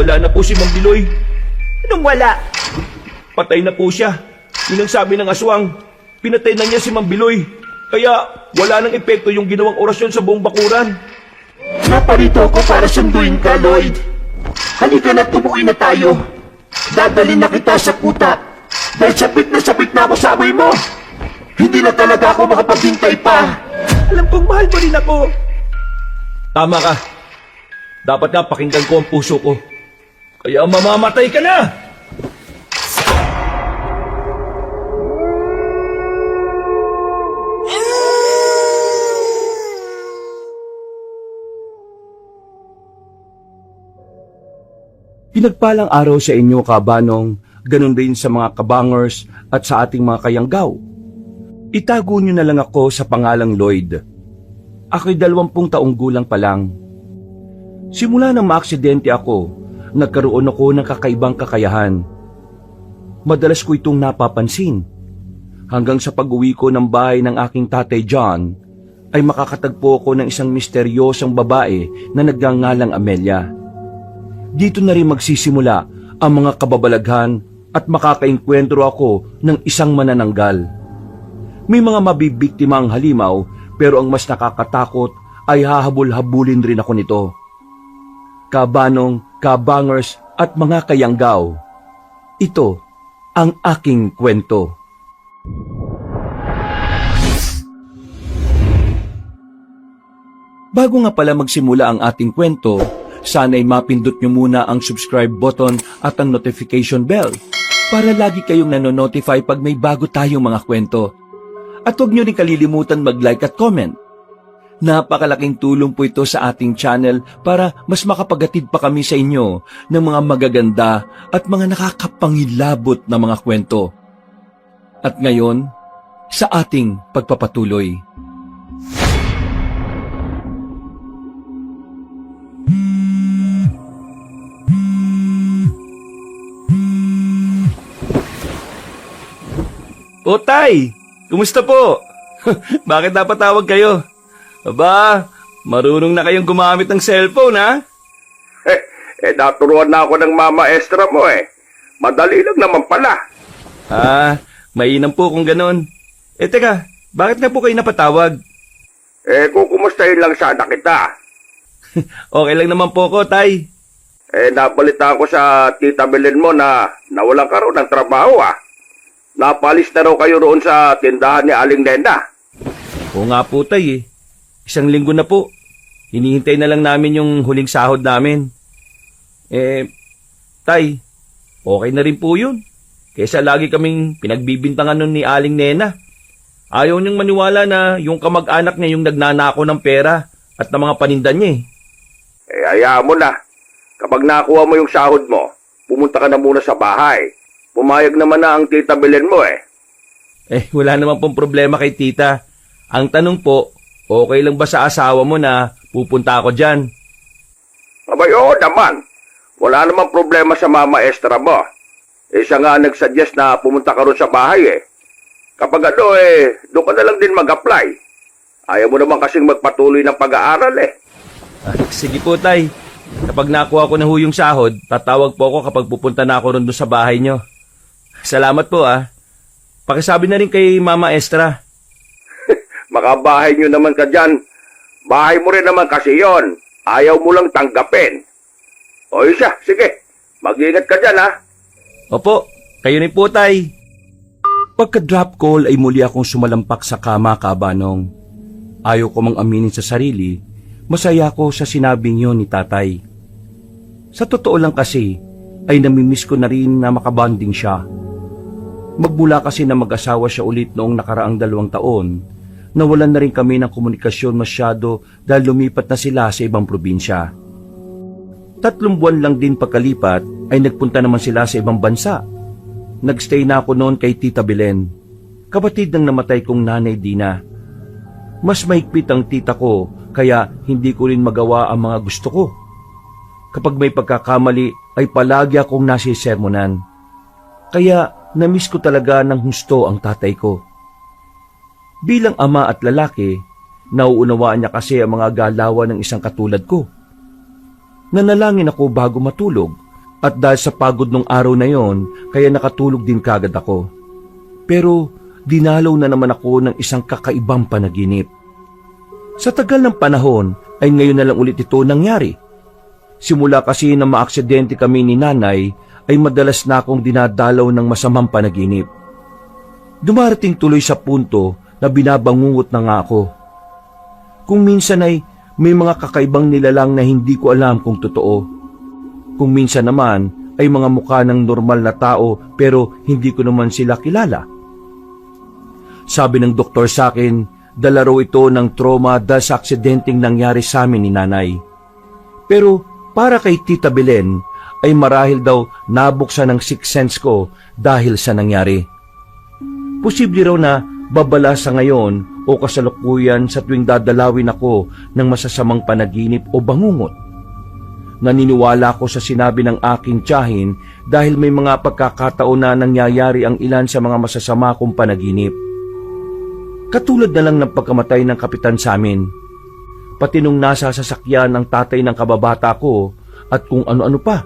wala na po si Mang Biloy. Anong wala? Patay na po siya. Yun ang sabi ng aswang. Pinatay na niya si Mang Biloy. Kaya wala nang epekto yung ginawang orasyon sa buong bakuran. Naparito ako para sunduin ka, Lloyd. Halika na't tumuwi na tayo. Dadalhin na kita sa kuta. Dahil sapit na ako sa amoy mo. Hindi na talaga ako makapaghintay pa. Alam kong mahal mo rin ako. Tama ka. Dapat nga pakinggan ko ang puso ko. Kaya mamamatay ka na! Pinagpalang araw sa inyo, kabanong, ganun din sa mga kabangers at sa ating mga kayanggaw. Itago niyo na lang ako sa pangalang Lloyd. Ako'y 20 taong gulang pa lang. Simula nang maaksidente ako, nagkaroon ako ng kakaibang kakayahan. Madalas ko itong napapansin. Hanggang sa pag-uwi ko ng bahay ng aking tatay John, ay makakatagpo ako ng isang misteryosong babae na nagngangalang Amelia. Dito na rin magsisimula ang mga kababalaghan at makakaengkwentro ako ng isang manananggal. May mga mabibiktima ang halimaw, pero ang mas nakakatakot ay hahabol-habulin rin ako nito. Kabanong, kabangers at mga kayanggaw, ito ang aking kwento. Bago nga pala magsimula ang ating kwento, sana'y mapindot nyo muna ang subscribe button at ang notification bell para lagi kayong nanonotify pag may bago tayong mga kwento. At huwag nyo rin kalilimutan mag-like at comment. Napakalaking tulong po ito sa ating channel para mas makapagatid pa kami sa inyo ng mga magaganda at mga nakakapangilabot na mga kwento. At ngayon, sa ating pagpapatuloy. O Tay, kumusta po? Bakit napatawag kayo? Aba, marunong na kayong gumamit ng cellphone, ha? Naturuan na ako ng mama Estra mo eh. Madali lang naman pala. Mainam po kung ganon. Teka, bakit na po kayo napatawag? Kukumustahin lang sana kita. Okay lang naman po ko, Tay. Nabalita ko sa tita Belen mo na nawalan ka raw ng trabaho ah. Napalis na raw kayo roon sa tindahan ni Aling Nena. Oo nga po, Tay. 1 linggo na po. Hinihintay na lang namin yung huling sahod namin. Tay, okay na rin po yun. Kesa lagi kaming pinagbibintangan nun ni Aling Nena. Ayaw niyang maniwala na yung kamag-anak niya yung nagnanako ng pera at ng mga paninda niya Hayaan mo na. Kapag nakuha mo yung sahod mo, pumunta ka na muna sa bahay. Pumayag naman na ang tita Belen mo eh. Wala naman pong problema kay tita. Ang tanong po, okay lang ba sa asawa mo na pupunta ako dyan? Abay, oo naman. Wala namang problema sa mama Estra mo. Siya nga nagsuggest na pumunta ka ron sa bahay eh. Kapag doon ka na lang din mag-apply. Ayaw mo naman kasing magpatuloy ng pag-aaral eh. Sige po, Tay. Kapag nakuha ko na yung sahod, tatawag po ako kapag pupunta na ako ron doon sa bahay nyo. Salamat po Pakisabi na rin kay Mama Estra. Makabahay nyo naman ka dyan. Bahay mo rin naman kasi yon. Ayaw mo lang tanggapin. O siya, sige. Mag-ingat ka dyan ha. Opo, kayo rin po, Tay. Pagka-drop call ay muli akong sumalampak sa kama, kabanong. Ayaw ko mang aminin sa sarili, masaya ko sa sinabing yun ni tatay. Sa totoo lang kasi, ay namimiss ko na rin na makabanding siya. Magmula kasi na mag-asawa siya ulit noong nakaraang 2 taon, nawalan na rin kami ng komunikasyon masyado dahil lumipat na sila sa ibang probinsya. 3 buwan lang din pagkalipat ay nagpunta naman sila sa ibang bansa. Nagstay na ako noon kay Tita Belen, kapatid ng namatay kong nanay Dina. Mas mahigpit ang tita ko kaya hindi ko rin magawa ang mga gusto ko. Kapag may pagkakamali ay palagi akong nasisermonan. Kaya namiss ko talaga ng husto ang tatay ko. Bilang ama at lalaki, nauunawaan niya kasi ang mga galawan ng isang katulad ko. Nanalangin ako bago matulog At dahil sa pagod nung araw na yon, kaya nakatulog din kagad ako. Pero dinalaw na naman ako ng isang kakaibang panaginip. Sa tagal ng panahon ay ngayon na lang ulit ito nangyari. Simula kasi na maaksidente kami ni nanay ay madalas na akong dinadalaw ng masamang panaginip. Dumarating tuloy sa punto na binabangungot na nga ako. Kung minsan ay may mga kakaibang nilalang na hindi ko alam kung totoo. Kung minsan naman ay mga mukha ng normal na tao pero hindi ko naman sila kilala. Sabi ng doktor sa akin, dala raw ito ng trauma dahil sa aksidenteng nangyari sa amin ni nanay. Pero para kay Tita Belen ay marahil daw nabuksan ng sixth sense ko dahil sa nangyari. Posible raw na babala sa ngayon o kasalukuyan sa tuwing dadalawin ako ng masasamang panaginip o bangungot. Naniniwala ako sa sinabi ng aking tiyahin dahil may mga pagkakataon na nangyayari ang ilan sa mga masasama kong panaginip. Katulad na lang ng pagkamatay ng kapitan sa amin. Pati nung nasa sasakyan ng tatay ng kababata ko at kung ano-ano pa.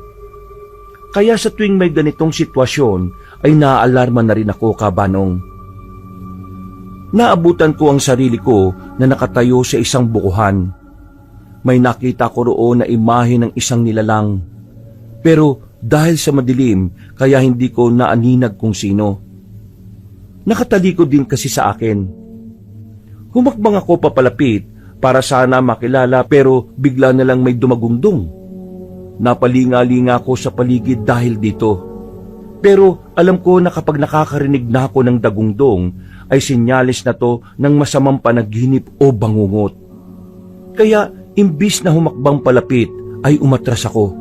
Kaya sa tuwing may ganitong sitwasyon ay naaalarma na rin ako, kabanong. Naabutan ko ang sarili ko na nakatayo sa isang bukuhan. May nakita ko roon na imahe ng isang nilalang. Pero dahil sa madilim, kaya hindi ko naaninag kung sino. Nakatalikod din kasi sa akin. Humakbang ako papalapit para sana makilala pero bigla na lang may dumagundong. Napalinga-linga ako sa paligid dahil dito. Pero alam ko na kapag nakakarinig na ako ng dagundong ay sinyalis na to ng masamang panaginip o bangungot. Kaya imbis na humakbang palapit ay umatras ako.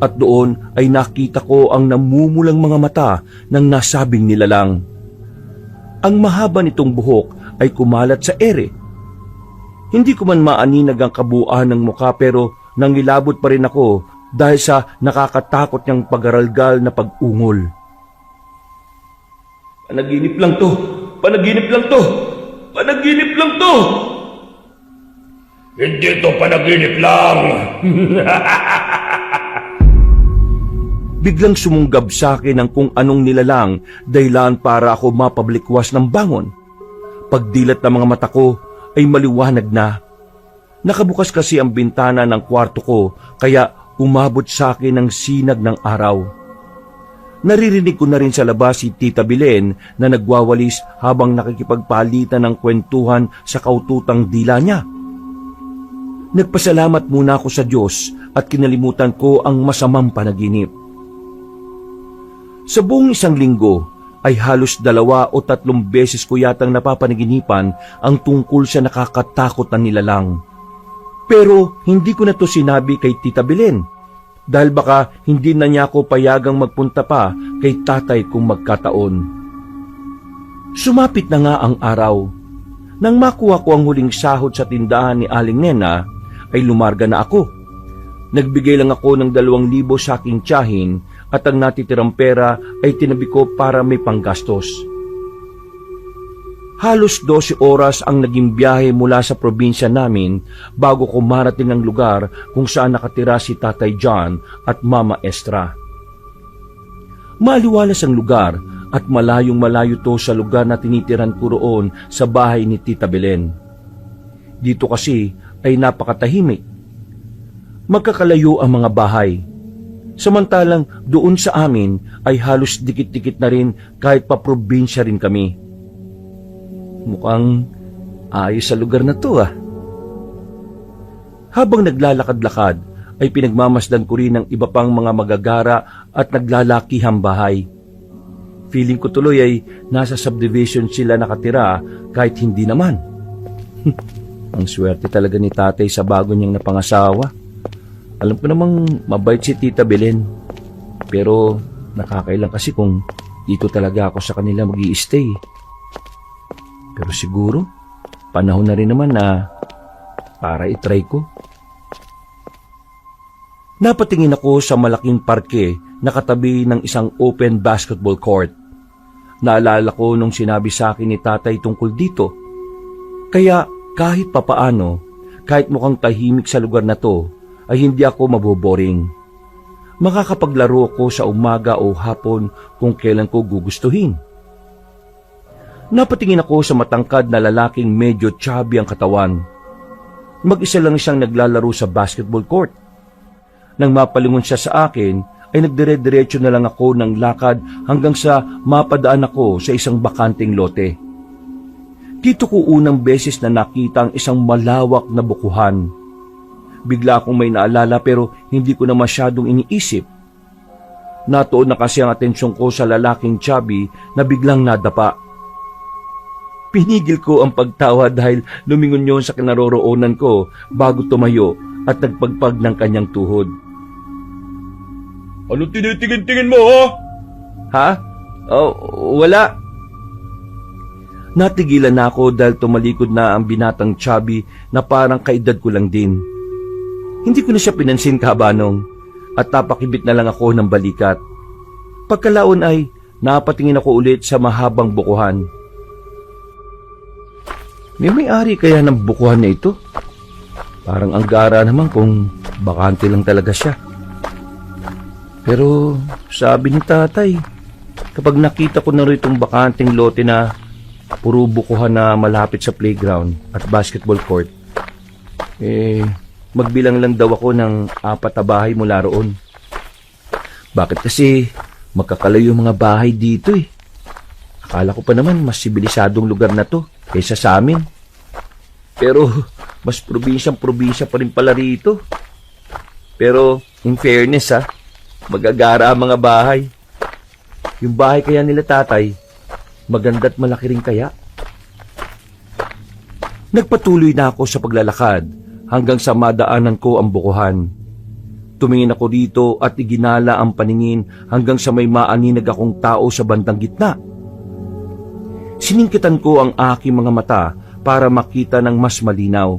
At doon ay nakita ko ang namumulang mga mata ng nasabing nilalang. Ang mahaba nitong buhok ay kumalat sa ere. Hindi ko man maaninag ang kabuuan ng muka pero nangilabot pa rin ako dahil sa nakakatakot niyang pag-aralgal na pag-ungol. Panaginip lang to! Panaginip lang to! Panaginip lang to! Hindi to panaginip lang! Biglang sumunggab sa akin ang kung anong nilalang dahilan para ako mapablikwas ng bangon. Pagdilat ng mga mata ko ay maliwanag na. Nakabukas kasi ang bintana ng kwarto ko kaya umabot sa akin ang sinag ng araw. Naririnig ko na rin sa labas si Tita Belen na nagwawalis habang nakikipagpalitan ng kwentuhan sa kaututang dila niya. Nagpasalamat muna ako sa Diyos at kinalimutan ko ang masamang panaginip. Sa buong isang linggo ay halos 2 o 3 beses ko yatang napapanaginipan ang tungkol sa nakakatakot na nilalang. Pero hindi ko na to sinabi kay Tita Belen dahil baka hindi na niya ako payagang magpunta pa kay tatay kung magkataon. Sumapit na nga ang araw. Nang makuha ko ang huling sahod sa tindahan ni Aling Nena, ay lumarga na ako. Nagbigay lang ako ng 2,000 sa aking tiyahin at ang natitirang pera ay tinabi ko para may panggastos. Halos 12 oras ang naging biyahe mula sa probinsya namin bago ko marating ang lugar kung saan nakatira si Tatay John at Mama Estra. Maliwalas ang lugar at malayong-malayo to sa lugar na tinitiran ko roon sa bahay ni Tita Belen. Dito kasi ay napakatahimik. Magkakalayo ang mga bahay. Samantalang doon sa amin ay halos dikit-dikit na rin kahit pa probinsya rin kami. Mukhang ayos sa lugar na to ah. Habang naglalakad-lakad ay pinagmamasdan ko rin ng iba pang mga magagara at naglalakihang bahay. Feeling ko tuloy ay nasa subdivision sila nakatira kahit hindi naman. Ang swerte talaga ni tatay sa bago niyang napangasawa. Alam ko namang mabait si Tita Belen. Pero nakakailang kasi kung dito talaga ako sa kanila mag-i-stay. Pero siguro, panahon na rin naman na para itry ko. Napatingin ako sa malaking parke na katabi ng isang open basketball court. Naalala ko nung sinabi sa akin ni tatay tungkol dito. Kaya kahit papaano, kahit mukhang tahimik sa lugar na to, ay hindi ako maboboring. makakapaglaro ko sa umaga o hapon kung kailan ko gugustuhin. Napatingin ako sa matangkad na lalaking medyo chubby ang katawan. Mag-isa lang siyang naglalaro sa basketball court. Nang mapalingon siya sa akin, ay nagdire-diretso na lang ako ng lakad hanggang sa mapadaan ako sa isang bakanting lote. Dito ko unang beses na nakita ang isang malawak na bukuhan. Bigla akong may naalala pero hindi ko na masyadong iniisip. Natuon na kasi ang atensyon ko sa lalaking chubby na biglang nadapa. Pinigil ko ang pagtawa dahil lumingon yun sa kinaroroonan ko bago tumayo at nagpagpag ng kanyang tuhod. Anong tinitingin-tingin mo, ha? Ha? Oh, wala. Natigilan na ako dahil tumalikod na ang binatang chubby na parang kaedad ko lang din. Hindi ko na siya pinansin, kabanong, at napakibit na lang ako ng balikat. Pagkalaon ay napatingin ako ulit sa mahabang bukuhan. May-ari kaya ng bukuhan na ito? Parang ang gara naman kung bakante lang talaga siya. Pero sabi ni tatay, kapag nakita ko na rin itong bakanting lote na puro bukuhan na malapit sa playground at basketball court, magbilang lang daw ako ng 4 na bahay mula roon. Bakit kasi magkakalayo yung mga bahay dito eh? Akala ko pa naman mas sibilisadong lugar na to kaysa sa amin. Pero mas probinsyang-probinsya pa rin pala rito. Pero in fairness magagara ang mga bahay. Yung bahay kaya nila tatay, maganda't malaki rin kaya. Nagpatuloy na ako sa paglalakad hanggang sa madaanan ko ang bukuhan. Tumingin ako dito at iginala ang paningin hanggang sa may maaninag akong tao sa bandang gitna. Siningkitan ko ang aking mga mata para makita ng mas malinaw.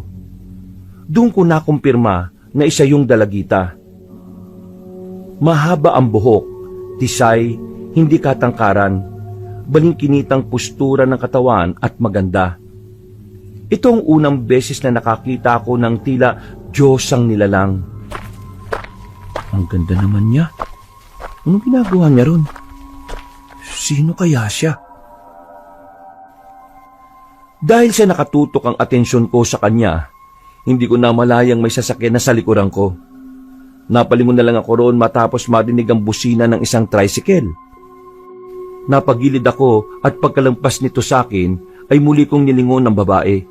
Doon ko nakumpirma na isa yung dalagita. Mahaba ang buhok, tisay, hindi katangkaran, balingkinitang postura ng katawan at maganda. Ito ang unang beses na nakakita ko ng tila Diyosang nilalang. Ang ganda naman niya. Anong ginagawa niya ron? Sino kaya siya? Dahil sa nakatutok ang atensyon ko sa kanya, hindi ko na malayang may sasakyan na sa likuran ko. Napalingon na lang ako roon matapos madinig ang busina ng isang tricycle. Napagilid ako at pagkalampas nito sa akin ay muli kong nilingon ng babae.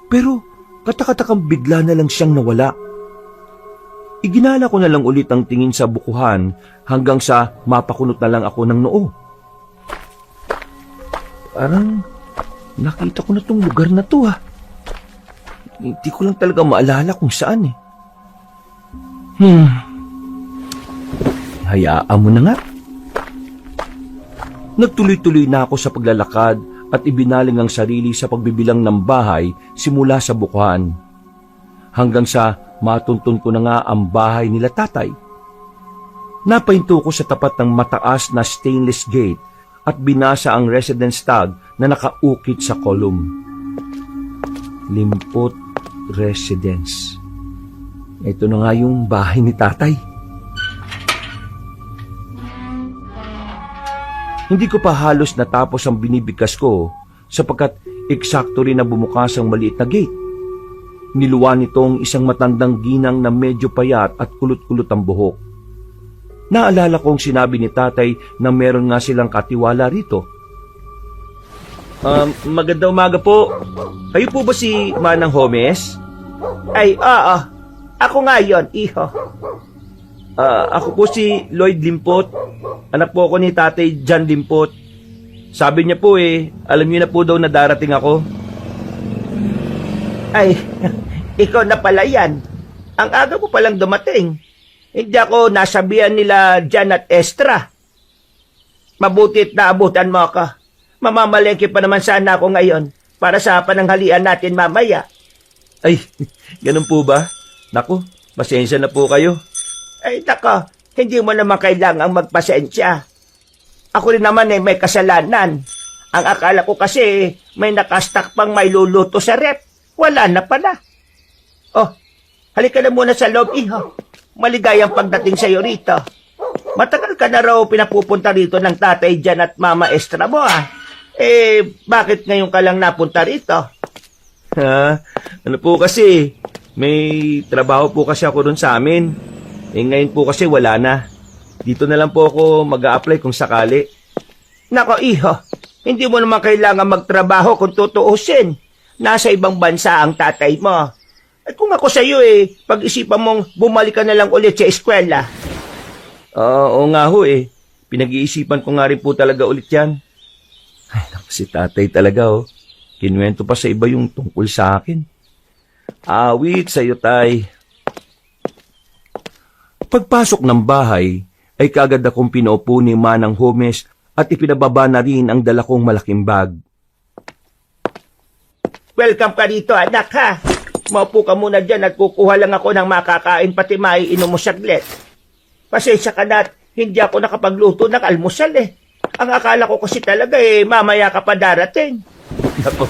Pero katakatakang bigla na lang siyang nawala. Iginala ko na lang ulit ang tingin sa bukuhan hanggang sa mapakunot na lang ako ng noo. Parang nakita ko na tong lugar na to Hindi ko lang talaga maalala kung saan Hayaan mo na nga. Nagtuloy-tuloy na ako sa paglalakad at ibinaling ang sarili sa pagbibilang ng bahay simula sa bukuhan. Hanggang sa matuntun ko na nga ang bahay nila tatay. Napahinto ko sa tapat ng mataas na stainless gate at binasa ang residence tag na nakaukit sa column. Limpot Residence. Ito na nga yung bahay ni tatay. Hindi ko pa halos natapos ang binibigkas ko sapagkat eksakto rin na bumukas ang maliit na gate. Niluwan nitong isang matandang ginang na medyo payat at kulot-kulot ang buhok. Naalala kong sinabi ni tatay na meron nga silang katiwala rito. Magandang umaga po. Kayo po ba si Manang Homes? Ay, oo. Ako nga yon, iho. Ako po si Lloyd Limpot. Anak po ako ni Tatay John Limpot. Sabi niya po alam niyo na po daw na darating ako. Ay, ikaw na pala yan. Ang aga mo palang dumating. Hindi ako nasabihan nila Jan at Estra. Mabuti't naabutan mo ako. Mamamalengke pa naman sana ako ngayon para sa pananghalian natin mamaya. Ay, ganun po ba? Naku, pasensya na po kayo. Ay, nako, hindi mo naman kailangang magpasensya. Ako rin naman may kasalanan. Ang akala ko kasi may nakastak pang may luluto sa rep. Wala na pala. Oh, halika na muna sa loob, iho. Maligayang pagdating sa'yo rito. Matagal ka na raw pinapupunta rito ng tatay dyan at mama Estra mo ah. Bakit ngayon ka lang napunta rito? Ha? Ano po kasi, may trabaho po kasi ako doon sa amin. Ngayon po kasi wala na. Dito na lang po ako mag-a-apply kung sakali. Nako iho, hindi mo naman kailangan magtrabaho kung tutuusin. Nasa ibang bansa ang tatay mo. At kung ako sa iyo pag-isipan mong bumalik ka na lang ulit sa eskwela. Oo nga ho Pinag-iisipan ko nga rin po talaga ulit yan. Ay, naku, si tatay talaga Kinuwento pa sa iba yung tungkol sa akin. Awit sa'yo, tay. Pagpasok ng bahay, ay kagad akong pinaupo ni Manang Homes at ipinababa na rin ang dala kong malaking bag. Welcome ka dito anak ha. Maupo ka muna dyan at kukuha lang ako ng makakain pati maiinom mo saglit. Pasensya ka na at hindi ako nakapagluto ng almusal Ang akala ko kasi talaga mamaya ka pa darating. Naku,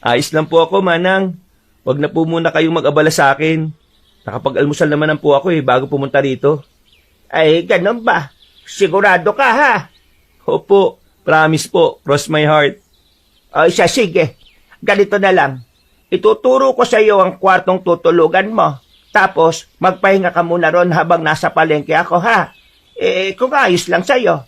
ayos lang po ako, Manang. Huwag na po muna kayong mag-abala sa akin. Nakapag-almusal naman po ako bago pumunta rito. Ay, ganun ba? Sigurado ka ha? Opo, promise po, cross my heart. O siya, sige. Ganito na lang. Ituturo ko sa iyo ang kwartong tutulugan mo. Tapos, magpahinga ka muna ron habang nasa palengke ako ha. Kung ayos lang sa iyo.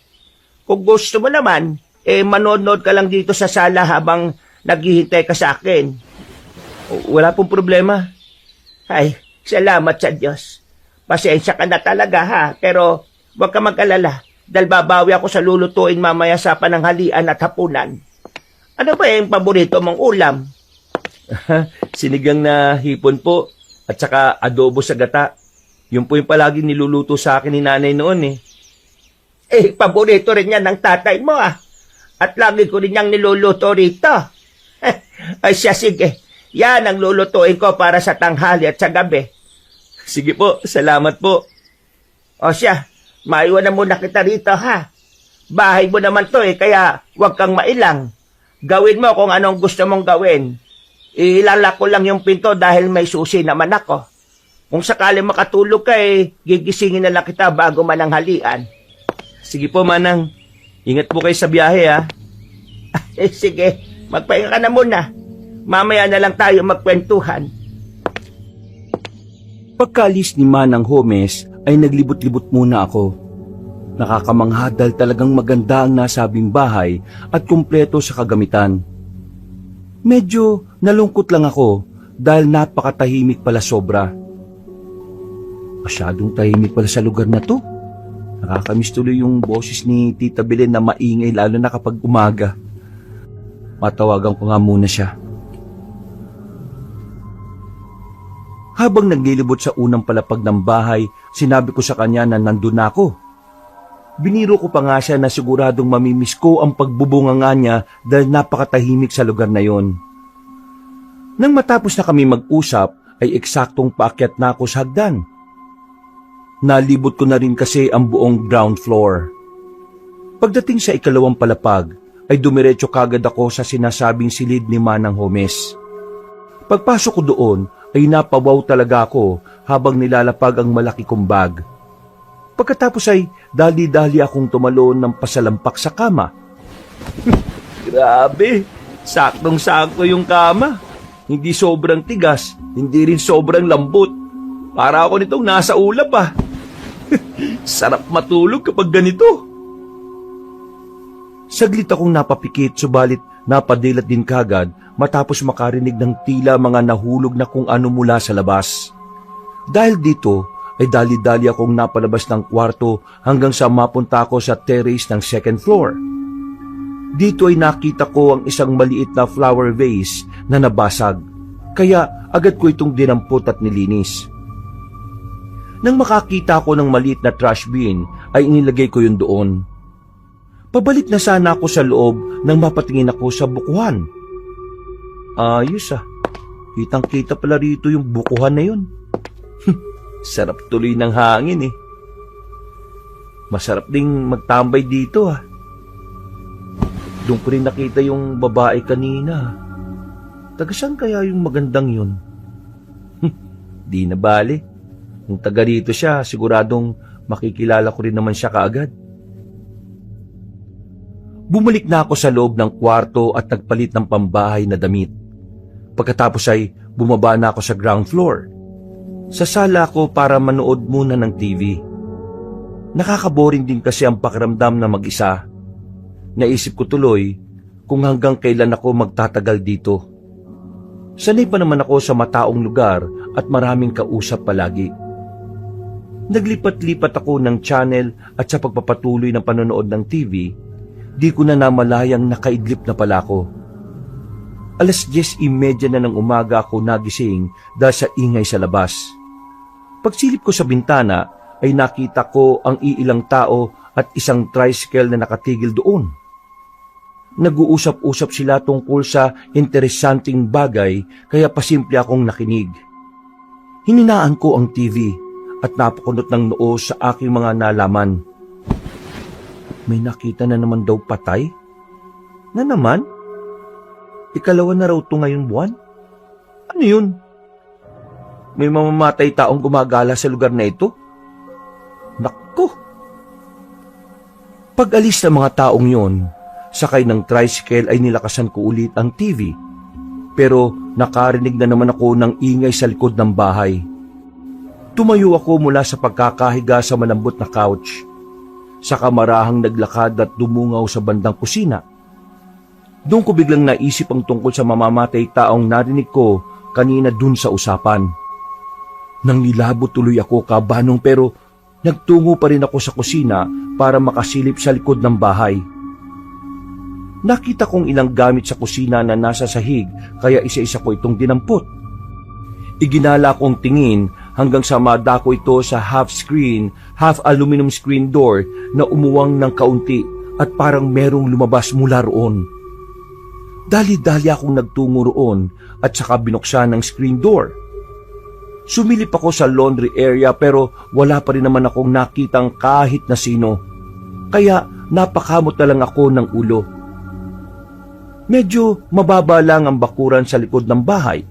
Kung gusto mo naman, manonood ka lang dito sa sala habang naghihintay ka sa akin. Wala pong problema. Ay, salamat sa Diyos. Pasensya ka na talaga ha, pero huwag ka mag-alala dahil babawi ako sa lulutuin mamaya sa pananghalian at hapunan. Ano ba yung paborito mong ulam? Sinigang na hipon po at saka adobo sa gata. Yun po yung palagi niluluto sa akin ni nanay noon Paborito rin yan ng tatay mo At lagi ko rin niyang niluluto rito. Ay siya, sige. Yan ang lulutuin ko para sa tanghali at sa gabi. Sige po, salamat po. O siya, maiwan na muna kita rito ha. Bahay mo naman to kaya huwag kang mailang. Gawin mo kung anong gusto mong gawin. Ilalak ko lang yung pinto dahil may susi naman ako. Kung sakali makatulog ka gigisingin na lang kita bago mananghalian. Sige po, Manang. Ingat po kayo sa biyahe ha. Sige, magpahinga ka na muna. Mamaya na lang tayo magkwentuhan. Pagkalis ni Manang Homes ay naglibot-libot muna ako. Nakakamangha dahil talagang maganda ang nasabing bahay at kumpleto sa kagamitan. Medyo nalungkot lang ako dahil napakatahimik pala sobra. Masyadong tahimik pala sa lugar na to. Nakakamiss tuloy yung boses ni Tita Belen na maingay lalo na kapag umaga. Matawagan ko nga muna siya. Habang naglilibot sa unang palapag ng bahay, sinabi ko sa kanya na nandun ako. Biniro ko pa nga siya na siguradong mamimiss ko ang pagbubunga nga niya dahil napakatahimik sa lugar na yon. Nang matapos na kami mag-usap, ay eksaktong paakyat na ako sa hagdan. Nalibot ko na rin kasi ang buong ground floor. Pagdating sa ikalawang palapag, ay dumiretso kagad ako sa sinasabing silid ni Manang Homes. Pagpasok ko doon, ay napawaw talaga ako habang nilalapag ang malaki kong bag. Pagkatapos ay dali-dali akong tumalon ng pasalampak sa kama. Grabe, saktong-sakto yung kama. Hindi sobrang tigas, hindi rin sobrang lambot. Para ako nitong nasa ulap Sarap matulog kapag ganito. Saglit akong napapikit subalit napadilat din kagad matapos makarinig ng tila mga nahulog na kung ano mula sa labas. Dahil dito ay dali-dali akong napalabas ng kwarto hanggang sa mapunta ako sa terrace ng second floor. Dito ay nakita ko ang isang maliit na flower vase na nabasag, kaya agad ko itong dinampot at nilinis. Nang makakita ko ng maliit na trash bin, ay inilagay ko yun doon. Pabalik na sana ako sa loob nang mapatingin ako sa bukuhan. Ayos kitang-kita pala rito yung bukuhan na yun. Sarap tuloy ng hangin Masarap ding magtambay dito Doon ko rin nakita yung babae kanina. Taga saan kaya yung magandang yun? Di na bale. Kung taga rito siya, siguradong makikilala ko rin naman siya kaagad. Bumalik na ako sa loob ng kwarto at nagpalit ng pambahay na damit. Pagkatapos ay bumaba na ako sa ground floor. Sa sala ko para manood muna ng TV. Nakakaboring din kasi ang pakiramdam na mag-isa. Naisip ko tuloy kung hanggang kailan ako magtatagal dito. Sanay pa naman ako sa mataong lugar at maraming kausap palagi. Naglipat-lipat ako ng channel at sa pagpapatuloy ng panonood ng TV, di ko na namalayang nakaidlip na pala ako. 10:30 na ng umaga ako nagising dahil sa ingay sa labas. Pagsilip ko sa bintana ay nakita ko ang iilang tao at isang tricycle na nakatigil doon. Nag-uusap-usap sila tungkol sa interesanting bagay kaya pasimple akong nakinig. Hininaan ko ang TV at napakunot ng noo sa aking mga nalaman. May nakita na naman daw patay? Na naman? Ikalawa na raw ito ngayon buwan? Ano yun? May mamamatay taong gumagala sa lugar na ito? Naku! Pag-alis ng mga taong yon, sakay ng tricycle ay nilakasan ko ulit ang TV. Pero nakarinig na naman ako ng ingay sa likod ng bahay. Tumayo ako mula sa pagkakahiga sa malambot na couch. Saka marahang naglakad at dumungaw sa bandang kusina. Doon ko biglang naisip ang tungkol sa mamamatay taong narinig ko kanina dun sa usapan. Nangilabot tuloy ako kabanong pero nagtungo pa rin ako sa kusina para makasilip sa likod ng bahay. Nakita kong ilang gamit sa kusina na nasa sahig kaya isa-isa ko itong dinampot. Iginala kong tingin hanggang sa madako ito sa half-screen, half-aluminum screen door na umuwang ng kaunti at parang merong lumabas mula roon. Dali-dali akong nagtungo roon at saka binuksan ng screen door. Sumilip ako sa laundry area pero wala pa rin naman akong nakitang kahit na sino. Kaya napakamot na lang ako ng ulo. Medyo mababa lang ang bakuran sa likod ng bahay,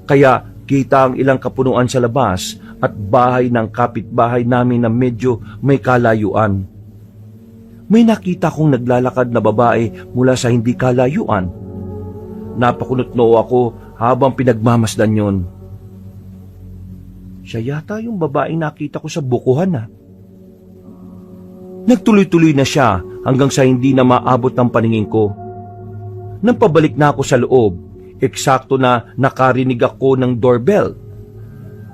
kaya kita ang ilang kapunuan sa labas at bahay ng kapitbahay namin na medyo may kalayuan. May nakita kong naglalakad na babae mula sa hindi kalayuan. Napakunot-noo ako habang pinagmamasdan yon. Siya yata yung babaeng nakita ko sa bukuhan Nagtuloy-tuloy na siya hanggang sa hindi na maabot ng paningin ko. Nang pabalik na ako sa loob, eksakto na nakarinig ako ng doorbell.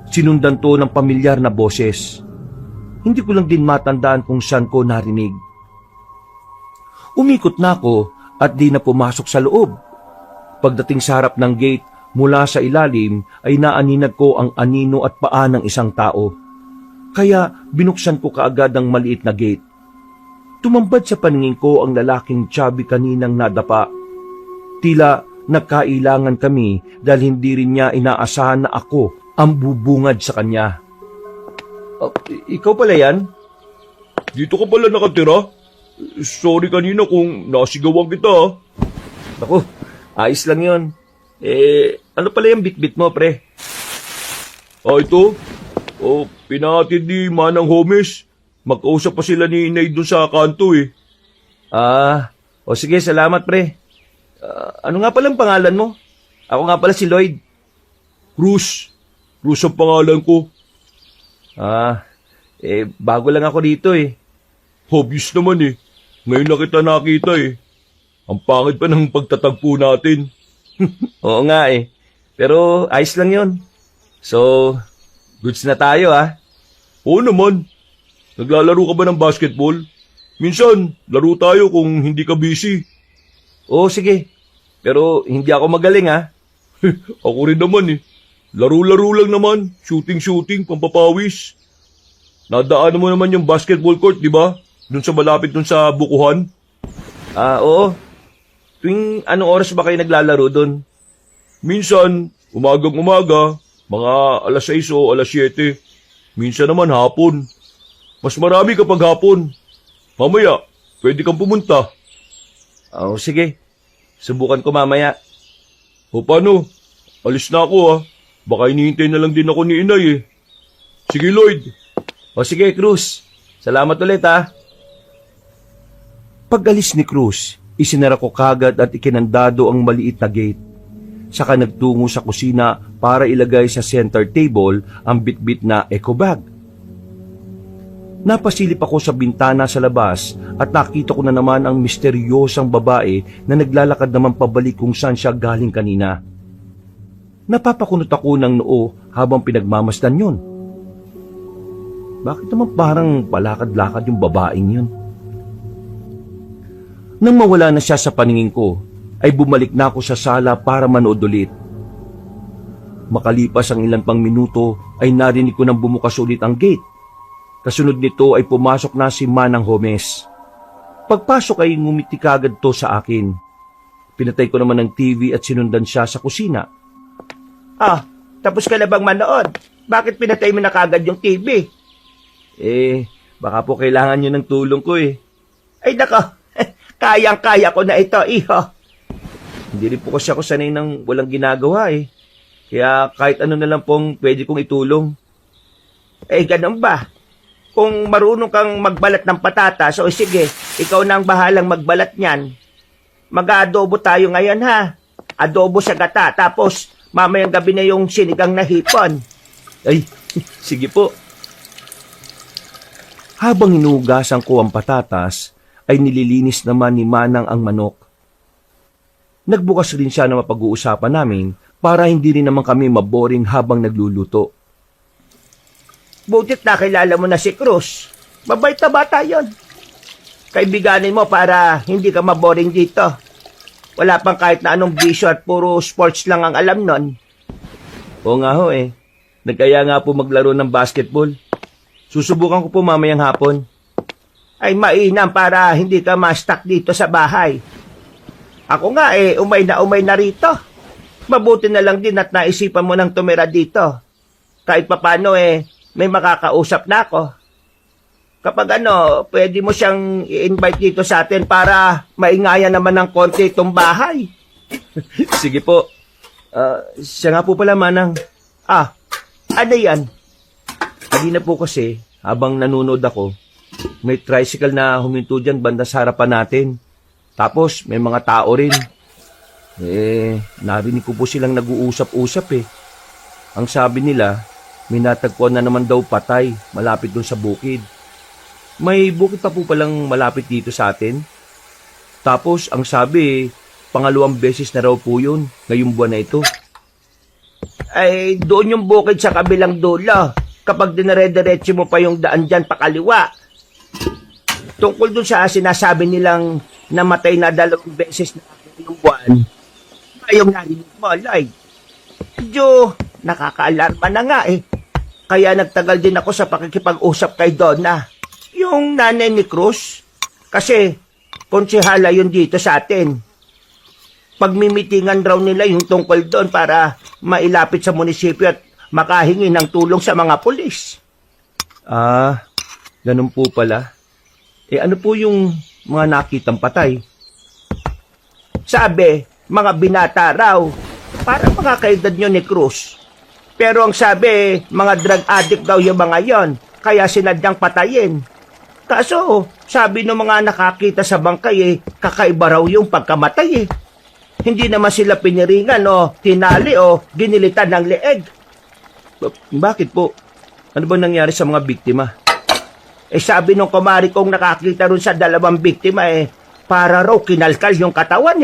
Sinundan to ng pamilyar na boses. Hindi ko lang din matandaan kung saan ko narinig. Umikot na ako at di na pumasok sa loob. Pagdating sa harap ng gate, mula sa ilalim ay naaninag ko ang anino at paa ng isang tao. Kaya binuksan ko kaagad ang maliit na gate. Tumambad sa paningin ko ang lalaking chubby kaninang nadapa. Tila nagkailangan kami dahil hindi rin niya inaasahan na ako ang bubungad sa kanya. Ikaw pala yan? Dito ka pala nakatira? Sorry kanina kung nasigawan kita. Ako, ayos lang yun. Ano pala yung bitbit mo, pre? Ito? Pinahatid ni Manang Homes. Magkausap pa sila ni Inay dun sa kanto Sige, salamat, pre. Ano nga palang pangalan mo? Ako nga pala si Lloyd. Cruz. Cruz ang pangalan ko. Bago lang ako dito Obvious naman Ngayon na kita nakita Ang pangit pa ng pagtatagpo natin. Oo nga Pero ayos lang yon. So, goods na tayo Oo naman. Naglalaro ka ba ng basketball? Minsan, laro tayo kung hindi ka busy. Oo, sige. Pero hindi ako magaling Ako rin naman Laro-laro lang naman. Shooting-shooting, pampapawis. Nadaan mo naman yung basketball court, di ba? Doon sa malapit doon sa bukuhan. Oo. Tuwing anong oras ba kayo naglalaro doon? Minsan, umagang-umaga, mga alas 6 o alas 7. Minsan naman hapon. Mas marami kapag hapon. Mamaya, pwede kang pumunta. Sige. Subukan ko mamaya. O paano? Alis na ako Baka hinihintay na lang din ako ni Inay Sige Lloyd. Sige, Cruz. Salamat ulit ha. Pag-alis ni Cruz, isinara ko kagad at ikinandado ang maliit na gate. Saka nagtungo sa kusina para ilagay sa center table ang bitbit na eco bag. Napasilip ako sa bintana sa labas at nakita ko na naman ang misteryosang babae na naglalakad naman pabalik kung saan siya galing kanina. Napapakunot ako ng noo habang pinagmamasdan yun. Bakit naman parang palakad-lakad yung babaeng yun? Nang mawala na siya sa paningin ko, ay bumalik na ako sa sala para manood ulit. Makalipas ang ilan pang minuto ay narinig ko nang bumukas ulit ang gate. Kasunod nito ay pumasok na si Manang Homes. Pagpasok ay ngumiti kagad to sa akin. Pinatay ko naman ng TV at sinundan siya sa kusina. Ah, tapos ka na bang manood? Bakit pinatay mo na kagad yung TV? Baka po kailangan nyo ng tulong ko eh. Ay nako, kayang-kaya ko na ito, iho. Hindi rin po kasi ako sanay ng walang ginagawa eh. Kaya kahit ano na lang pong pwede kong itulong. Ganun ba? Kung marunong kang magbalat ng patatas, o sige, ikaw na ang bahalang magbalat niyan. Mag-aadobo tayo ngayon ha. Adobo sa gata, tapos mamayang gabi na yung sinigang na hipon. Ay, sige po. Habang inuugasan ko ang patatas, ay nililinis naman ni Manang ang manok. Nagbukas rin siya na mapag-uusapan namin para hindi rin naman kami maboring habang nagluluto. Butit nakilala mo na si Cruz. Mabait na bata yun. Kaibiganin mo para hindi ka maboring dito. Wala pang kahit na anong bisyo at puro sports lang ang alam nun. Oo nga ho eh. Nagkaya nga po maglaro ng basketball. Susubukan ko po mamayang hapon. Ay mainam para hindi ka ma-stuck dito sa bahay. Ako nga umay na rito. Mabuti na lang din at naisipan mo nang tumira dito. Kahit papano may makakausap na ako. Kapag pwede mo siyang i-invite dito sa atin para maingayan naman ng konti itong bahay. Sige po. Siya nga po pala, Manang. Ano yan? Kanina po kasi, habang nanonood ako, may tricycle na huminto dyan banda sa harapan natin. Tapos, may mga tao rin. Narinig ko po silang nag-uusap-usap eh. Ang sabi nila, may natagpuan na naman daw patay malapit dun sa bukid. May bukid pa po palang malapit dito sa atin. Tapos, ang sabi, pangalawang beses na raw po yun ngayong buwan na ito. Ay, doon yung bukid sa kabilang dulo. Kapag dinare-diretso mo pa yung daan dyan pakaliwa. Tungkol dun sa sinasabi nilang namatay na 2 beses na ngayong buwan, ayong narinig mo, Lloyd. Medyo nakakaalarma na nga eh. Kaya nagtagal din ako sa pakikipag-usap kay Donna, yung nanay ni Cruz. Kasi konsehala yun dito sa atin. Pagmimitingan raw nila yung tungkol doon para mailapit sa munisipyo at makahingi ng tulong sa mga pulis. Ganun po pala. Ano po yung mga nakitang patay? Sabi, mga binata raw. Parang mga kaedad nyo ni Cruz. Pero ang sabi, mga drug addict daw yung mga yon, kaya sinadyang patayin. Kaso, sabi ng mga nakakita sa bangkay kakaiba raw yung pagkamatay Hindi naman sila piniringan o tinali o ginilitan ng leeg. Bakit po? Ano ba nangyari sa mga biktima? Sabi nung kumari kong nakakita ron sa 2 biktima para raw kinalkal yung katawan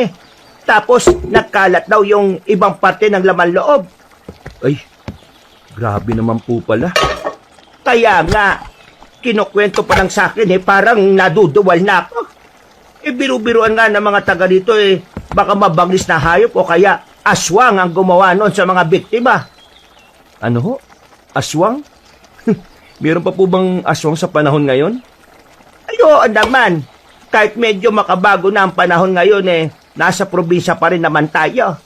Tapos nagkalat daw yung ibang parte ng laman loob. Ay, grabe naman po pala. Kaya nga, kinukwento pa lang sa akin parang naduduwal na ako. Biru-biruan nga ng mga taga dito baka mabangis na hayop o kaya aswang ang gumawa nun sa mga biktima. Ano ho? Aswang? Meron pa po bang aswang sa panahon ngayon? Ayo naman. Kahit medyo makabago na ang panahon ngayon nasa probinsya pa rin naman tayo.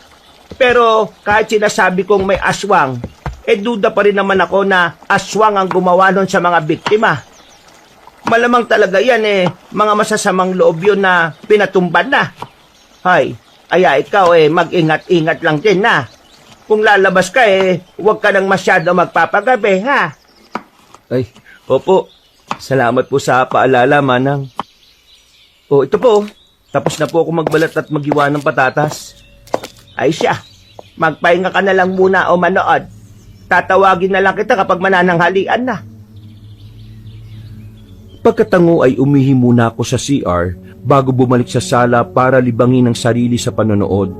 Pero kahit sinasabi kong may aswang, duda pa rin naman ako na aswang ang gumawa nun sa mga biktima. Malamang talaga yan mga masasamang loob yun na pinatumban na. Hay, ikaw mag-ingat-ingat lang din na. Kung lalabas ka huwag ka nang masyado magpapagabi ha. Ay, opo. Salamat po sa paalala, Manang. O, ito po. Tapos na po ako magbalat at maghiwa ng patatas. Ay siya, magpahinga ka na lang muna o manood. Tatawagin na lang kita kapag manananghalian na. Pagkatango ay umihi muna ako sa CR bago bumalik sa sala para libangin ang sarili sa panonood.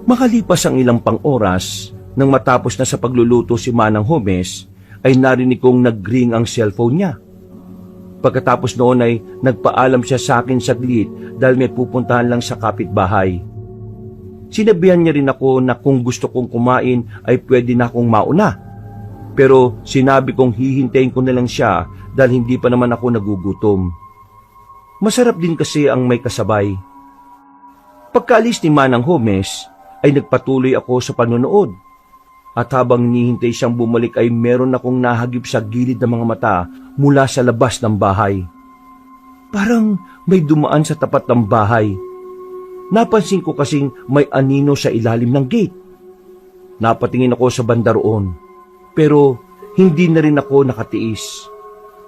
Makalipas ang ilang pang oras, nang matapos na sa pagluluto si Manang Homes, ay narinig kong nag-ring ang cellphone niya. Pagkatapos noon ay nagpaalam siya sa akin saglit dahil may pupuntahan lang sa kapitbahay. Sinabihan niya rin ako na kung gusto kong kumain ay pwede na akong mauna. Pero sinabi kong hihintayin ko na lang siya dahil hindi pa naman ako nagugutom. Masarap din kasi ang may kasabay. Pagkaalis ni Manang Homes ay nagpatuloy ako sa panonood. At habang hinihintay siyang bumalik ay meron akong nahagip sa gilid ng mga mata mula sa labas ng bahay. Parang may dumaan sa tapat ng bahay. Napansin ko kasing may anino sa ilalim ng gate. Napatingin ako sa banda roon. Pero hindi na rin ako nakatiis.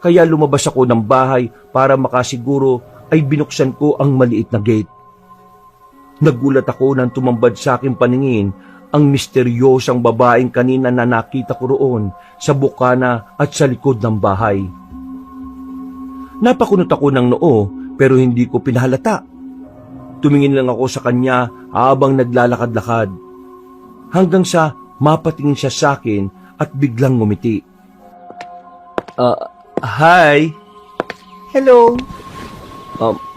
Kaya lumabas ako ng bahay para makasiguro ay binuksan ko ang maliit na gate. Nagulat ako nang tumambad sa aking paningin ang misteryosang babaeng kanina na nakita ko roon sa bukana at sa likod ng bahay. Napakunot ako ng noo pero hindi ko pinahalata. Tumingin lang ako sa kanya habang naglalakad-lakad. Hanggang sa mapatingin siya sa akin at biglang ngumiti. Hi! Hello.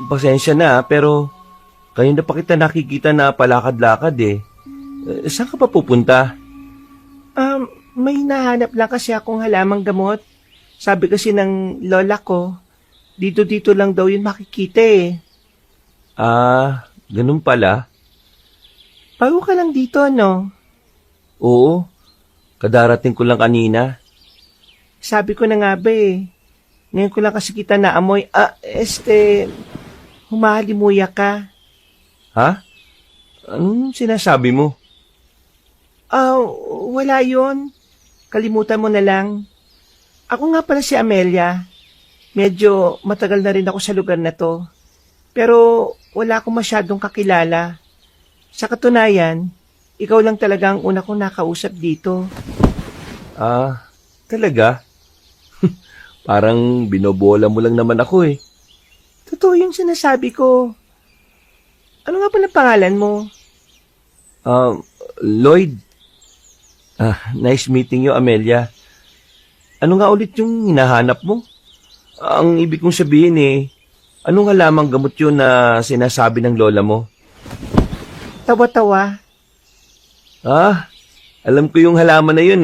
Pasensya na pero kayo na pa kita nakikita na palakad-lakad eh. Saan ka pa pupunta? May nahanap lang kasi akong halamang gamot. Sabi kasi ng lola ko, dito lang daw yun makikita eh. Ganun pala. Bago ka lang dito, no? Oo, kadarating ko lang kanina. Sabi ko na nga ba eh. Ngayon ko lang kasi kita naamoy. Humahalimuya ka. Ha? Anong sinasabi mo? Wala yun. Kalimutan mo na lang. Ako nga pala si Amelia. Medyo matagal na rin ako sa lugar na to. Pero wala akong masyadong kakilala. Sa katunayan, ikaw lang talaga ang una kong nakausap dito. Talaga? Parang binobola mo lang naman ako eh. Totoo yung sinasabi ko. Ano nga pala pangalan mo? Lloyd. Nice meeting you, Amelia. Ano nga ulit yung hinahanap mo? Ang ibig kong sabihin ano nga lamang gamot yun na sinasabi ng lola mo? Tawa-tawa. Alam ko yung halaman na yun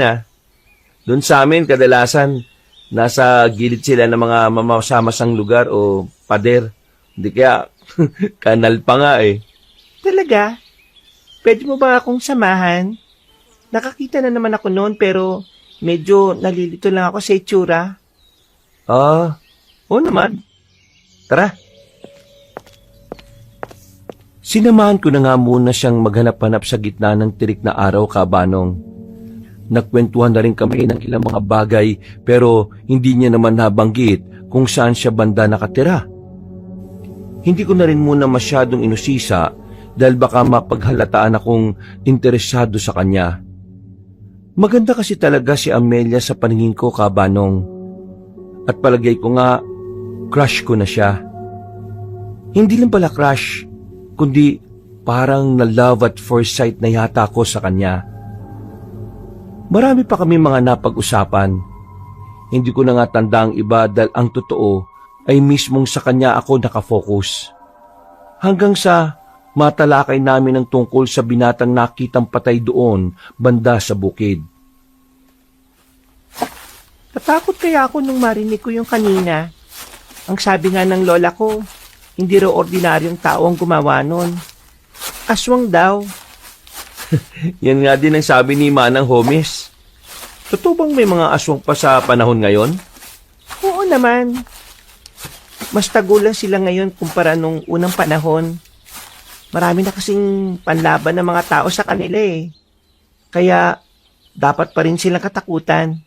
Doon sa amin, kadalasan, nasa gilid sila ng mga mamasamasang lugar o pader. Hindi kaya, kanal pa nga eh. Talaga? Pwede mo ba akong samahan? Nakakita na naman ako noon pero medyo nalilito lang ako sa itsura. Oo naman. Tara. Sinamahan ko na nga muna siyang maghanap-hanap sa gitna ng tirik na araw, Kabanong. Nagkwentuhan na rin kami ng ilang mga bagay pero hindi niya naman nabanggit kung saan siya banda nakatira. Hindi ko na rin muna masyadong inusisa dahil baka mapaghalataan akong interesado sa kanya. Maganda kasi talaga si Amelia sa paningin ko, Kabanong. At palagay ko nga, crush ko na siya. Hindi lang pala crush, kundi parang na-love at first sight na yata ako sa kanya. Marami pa kami mga napag-usapan. Hindi ko na nga tanda ang iba dahil ang totoo ay mismong sa kanya ako nakafocus. Hanggang sa matalakay namin ang tungkol sa binatang nakitang patay doon banda sa bukid. Natakot kaya ako nung marinig ko yung kanina. Ang sabi nga ng lola ko, hindi raw ordinaryong tao ang gumawa nun. Aswang daw. Yan nga din ang sabi ni Manang Homes. Totoo bang may mga aswang pa sa panahon ngayon? Oo naman. Mas tagulang sila ngayon kumpara nung unang panahon. Marami na kasing panlaban ng mga tao sa kanila eh. Kaya dapat pa rin silang katakutan.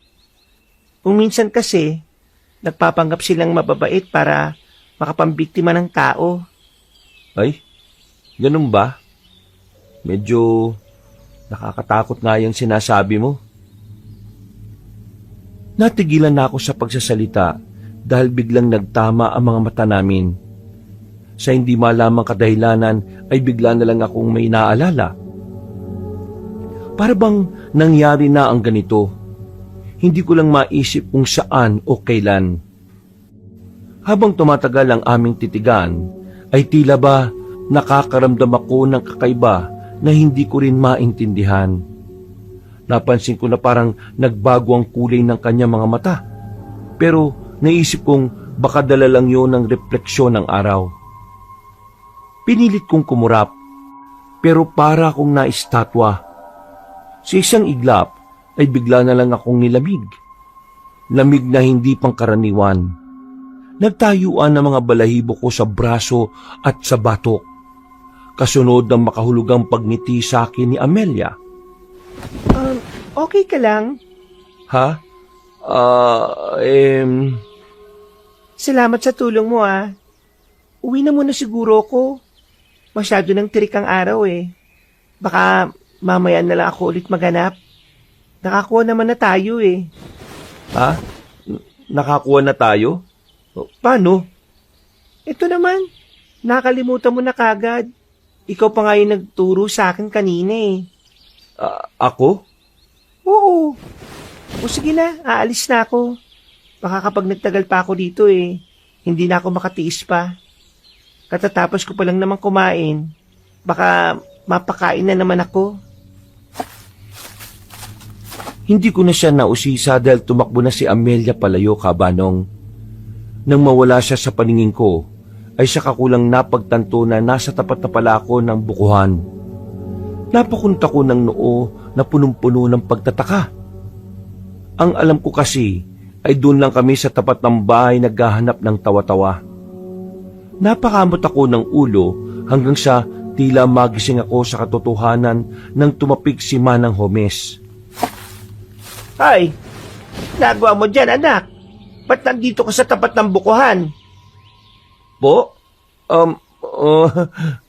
Kung minsan kasi, nagpapanggap silang mababait para makapambiktima ng tao. Ay, ganun ba? Medyo nakakatakot nga yung sinasabi mo. Natigilan na ako sa pagsasalita dahil biglang nagtama ang mga mata namin. Sa hindi malamang kadahilanan ay bigla na lang akong may naalala. Para bang nangyari na ang ganito. Hindi ko lang maisip kung saan o kailan. Habang tumatagal ang aming titigan, ay tila ba nakakaramdam ako ng kakaiba na hindi ko rin maintindihan. Napansin ko na parang nagbago ang kulay ng kanyang mga mata. Pero naisip kong baka dala lang yun ng refleksyon ng araw. Pinilit kong kumurap, pero para akong naistatwa. Sa isang iglap ay bigla na lang akong nilamig. Lamig na hindi pangkaraniwan. Nagtayuan ang mga balahibo ko sa braso at sa batok. Kasunod ng makahulugang pagngiti sa akin ni Amelia. Okay ka lang? Ha? Salamat sa tulong mo Uwi na muna siguro ako. Masyado nang tirik ang araw Baka mamaya na lang ako ulit maghanap. Nakakuha naman na tayo Ha? Nakakuha na tayo? Paano? Ito naman, nakalimutan mo na kagad. Ikaw pa nga yung nagturo sa akin kanina Ako? Oo. O sige na, aalis na ako. Baka kapag nagtagal pa ako dito hindi na ako makatiis pa. Katatapos ko pa lang naman kumain. Baka mapakain na naman ako. Hindi ko na siya nausisa dahil tumakbo na si Amelia palayo, kabanong. Nang mawala siya sa paningin ko, ay saka ko lang napagtanto na nasa tapat na pala ako ng bukuhan. Napakunta ko ng noo na punong-puno ng pagtataka. Ang alam ko kasi ay doon lang kami sa tapat ng bahay naghahanap ng tawa-tawa. Napakamot ako ng ulo hanggang sa tila magising ako sa katotohanan nang tumapik si Manang Homes. Ay, nagawa mo dyan anak? Ba't nandito ka sa tapat ng bukuhan? Po?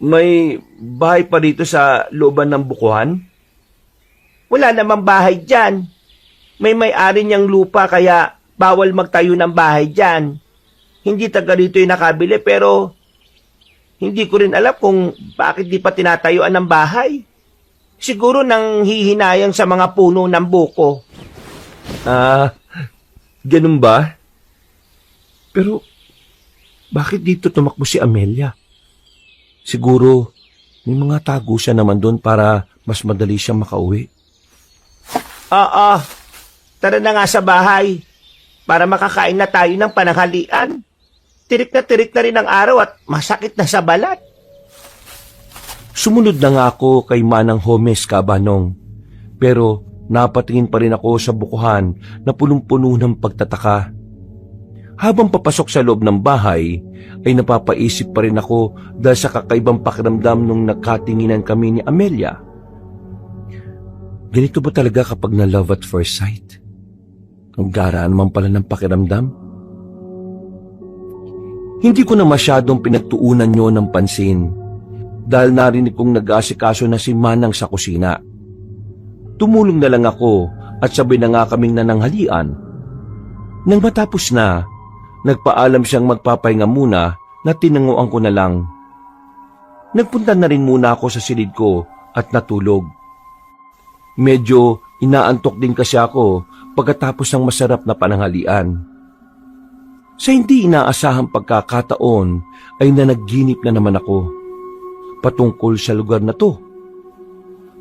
May bahay pa dito sa looban ng bukuhan? Wala namang bahay dyan. May-ari niyang lupa kaya bawal magtayo ng bahay dyan. Hindi taga rito yung nakabili pero hindi ko rin alam kung bakit di pa tinatayuan ng bahay. Siguro nang hihinayang sa mga puno ng buko. Ganun ba? Pero bakit dito tumakbo si Amelia? Siguro may mga tago siya naman doon para mas madali siyang makauwi. Tara na nga sa bahay para makakain na tayo ng pananghalian. Tirik na rin ang araw at masakit na sa balat. Sumunod na nga ako kay Manang Homes, kabanong. Pero napatingin pa rin ako sa bukuhan na punong-puno ng pagtataka. Habang papasok sa loob ng bahay, ay napapaisip pa rin ako dahil sa kakaibang pakiramdam nung nagkatinginan kami ni Amelia. Ganito ba talaga kapag na love at first sight? Ang gara naman pala ng pakiramdam. Hindi ko na masyadong pinagtuunan nyo ng pansin dahil narinig kong nag-aasikaso na si Manang sa kusina. Tumulong na lang ako at sabay na nga kaming nananghalian. Nang matapos na, nagpaalam siyang magpapahinga muna na tinanguan ko na lang. Nagpunta na rin muna ako sa silid ko at natulog. Medyo inaantok din kasi ako pagkatapos ng masarap na pananghalian. Sa hindi inaasahang pagkakataon ay nanaginip na naman ako patungkol sa lugar na to.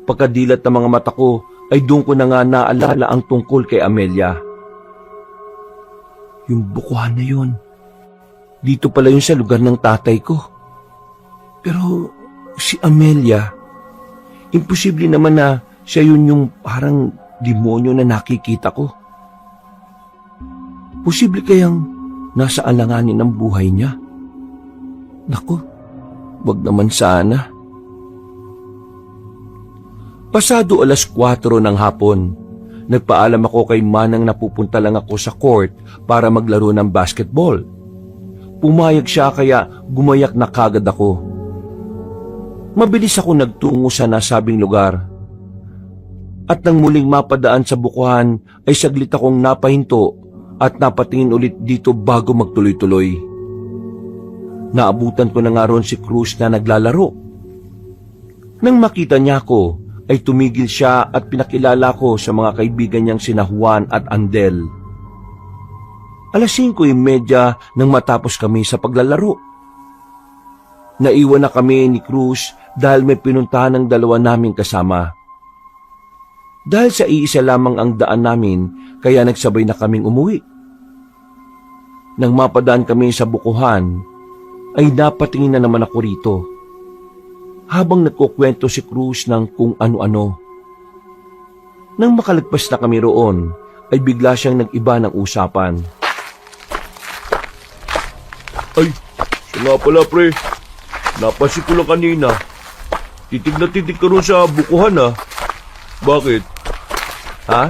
Pagkadilat ng mga mata ko ay doon ko na nga naalala ang tungkol kay Amelia. Yung bukuhan na yun, dito pala yun sa lugar ng tatay ko. Pero si Amelia, imposible naman na siya yun yung parang demonyo na nakikita ko. Posible kayang nasa alanganin ng buhay niya? Naku, wag naman sana. Pasado 4:00 ng hapon, nagpaalam ako kay Manang na pupunta lang ako sa court para maglaro ng basketball. Pumayag siya kaya gumayak na kagad ako. Mabilis ako nagtungo sa nasabing lugar. At nang muling mapadaan sa bukuhan ay saglit akong napahinto at napatingin ulit dito bago magtuloy-tuloy. Naabutan ko na nga ron si Cruz na naglalaro. Nang makita niya ako, ay tumigil siya at pinakilala ko sa mga kaibigan niyang sina Juan at Andel. 5:30 nang matapos kami sa paglalaro. Naiwan na kami ni Cruz dahil may pinuntahan ng dalawa naming kasama. Dahil sa iisa lamang ang daan namin, kaya nagsabay na kaming umuwi. Nang mapadaan kami sa bukuhan, ay napatingin na naman ako rito. Habang nagkukwento si Cruz ng kung ano-ano. Nang makalagpas na kami roon, ay bigla siyang nag-iba ng usapan. Ay, siya nga pala pre. Napansin ko lang kanina. Titig na titig ka ron sa bukuhan ah. Bakit? Ha?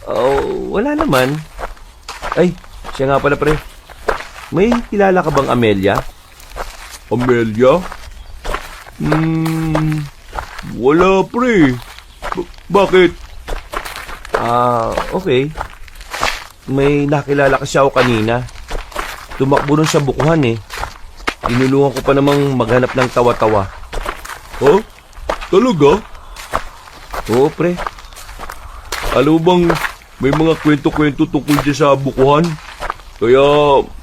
Oh, wala naman. Ay, siya nga pala pre. May kilala ka bang Amelia? Amelia? Wala pre. Bakit? Okay. May nakilala kasi ako kanina. Tumakbo nun sa bukuhan eh. Tinulungan ko pa namang maghanap ng tawa-tawa. Oh? Talaga? Oo pre. Alam mo bang may mga kwento-kwento tungkol dyan sa bukuhan? Kaya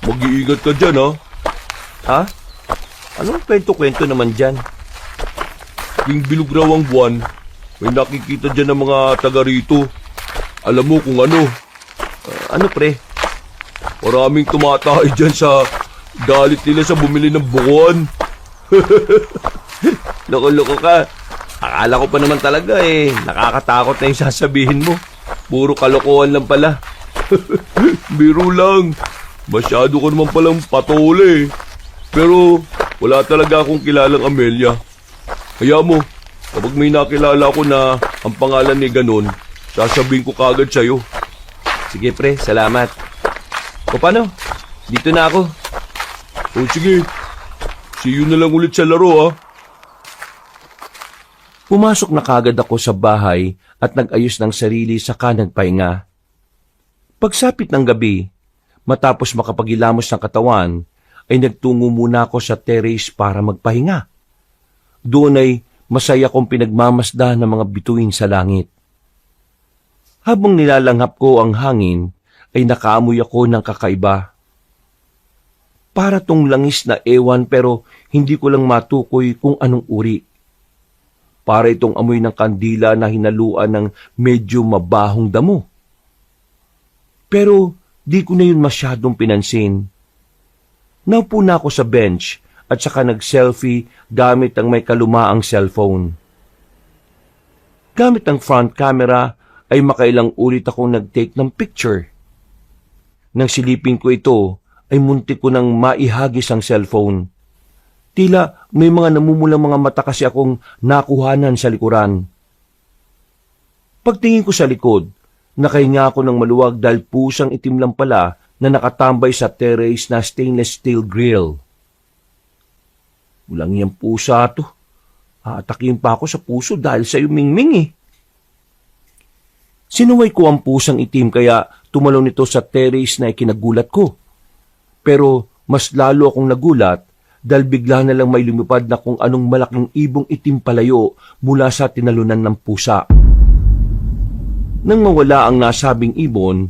mag-iingat ka dyan ha. Ha? Anong kwento-kwento naman dyan? Tuwing bilog raw ang buwan, may nakikita dyan ng mga taga rito. Alam mo kung ano? Ano pre? Maraming tumatay dyan sa galit nila sa bumili ng bukuhan. Loko-loko ka. Akala ko pa naman talaga eh. Nakakatakot na yung sasabihin mo. Puro kalokohan lang pala. Biro lang. Masyado ko naman palang patole. Pero wala talaga akong kilalang Amelia. Kaya mo, kapag may nakilala ko na ang pangalan ni ganon, sasabihin ko kagad sa'yo. Sige pre, salamat. O paano? Dito na ako. O sige, see you na lang ulit sa laro ah. Pumasok na kagad ako sa bahay at nag-ayos ng sarili saka nagpahinga. Pagsapit ng gabi, matapos makapagilamos ng katawan, ay nagtungo muna ako sa terrace para magpahinga. Doon ay masaya kong pinagmamasdan ng mga bituin sa langit. Habang nilalanghap ko ang hangin, ay nakaamoy ako ng kakaiba. Para tong langis na ewan pero hindi ko lang matukoy kung anong uri. Para itong amoy ng kandila na hinaluan ng medyo mabahong damo. Pero di ko na yun masyadong pinansin. Naupo na ako sa bench at saka nag-selfie gamit ang may kalumaang cellphone. Gamit ang front camera ay makailang ulit akong nag-take ng picture. Nang silipin ko ito ay muntik ko nang maihagis ang cellphone. Tila may mga namumulang mga mata kasi akong nakuhanan sa likuran. Pagtingin ko sa likod, nakahinga ako ng maluwag dahil pusang itim lang pala na nakatambay sa terrace na stainless steel grill. Walang yung pusa to. Aatakin pa ako sa puso dahil sa mingming eh. Sinuway ko ang pusang itim kaya tumalon ito sa terrace na ikinagulat ko. Pero mas lalo akong nagulat dahil bigla na lang may lumipad na kung anong malaking ibong itim palayo mula sa tinalunan ng pusa. Nang mawala ang nasabing ibon,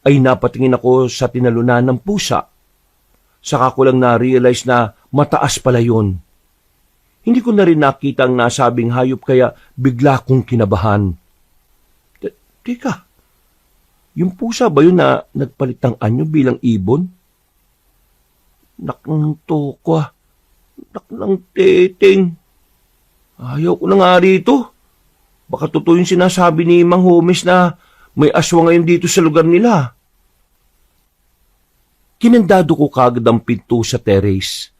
ay napatingin ako sa tinalunan ng pusa. Saka ko lang na-realize na mataas pala yun. Hindi ko na rin nakita ang nasabing hayop kaya bigla kong kinabahan. Teka, yung pusa ba yun na nagpalit ng anyo bilang ibon? Nakang tokwa, nakang teting. Ayaw ko na nga rito. Baka totoo yung sinasabi ni Mang Homes na may aswang ngayon dito sa lugar nila. Kinandado ko kagad ang pinto sa terrace.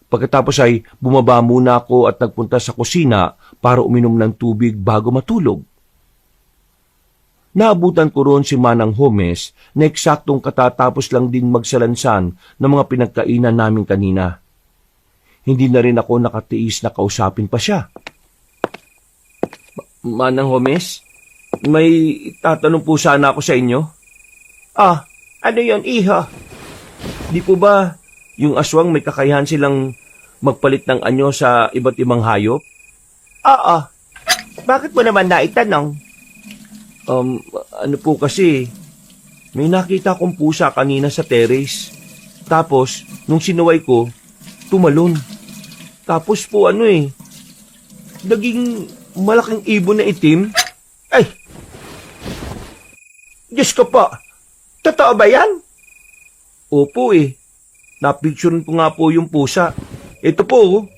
Pagkatapos ay bumaba muna ako at nagpunta sa kusina para uminom ng tubig bago matulog. Naabutan ko roon si Manang Homes na eksaktong katatapos lang din magsalansan ng mga pinagkainan namin kanina. Hindi na rin ako nakatiis na kausapin pa siya. Manang Homes, may tatanong po sana ako sa inyo. Ah, ano yon, iho? Di po ba yung aswang may kakayahan silang magpalit ng anyo sa iba't ibang hayop? Oo. Bakit mo naman naitanong? Ano po kasi, may nakita akong pusa kanina sa terrace. Tapos, nung sinuway ko, tumalon. Tapos po naging malaking ibon na itim. Ay! Diyos ko po! Totoo ba yan? Opo napicturean ko nga po yung pusa. Ito po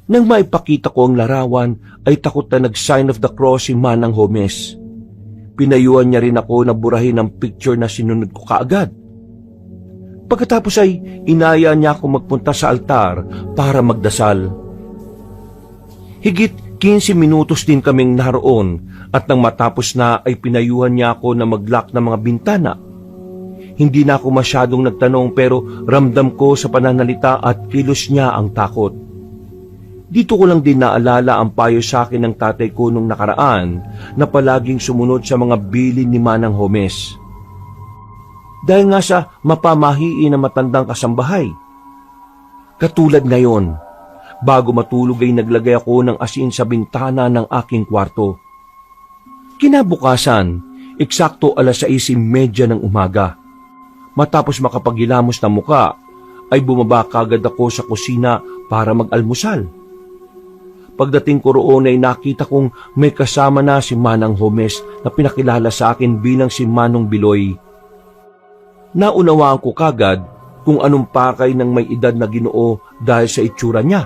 Nang maipakita ko ang larawan, ay takot na nag-sign of the cross si Manang Homes. Pinayuhan niya rin ako na burahin ang picture na sinunod ko kaagad. Pagkatapos ay inaya niya ako magpunta sa altar para magdasal. Higit 15 minutos din kaming naroon at nang matapos na ay pinayuhan niya ako na mag-lock ng mga bintana. Hindi na ako masyadong nagtanong pero ramdam ko sa pananalita at kilos niya ang takot. Dito ko lang din naalala ang payo sa akin ng tatay ko nung nakaraan na palaging sumunod sa mga bilin ni Manang Homes. Dahil nga sa mapamahiin na matandang kasambahay. Katulad ngayon, bago matulog ay naglagay ako ng asin sa bintana ng aking kwarto. Kinabukasan, eksakto 6:30 ng umaga. Matapos makapagilamos ng muka, ay bumaba kagad ako sa kusina para mag-almusal. Pagdating ko roon ay nakita kong may kasama na si Manang Homes na pinakilala sa akin bilang si Manong Biloy. Naunawaan ko kagad kung anong pakay ng may edad na Ginoo dahil sa itsura niya.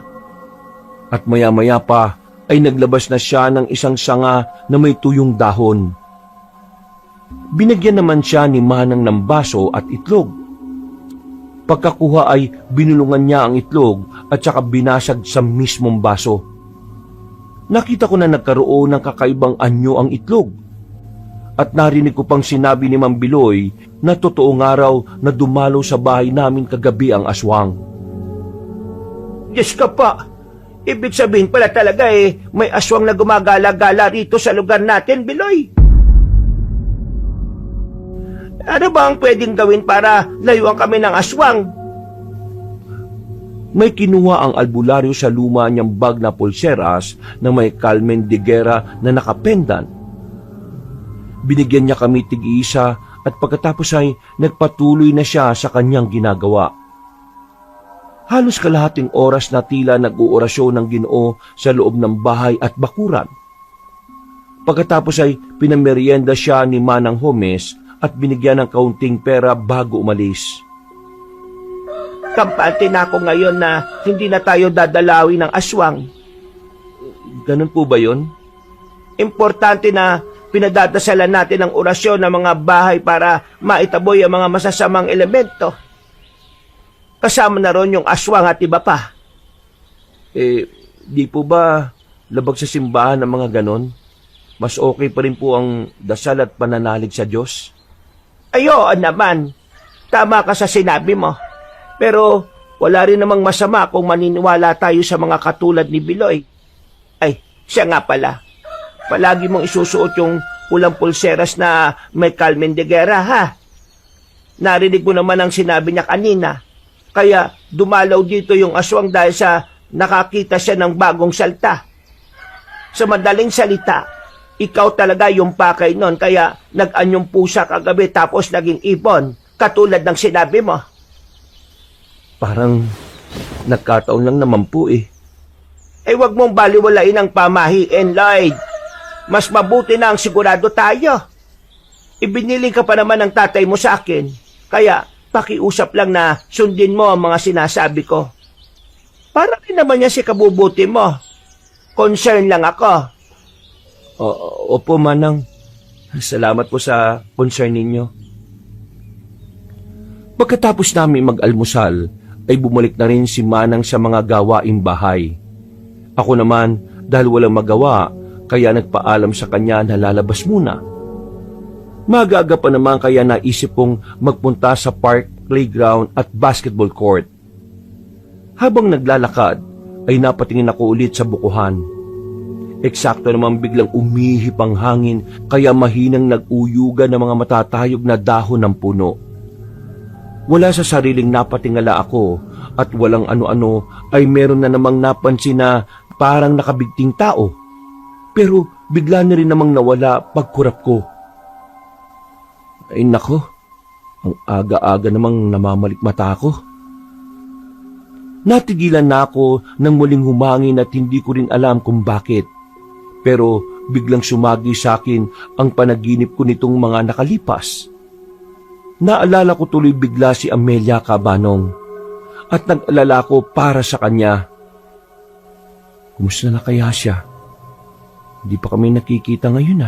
At maya-maya pa ay naglabas na siya ng isang sanga na may tuyong dahon. Binigyan naman siya ni Manang ng baso at itlog. Pagkakuha ay binulungan niya ang itlog at saka binasag sa mismong baso. Nakita ko na nagkaroon ng kakaibang anyo ang itlog. At narinig ko pang sinabi ni Mang Biloy na totoong araw na dumalo sa bahay namin kagabi ang aswang. Diyos ko po! Ibig sabihin pala talaga may aswang na gumagala-gala rito sa lugar natin, Biloy. Ano ba ang pwedeng gawin para layuan kami ng aswang? May kinuha ang albularyo sa luma niyang bag na pulseras na may Carmen de Guerra na nakapendan. Binigyan niya kami tig-isa at pagkatapos ay nagpatuloy na siya sa kanyang ginagawa. Halos kalahating oras na tila nag-uorasyon ng Ginoo sa loob ng bahay at bakuran. Pagkatapos ay pinamerienda siya ni Manang Homes at binigyan ng kaunting pera bago umalis. Kampante na ako ngayon na hindi na tayo dadalawi ng aswang. Ganun po ba yun? Importante na pinadadasalan natin ang orasyon ng mga bahay para maitaboy ang mga masasamang elemento. Kasama na ron yung aswang at iba pa. Di po ba labag sa simbahan ng mga ganon? Mas okay pa rin po ang dasal at pananalig sa Diyos? Ayo naman, tama ka sa sinabi mo. Pero wala rin namang masama kung maniniwala tayo sa mga katulad ni Biloy. Ay, siya nga pala. Palagi mong isusuot yung pulang pulseras na may Carmen de Guerra, ha? Narinig mo naman ang sinabi niya kanina. Kaya dumalaw dito yung aswang dahil sa nakakita siya ng bagong salta. Sa madaling salita, ikaw talaga yung pakay nun, kaya nag-anyong pusa kagabi tapos naging ibon, katulad ng sinabi mo. Parang nagkataon lang naman po Wag mong baliwalain ang pamahiin, Lloyd. Mas mabuti na ang sigurado tayo. Ibiniling ka pa naman ng tatay mo sa akin, kaya pakiusap lang na sundin mo ang mga sinasabi ko. Para rin naman yan si kabubuti mo. Concern lang ako. Opo, Manang. Salamat po sa concern ninyo. Pagkatapos namin mag-almusal, ay bumalik na rin si Manang sa mga gawaing bahay. Ako naman, dahil walang magawa, kaya nagpaalam sa kanya na lalabas muna. Maaga pa naman kaya naisip kong magpunta sa park, playground at basketball court. Habang naglalakad ay napatingin ako ulit sa bukuhan. Eksakto naman biglang umihip ang hangin kaya mahinang nag-uyugan ng mga matatayog na dahon ng puno. Wala sa sariling napatingala ako at walang ano-ano ay meron na namang napansin na parang nakabigting tao. Pero bigla na rin namang nawala pagkurap ko. Ay nako, ang aga-aga namang namamalikmata ako. Natigilan na ako nang muling humangin at hindi ko rin alam kung bakit. Pero biglang sumagi sa akin ang panaginip ko nitong mga nakalipas. Naalala ko tuloy bigla si Amelia Cabanong at nag-alala ko para sa kanya. Kumusta na kaya siya? Hindi pa kami nakikita ngayon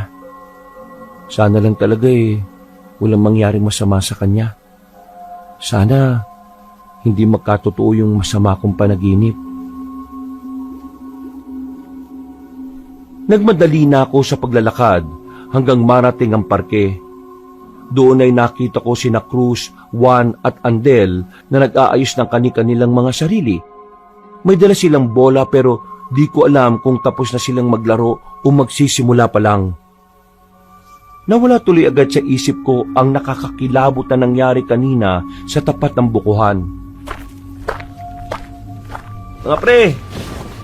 Sana lang talaga walang mangyaring masama sa kanya. Sana hindi magkatotoo yung masama kong panaginip. Nagmadali na ako sa paglalakad hanggang marating ang parke. Doon ay nakita ko sina Cruz, Juan at Andel na nag-aayos ng kani-kanilang mga sarili. May dala silang bola pero di ko alam kung tapos na silang maglaro o magsisimula pa lang. Nawala tuloy agad sa isip ko ang nakakakilabot na nangyari kanina sa tapat ng bukuhan. Mga pre,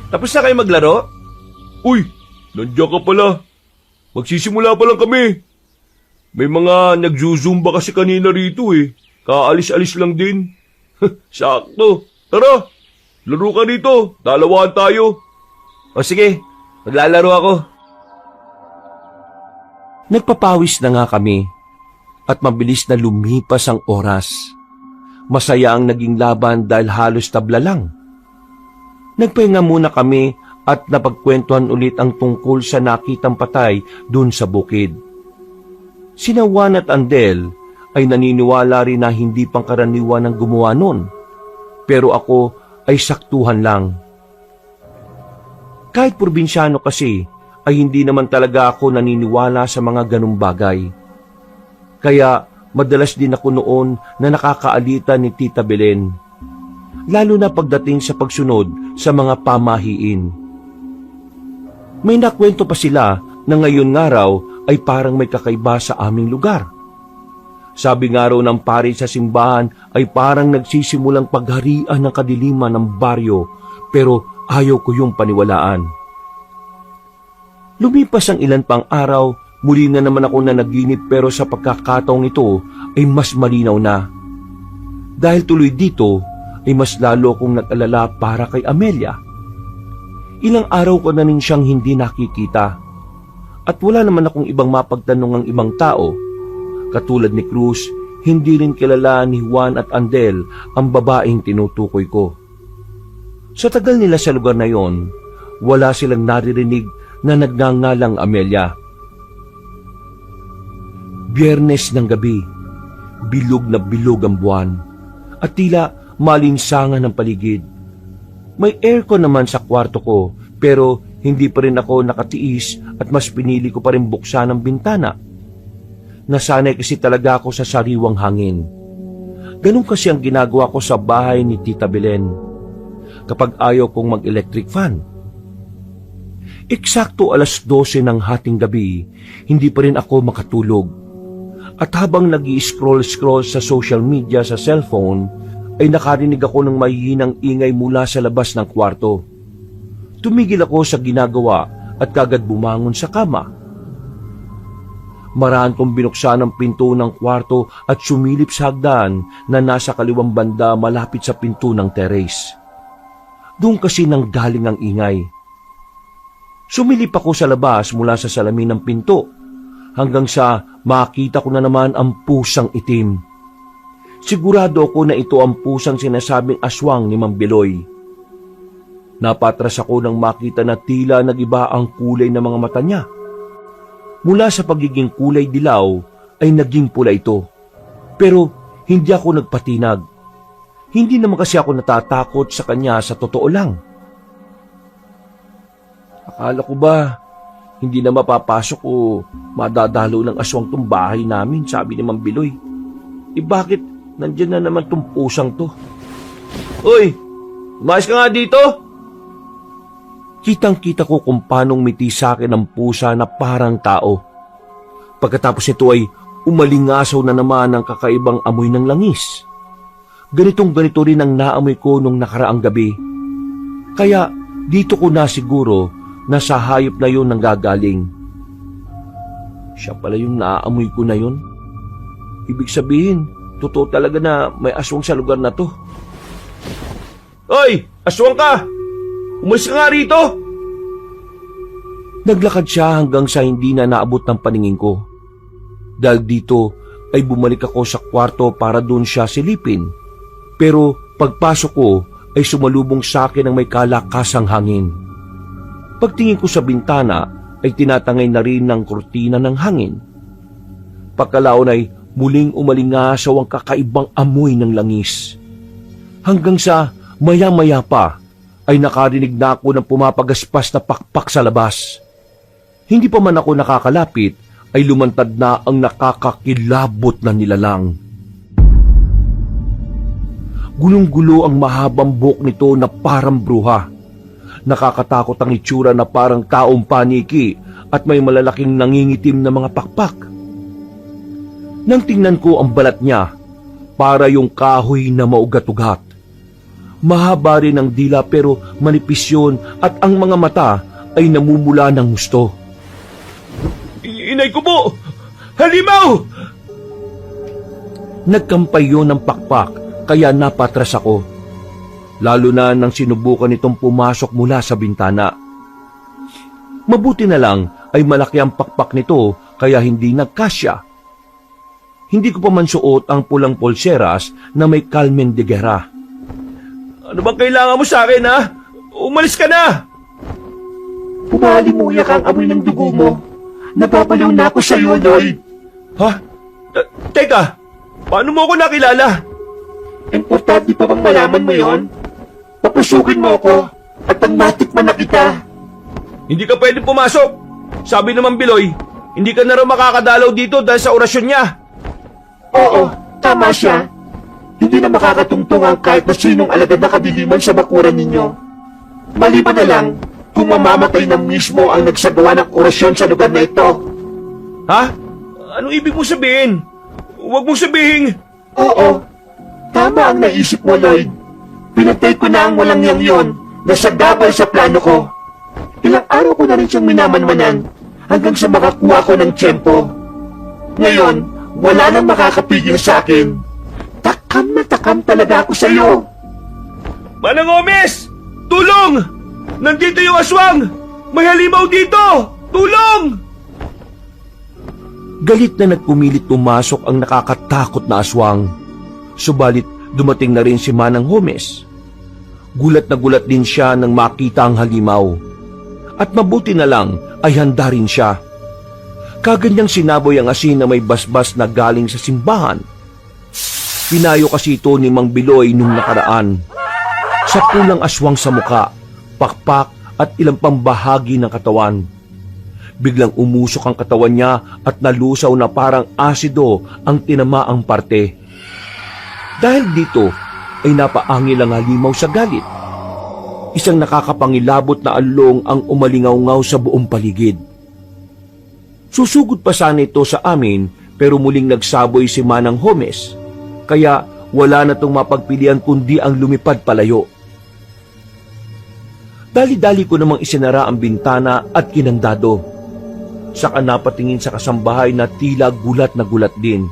tapos na kayo maglaro? Uy, nandiyan ka pala. Magsisimula pa lang kami. May mga nagzuzumba kasi kanina rito Kaalis-alis lang din. Sakto. Tara, laro ka dito. Dalawahan tayo. O sige, maglalaro ako. Nagpapawis na nga kami at mabilis na lumipas ang oras. Masaya ang naging laban dahil halos tabla lang. Nagpahinga muna kami at napagkwentuhan ulit ang tungkol sa nakitang patay dun sa bukid. Sina Juan at Andel ay naniniwala rin na hindi pangkaraniwan ang gumawa nun, pero ako ay saktuhan lang. Kahit probinsyano kasi, ay hindi naman talaga ako naniniwala sa mga ganung bagay. Kaya madalas din ako noon na nakakaalitan ni Tita Belen, lalo na pagdating sa pagsunod sa mga pamahiin. May nakwento pa sila na ngayon nga raw ay parang may kakaiba sa aming lugar. Sabi nga raw ng pari sa simbahan ay parang nagsisimulang pagharian ng kadiliman ng baryo, pero ayaw ko yung paniwalaan. Lumipas ang ilan pang araw, muli na naman ako na naginip pero sa pagkakataong ito ay mas malinaw na. Dahil tuloy dito ay mas lalo kong nag-alala para kay Amelia. Ilang araw ko na rin siyang hindi nakikita at wala naman akong ibang mapagtanong ang ibang tao. Katulad ni Cruz, hindi rin kilala ni Juan at Andel ang babaeng tinutukoy ko. Sa tagal nila sa lugar na yon, wala silang naririnig na nagngangalang Amelia. Biyernes ng gabi, bilog na bilog ang buwan at tila malinsangan ng paligid. May aircon naman sa kwarto ko pero hindi pa rin ako nakatiis at mas pinili ko pa rin buksan ang bintana. Nasanay kasi talaga ako sa sariwang hangin. Ganun kasi ang ginagawa ko sa bahay ni Tita Belen kapag ayaw kong mag-electric fan. Eksakto 12:00 ng hating gabi, hindi pa rin ako makatulog. At habang nag-i-scroll sa social media sa cellphone, ay nakarinig ako ng mahihinang ingay mula sa labas ng kwarto. Tumigil ako sa ginagawa at kagad bumangon sa kama. Marahan kong binuksan ang pinto ng kwarto at sumilip sa hagdan na nasa kaliwang banda malapit sa pinto ng terrace. Doon kasi nang galing ang ingay. Sumilip ako sa labas mula sa salamin ng pinto hanggang sa makita ko na naman ang pusang itim. Sigurado ako na ito ang pusang sinasabing aswang ni Mang Biloy. Napatras ako nang makita na tila nag-iba ang kulay ng mga mata niya. Mula sa pagiging kulay dilaw ay naging pula ito. Pero hindi ako nagpatinag. Hindi naman kasi ako natatakot sa kanya sa totoo lang. Akala ko ba hindi na mapapasok o madadalo ng aswang tong bahay namin, sabi ni Mang Biloy. Bakit nandyan na naman tong pusang to? Uy, umayos ka nga dito! Kitang-kita ko kung paanong miti sa akin ang pusa na parang tao. Pagkatapos ito ay umalingasaw na naman ang kakaibang amoy ng langis. Ganitong-ganito rin ang naamoy ko nung nakaraang gabi. Kaya dito ko na siguro na sa hayop na yun nanggagaling. Siya pala yung naaamoy ko na yun. Ibig sabihin, totoo talaga na may aswang sa lugar na to. Hoy! Aswang ka! Umalis ka nga rito! Naglakad siya hanggang sa hindi na naabot ng paningin ko. Dahil dito ay bumalik ako sa kwarto para doon siya silipin. Pero pagpasok ko ay sumalubong sa akin ng may kalakasang hangin. Pagtingin ko sa bintana ay tinatangay na rin ng kurtina ng hangin. Pagkalaon ay muling umalingasaw ang kakaibang amoy ng langis. Hanggang sa maya-maya pa ay nakarinig na ako ng pumapagaspas na pakpak sa labas. Hindi pa man ako nakakalapit ay lumantad na ang nakakakilabot na nilalang. Gulong-gulo ang mahabang buhok nito na parang bruha. Nakakatakot ang itsura na parang taong paniki at may malalaking nangingitim na mga pakpak. Nang tingnan ko ang balat niya, para yung kahoy na maugat-ugat. Mahaba rin ang dila pero manipis yun at ang mga mata ay namumula ng gusto. Inay ko po! Halimaw! Nagkampay yun ng pakpak kaya napatras ako. Lalo na nang sinubukan itong pumasok mula sa bintana. Mabuti na lang ay malaki ang pakpak nito kaya hindi nagkasya. Hindi ko pa man suot ang pulang polseras na may Carmen de Guerra. Ano bang kailangan mo sa akin, ha? Umalis ka na! Humalimuyak ang amoy ng dugo mo. Napapalaw na ako sa iyo, Lloyd. Ha? Teka, paano mo ako nakilala? Importante pa bang malaman mo yon? Papasukin mo ako at ang matikman na kita. Hindi ka pwede pumasok. Sabi naman Biloy, hindi ka na raw makakadalaw dito dahil sa orasyon niya. Oo, tama siya. Hindi na makakatungtong ang kahit na sinong alagad na kadiliman sa bakuran ninyo. Maliban na lang kung mamamatay na mismo ang nagsagawa ng orasyon sa lugar na ito. Ha? Anong ibig mong sabihin? Huwag mong sabihin. Oo, tama ang naisip mo, Lloyd. Pinatay ko na ang walang yang yon na sagabal sa plano ko. Ilang araw ko na rin siyang minamanmanan hanggang sa makakuha ko ng tiyempo. Ngayon, wala nang makakapigil sa akin. Takam na takam talaga ako sa iyo. Manang Omes! Tulong! Nandito yung aswang! May halimaw dito! Tulong! Galit na nagpumilit pumasok ang nakakatakot na aswang. Subalit dumating na rin si Manang Homes. Gulat na gulat din siya nang makita ang halimaw. At mabuti na lang ay handa rin siya. Kaganyang sinaboy ang asin na may basbas na galing sa simbahan. Pinayo kasi ito ni Mang Biloy nung nakaraan. Sa pulang aswang sa muka, pakpak at ilang pang bahagi ng katawan. Biglang umusok ang katawan niya at nalusaw na parang asido ang tinamaang parte. Dahil dito ay napaangil ang halimaw sa galit. Isang nakakapangilabot na along ang umalingaw-ngaw sa buong paligid. Susugod pa sana ito sa amin pero muling nagsaboy si Manang Homes. Kaya wala na itong mapagpilian kundi ang lumipad palayo. Dali-dali ko namang isinara ang bintana at kinandado. Saka napatingin sa kasambahay na tila gulat na gulat din.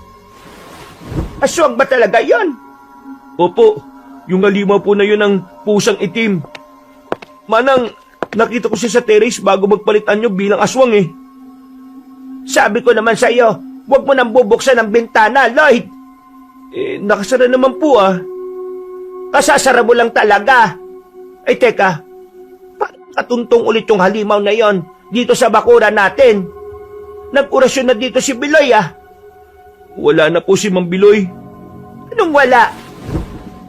Aswang ba talaga yon? Opo, yung halimaw po na yun ang pusang itim. Manang, nakita ko siya sa terrace bago magpalitan nyo bilang aswang eh. Sabi ko naman sa iyo, huwag mo nang bubuksan ang bintana, Lloyd. Nakasara naman po ah. Kasasara mo lang talaga. Ay teka, katuntong ulit yung halimaw na yon dito sa bakuran natin. Nag-orasyon na dito si Biloy ah. Wala na po si Mang Biloy. Anong wala?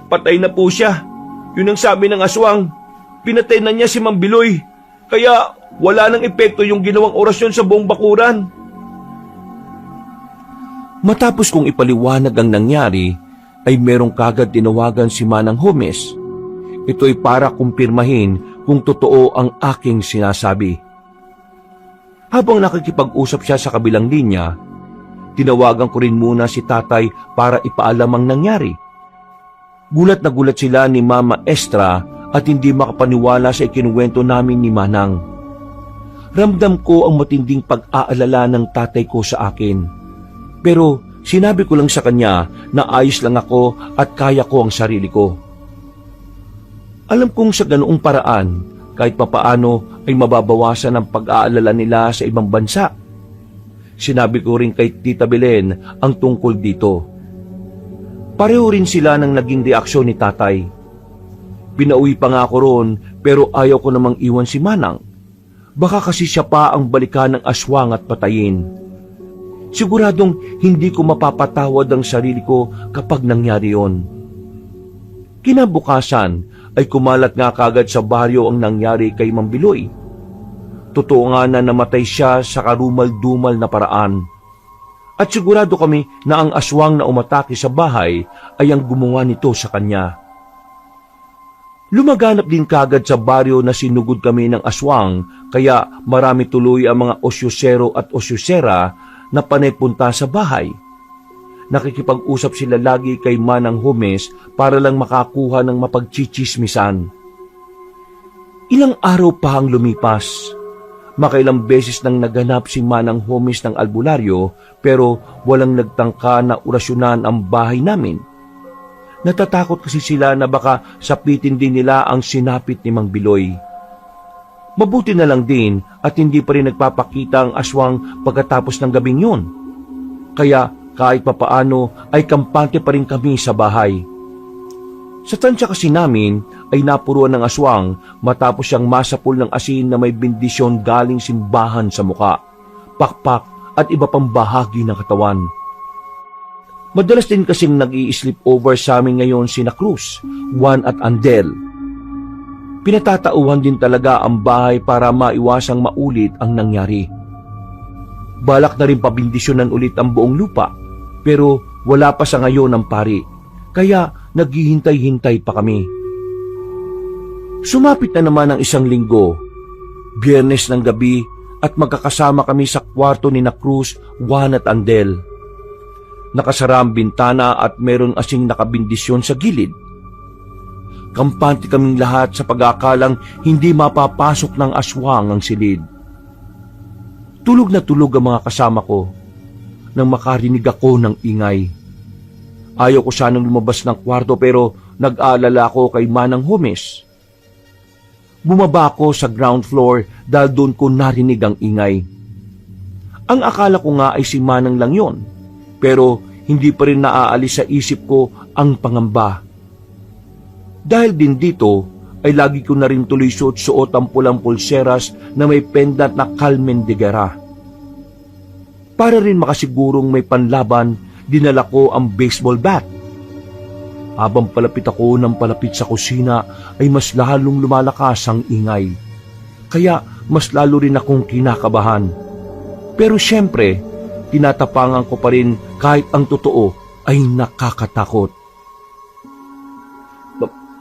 Patay na po siya. Yun ang sabi ng aswang. Pinatay na niya si Mang Biloy. Kaya wala nang epekto yung ginawang orasyon sa buong bakuran. Matapos kong ipaliwanag ang nangyari, ay merong kagad tinawagan si Manang Homes. Ito'y para kumpirmahin kung totoo ang aking sinasabi. Habang nakikipag-usap siya sa kabilang linya, tinawagan ko rin muna si tatay para ipaalam ang nangyari. Gulat na gulat sila ni Mama Estra at hindi makapaniwala sa ikinuwento namin ni Manang. Ramdam ko ang matinding pag-aalala ng tatay ko sa akin. Pero sinabi ko lang sa kanya na ayos lang ako at kaya ko ang sarili ko. Alam kong sa ganoong paraan, kahit papaano ay mababawasan ang pag-aalala nila sa ibang bansa. Sinabi ko rin kay Tita Belen ang tungkol dito. Pareho rin sila ng naging reaksyon ni tatay. Pinauwi pa nga ako roon pero ayaw ko namang iwan si Manang. Baka kasi siya pa ang balikan ng aswang at patayin. Siguradong hindi ko mapapatawad ang sarili ko kapag nangyari yon. Kinabukasan ay kumalat nga kagad sa baryo ang nangyari kay Mang Biloy. Totoo nga na namatay siya sa karumal-dumal na paraan. At sigurado kami na ang aswang na umatake sa bahay ay ang gumawa nito sa kanya. Lumaganap din kagad sa baryo na sinugod kami ng aswang, kaya marami tuloy ang mga osyosero at osyosera na panay punta sa bahay. Nakikipag-usap sila lagi kay Manang Homes para lang makakuha ng mapagchichismisan. Ilang araw pa ang lumipas. Makailang beses nang naganap si Manang Homes ng albularyo pero walang nagtangka na orasyonan ang bahay namin. Natatakot kasi sila na baka sapitin din nila ang sinapit ni Mang Biloy. Mabuti na lang din at hindi pa rin nagpapakita ang aswang pagkatapos ng gabing yun. Kaya kahit papaano ay kampante pa rin kami sa bahay. Sa tansya kasi namin ay napuruan ng aswang matapos siyang masapul ng asin na may bendisyon galing simbahan sa muka, pakpak at iba pang bahagi ng katawan. Madalas din kasing nag-i-sleep over sa amin ngayon sina Cruz, Juan at Andel. Pinatatauhan din talaga ang bahay para maiwasang maulit ang nangyari. Balak na rin pabindisyonan ulit ang buong lupa, pero wala pa sa ngayon ang pari, kaya naghihintay-hintay pa kami. Sumapit na naman ang isang linggo, Biyernes ng gabi at magkakasama kami sa kwarto ni na Cruz, Juan at Andel. Nakasara ang bintana at meron asing nakabindisyon sa gilid. Kampante kaming lahat sa pag-aakalang hindi mapapasok ng aswang ang silid. Tulog na tulog ang mga kasama ko nang makarinig ako ng ingay. Ayaw ko sanang lumabas ng kwarto pero nag-aalala ako kay Manang Homes. Bumaba ako sa ground floor dahil doon ko narinig ang ingay. Ang akala ko nga ay si Manang lang yon, pero hindi pa rin naaalis sa isip ko ang pangamba. Dahil din dito, ay lagi ko na rin tuloy suot-suot ang pulang pulseras na may pendant na Carmen de Guerra. Para rin makasigurong may panlaban, dinala ko ang baseball bat. Habang palapit ako ng palapit sa kusina, ay mas lalong lumalakas ang ingay. Kaya mas lalo rin akong kinakabahan. Pero syempre, tinatapangan ko pa rin kahit ang totoo ay nakakatakot.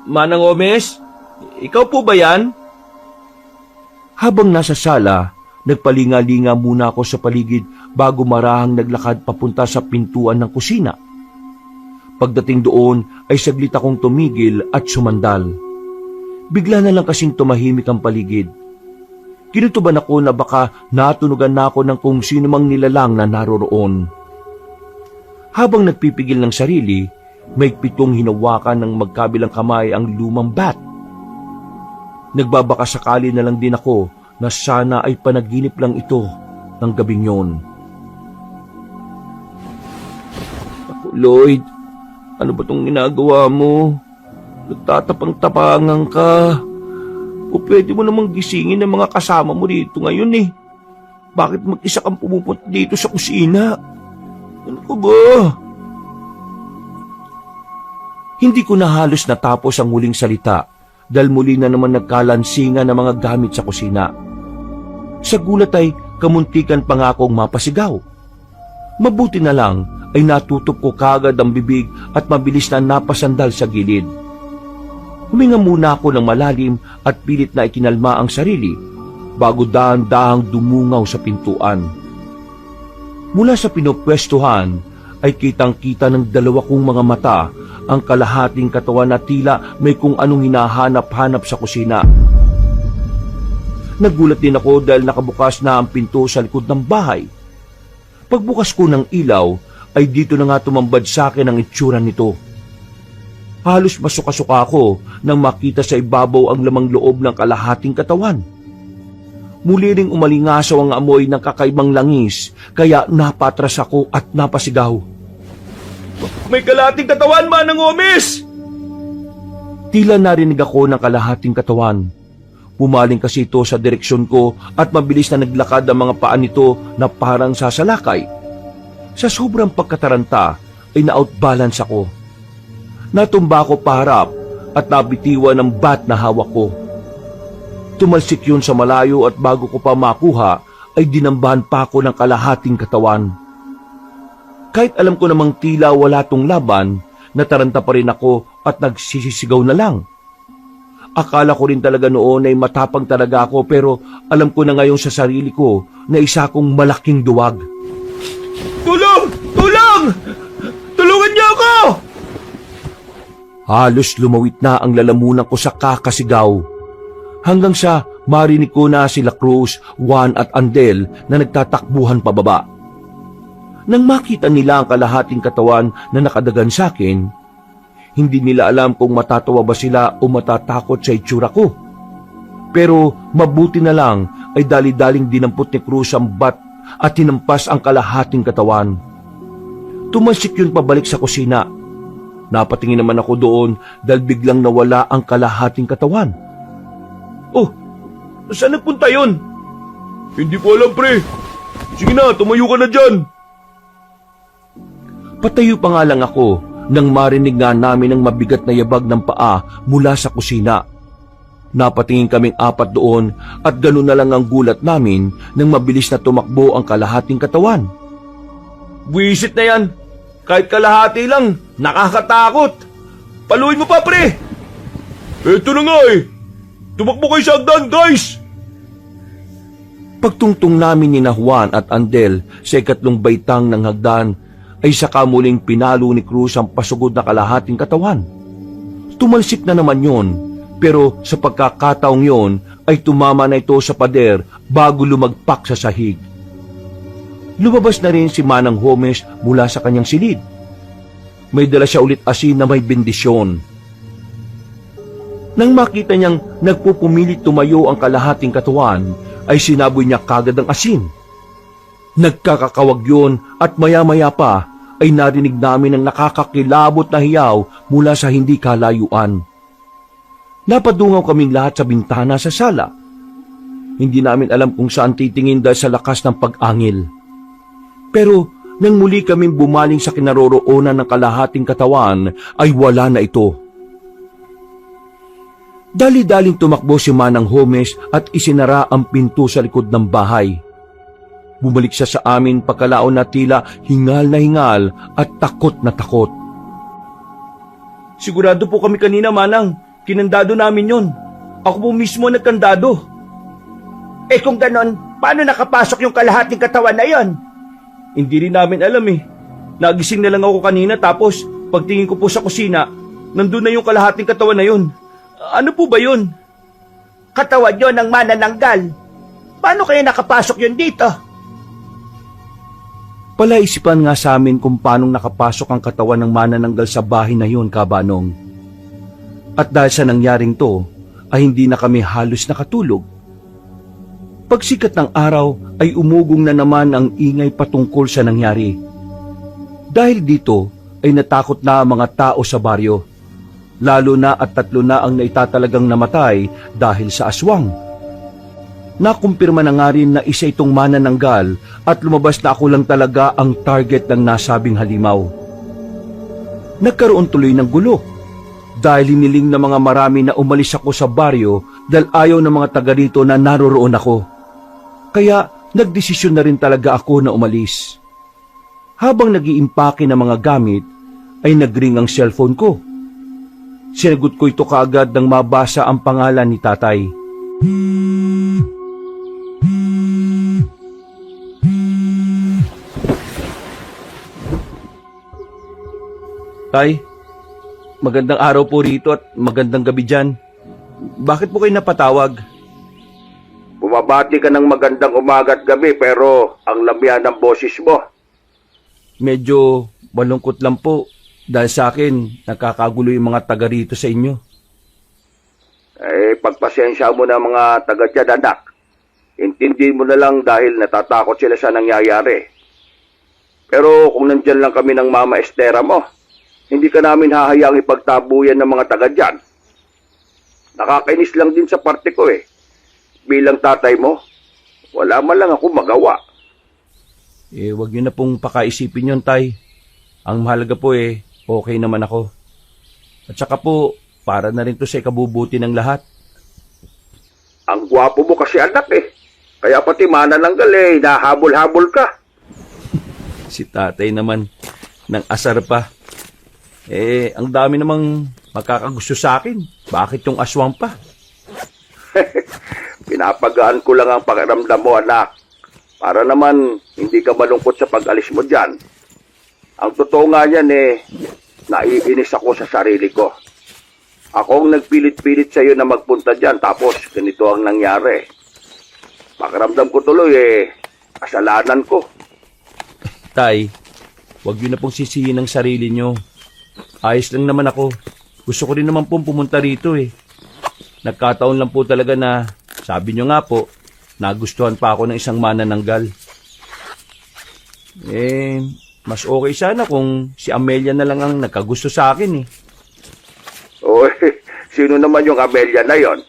Manang Homes, ikaw po ba yan? Habang nasa sala, nagpalinga-linga muna ako sa paligid bago marahang naglakad papunta sa pintuan ng kusina. Pagdating doon ay saglit akong tumigil at sumandal. Bigla na lang kasing tumahimik ang paligid. Kinutuban ako na baka natunugan na ako ng kung sino mang nilalang na naroroon. Habang nagpipigil ng sarili, may pitong hinawakan ng magkabilang kamay ang lumang bat. Nagbabaka sakali na lang din ako na sana ay panaginip lang ito ng gabing yon. Ako, Lloyd, ano ba itong ginagawa mo? Nagtatapang-tapangan ka. O pwede mo namang gisingin ng mga kasama mo dito ngayon eh. Bakit mag-isa kang pumupunta dito sa kusina? Ano ko ba? Hindi ko na halos natapos ang huling salita dahil muli na naman nagkalansingan ng mga gamit sa kusina. Sa gulat ay kamuntikan pa nga akong mapasigaw. Mabuti na lang ay natutup ko kagad ang bibig at mabilis na napasandal sa gilid. Huminga muna ako ng malalim at pilit na ikinalma ang sarili bago dahan-dahang dumungaw sa pintuan. Mula sa pinopwestuhan ay kitang-kita ng dalawa kong mga mata ang kalahating katawan na tila may kung anong hinahanap-hanap sa kusina. Nagulat din ako dahil nakabukas na ang pinto sa likod ng bahay. Pagbukas ko ng ilaw ay dito na nga tumambad sa akin ang itsura nito. Halos masuka-suka ako nang makita sa ibabaw ang lamang loob ng kalahating katawan. Muli ring umalingasaw ang amoy ng kakaibang langis, kaya napatras ako at napasigaw. May kalahating katawan, Manang Omis! Tila narinig ako ng kalahating katawan. Pumaling kasi ito sa direksyon ko at mabilis na naglakad ang mga paa nito na parang sasalakay. Sa sobrang pagkataranta ay na-outbalance ako. Natumba ako paharap at nabitiwan ng bat na hawak ko. Tumalsik yun sa malayo at bago ko pa makuha ay dinambahan pa ako ng kalahating katawan. Kahit alam ko namang tila wala tong laban, nataranta pa rin ako at nagsisisigaw na lang. Akala ko rin talaga noon ay matapang talaga ako pero alam ko na ngayon sa sarili ko na isa kong malaking duwag. Tulong! Tulong! Tulungan niyo ako! Halos lumawit na ang lalamunan ko sa kakasigaw. Hanggang sa marinig ko na sila Cruz, Juan at Andel na nagtatakbuhan pababa. Nang makita nila ang kalahating katawan na nakadagan sa akin, hindi nila alam kung matatawa ba sila o matatakot sa itsura ko. Pero mabuti na lang ay dali-daling dinampot ni Cruz ang bat at hinampas ang kalahating katawan. Tumalsik yun pabalik sa kusina. Napatingin naman ako doon dahil biglang nawala ang kalahating katawan. Oh, saan nagpunta yun? Hindi ko alam, pre. Sige na, tumayo ka na dyan. Patayo pa nga lang ako nang marinig nga namin ang mabigat na yabag ng paa mula sa kusina. Napatingin kaming apat doon at gano'n na lang ang gulat namin nang mabilis na tumakbo ang kalahating katawan. Buwisit na yan. Kahit kalahati lang, nakakatakot. Paluin mo pa, pre. Eto na nga eh. Tumakbo kayo sa hagdan, guys. Pagtungtong namin ni Juan at Andel sa ikatlong baitang ng hagdan, ay saka muling pinalo ni Cruz ang pasugod na kalahating katawan. Tumalsik na naman yon, pero sa pagkakataong yon ay tumama na ito sa pader bago lumagpak sa sahig. Lumabas na rin si Manang Homes mula sa kanyang silid. May dala siya ulit asin na may bendisyon. Nang makita niyang nagpupumilit tumayo ang kalahating katawan, ay sinaboy niya kagad ang asin. Nagkakakawag yun at maya-maya pa ay narinig namin ang nakakakilabot na hiyaw mula sa hindi kalayuan. Napadungaw kaming lahat sa bintana sa sala. Hindi namin alam kung saan titingin dahil sa lakas ng pag-angil. Pero nang muli kaming bumaling sa kinaroroonan ng kalahating katawan ay wala na ito. Dali-daling tumakbo si Manang Homes at isinara ang pinto sa likod ng bahay. Bumalik siya sa amin pagkalaon na tila hingal na hingal at takot na takot. Sigurado po kami kanina, Manang. Kinandado namin yon. Ako po mismo nagkandado. Eh kung ganon, paano nakapasok yung kalahating katawan na yon? Hindi rin namin alam eh. Nagising na lang ako kanina tapos pagtingin ko po sa kusina, nandun na yung kalahating katawan na yun. Ano po ba yun? Katawan yon ng manananggal. Paano kaya nakapasok yun dito? Palaisipan nga sa amin kung paanong nakapasok ang katawan ng manananggal sa bahay na yun, Kabanong. At dahil sa nangyaring to, ay hindi na kami halos nakatulog. Pagsikat ng araw ay umugong na naman ang ingay patungkol sa nangyari. Dahil dito ay natakot na ang mga tao sa baryo. Lalo na at 3 na ang naitatalagang namatay dahil sa aswang. Nakumpirma na nga rin na isa itong manananggal at lumabas na ako lang talaga ang target ng nasabing halimaw. Nagkaroon tuloy ng gulo dahil hiniling ng mga marami na umalis ako sa baryo dahil ayaw ng mga taga rito na naroroon ako. Kaya nagdesisyon na rin talaga ako na umalis. Habang nag-iimpake ng mga gamit, ay nagring ang cellphone ko. Sinagot ko ito kaagad nang mabasa ang pangalan ni tatay. Tay, magandang araw po rito at magandang gabi dyan. Bakit po kayo napatawag? Bumabati ka ng magandang umaga at gabi pero ang lamihan ng boses mo. Medyo malungkot lang po dahil sa akin nakakagulo yung mga taga rito sa inyo. Pagpasensya mo na mga taga dyan, anak. Intindi mo na lang dahil natatakot sila sa nangyayari. Pero kung nandyan lang kami ng Mama Estera mo, hindi ka namin hahayaang ipagtabuyan ng mga taga dyan. Nakakainis lang din sa parte ko eh. Bilang tatay mo, wala man lang ako magawa. Wag niyo na pong pakaisipin yun, tay. Ang mahalaga po okay naman ako. At saka po, para na rin to sa ikabubuti ng lahat. Ang gwapo mo kasi anak eh. Kaya pati manananggal nahabol-habol ka. Si tatay naman, ng asar pa. Ang dami namang makakagusto sa akin. Bakit yung aswang pa? Pinapagaan ko lang ang pakiramdam mo, anak. Para naman hindi ka malungkot sa pag-alis mo dyan. Ang totoo nga yan naiinis ako sa sarili ko. Ako ang nagpilit-pilit sa iyo na magpunta dyan tapos ganito ang nangyari. Pakiramdam ko tuloy kasalanan ko. Tay, wag yun na pong sisihin ang sarili nyo. Ayos lang naman ako. Gusto ko rin naman pong pumunta rito Nagkataon lang po talaga na, sabi nyo nga po, nagustuhan pa ako ng isang manananggal. Mas okay sana kung si Amelia na lang ang nagkagusto sa akin Oy, sino naman yung Amelia na yon?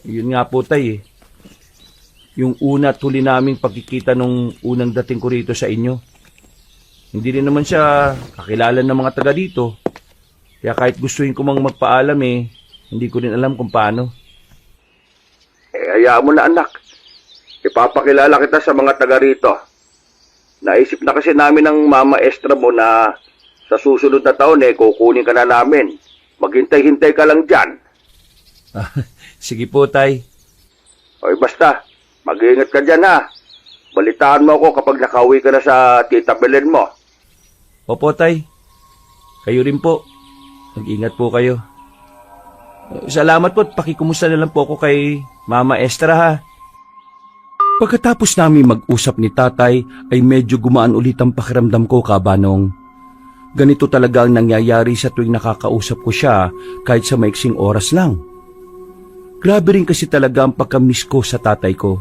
Yun nga po tay Yung una at huli naming pagkikita nung unang dating ko rito sa inyo. Hindi rin naman siya kakilala ng mga taga dito. Kaya kahit gustuin ko mang magpaalam hindi ko rin alam kung paano. Hayaan mo na anak. Ipapakilala kita sa mga taga rito. Naisip na kasi namin ng Mama Estra mo na sa susunod na taon kukunin ka na namin. Maghintay-hintay ka lang dyan. Sige po, tay. Oy, basta, mag-iingat ka dyan ha. Balitaan mo ako kapag nakauwi ka na sa Tita Belen mo. Opo, tay. Kayo rin po. Mag-ingat po kayo. Salamat po at pakikumusta na lang po ako kay Mama Estra ha. Pagkatapos namin mag-usap ni tatay ay medyo gumaan ulit ang pakiramdam ko, kabanong. Ganito talaga ang nangyayari sa tuwing nakakausap ko siya kahit sa maiksing oras lang. Grabe rin kasi talaga ang pagka-miss ko sa tatay ko.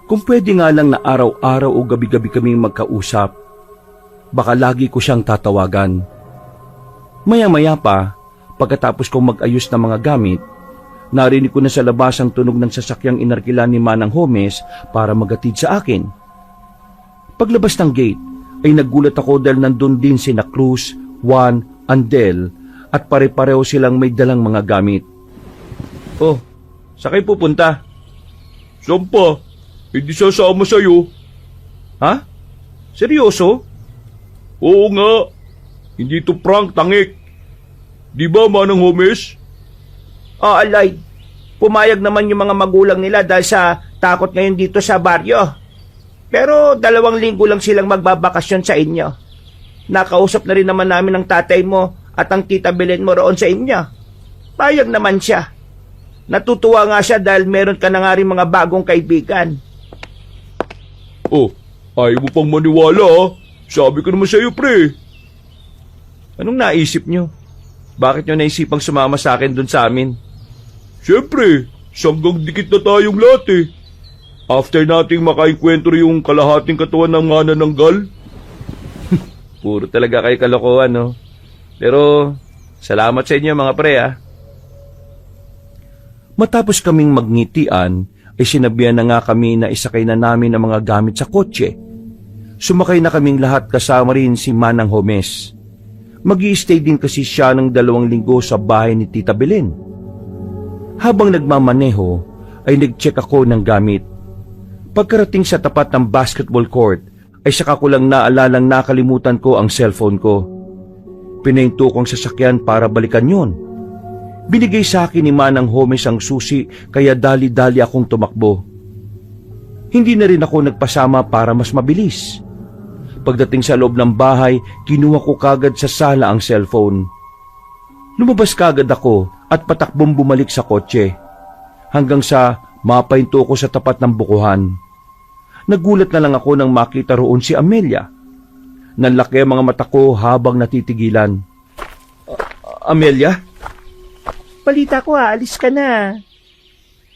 Kung pwede nga lang na araw-araw o gabi-gabi kaming magkausap, baka lagi ko siyang tatawagan. Maya-maya pa, pagkatapos kong mag-ayos ng mga gamit, narinig ko na sa labas ang tunog ng sasakyang inarkilan ni Manang Homes para magatid sa akin. Paglabas ng gate, ay nagulat ako dahil nandun din sina Cruz, Juan, Andel at pare-pareho silang may dalang mga gamit. Oh, sa kayo pupunta? Saan pa? Hindi sasama sa'yo. Ha? Seryoso? Oo nga. Hindi to prank, tangik. Di ba, Manang Homes? Alay, pumayag naman yung mga magulang nila dahil sa takot ngayon dito sa baryo. Pero 2 linggo lang silang magbabakasyon sa inyo. Nakausap na rin naman namin ang tatay mo at ang tita Belen mo roon sa inyo. Payag naman siya. Natutuwa nga siya dahil meron ka na nga rin mga bagong kaibigan. Oh, ayaw mo pang maniwala ha? Sabi ko naman sa'yo, pre. Anong naisip nyo? Bakit nyo naisipang sumama sa akin dun sa amin? Siyempre, sanggang dikit na tayong lahat After nating makaikwento yung kalahating katawan ng manananggal. Puro talaga kayo kalokohan, no? Pero, salamat sa inyo mga pre, Matapos kaming magngitian, ay sinabihan na nga kami na isakay na namin ang mga gamit sa kotse. Sumakay na kaming lahat kasama rin si Manang Homes. Mag-i-stay din kasi siya ng 2 linggo sa bahay ni Tita Belen. Habang nagmamaneho, ay nag-check ako ng gamit. Pagkarating sa tapat ng basketball court, ay saka ko lang naalalang nakalimutan ko ang cellphone ko. Pinahinto kong sasakyan para balikan yun. Binigay sa akin ni Manang Homes ang susi kaya dali-dali akong tumakbo. Hindi na rin ako nagpasama para mas mabilis. Pagdating sa loob ng bahay, kinuha ko kagad sa sala ang cellphone. Lumabas kagad ako at patakbong bumalik sa kotse. Hanggang sa mapahinto ko sa tapat ng bukuhan. Nagulat na lang ako nang makita roon si Amelia. Nanlaki ang mga mata ko habang natitigilan. Amelia? Balita ko, aalis ka na.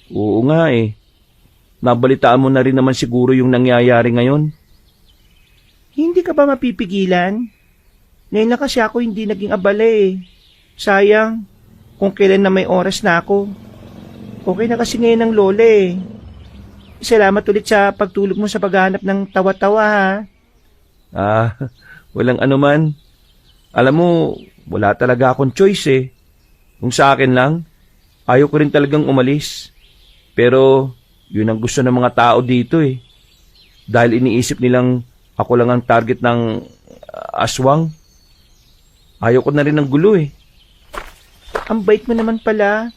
Oo nga eh. Nabalitaan mo na rin naman siguro yung nangyayari ngayon. Hindi ka ba mapipigilan? Ngayon lang kasi ako hindi naging abala eh. Sayang, kung kailan na may oras na ako. Okay na kasi ngayon ang lola eh. Salamat ulit sa pagtulog mo sa paghahanap ng tawa-tawa ha. Walang anuman. Alam mo, wala talaga akong choice eh. Kung sa akin lang, ayaw ko rin talagang umalis. Pero, yun ang gusto ng mga tao dito eh. Dahil iniisip nilang ako lang ang target ng aswang. Ayaw ko na rin ng gulo eh. Ang bait mo naman pala.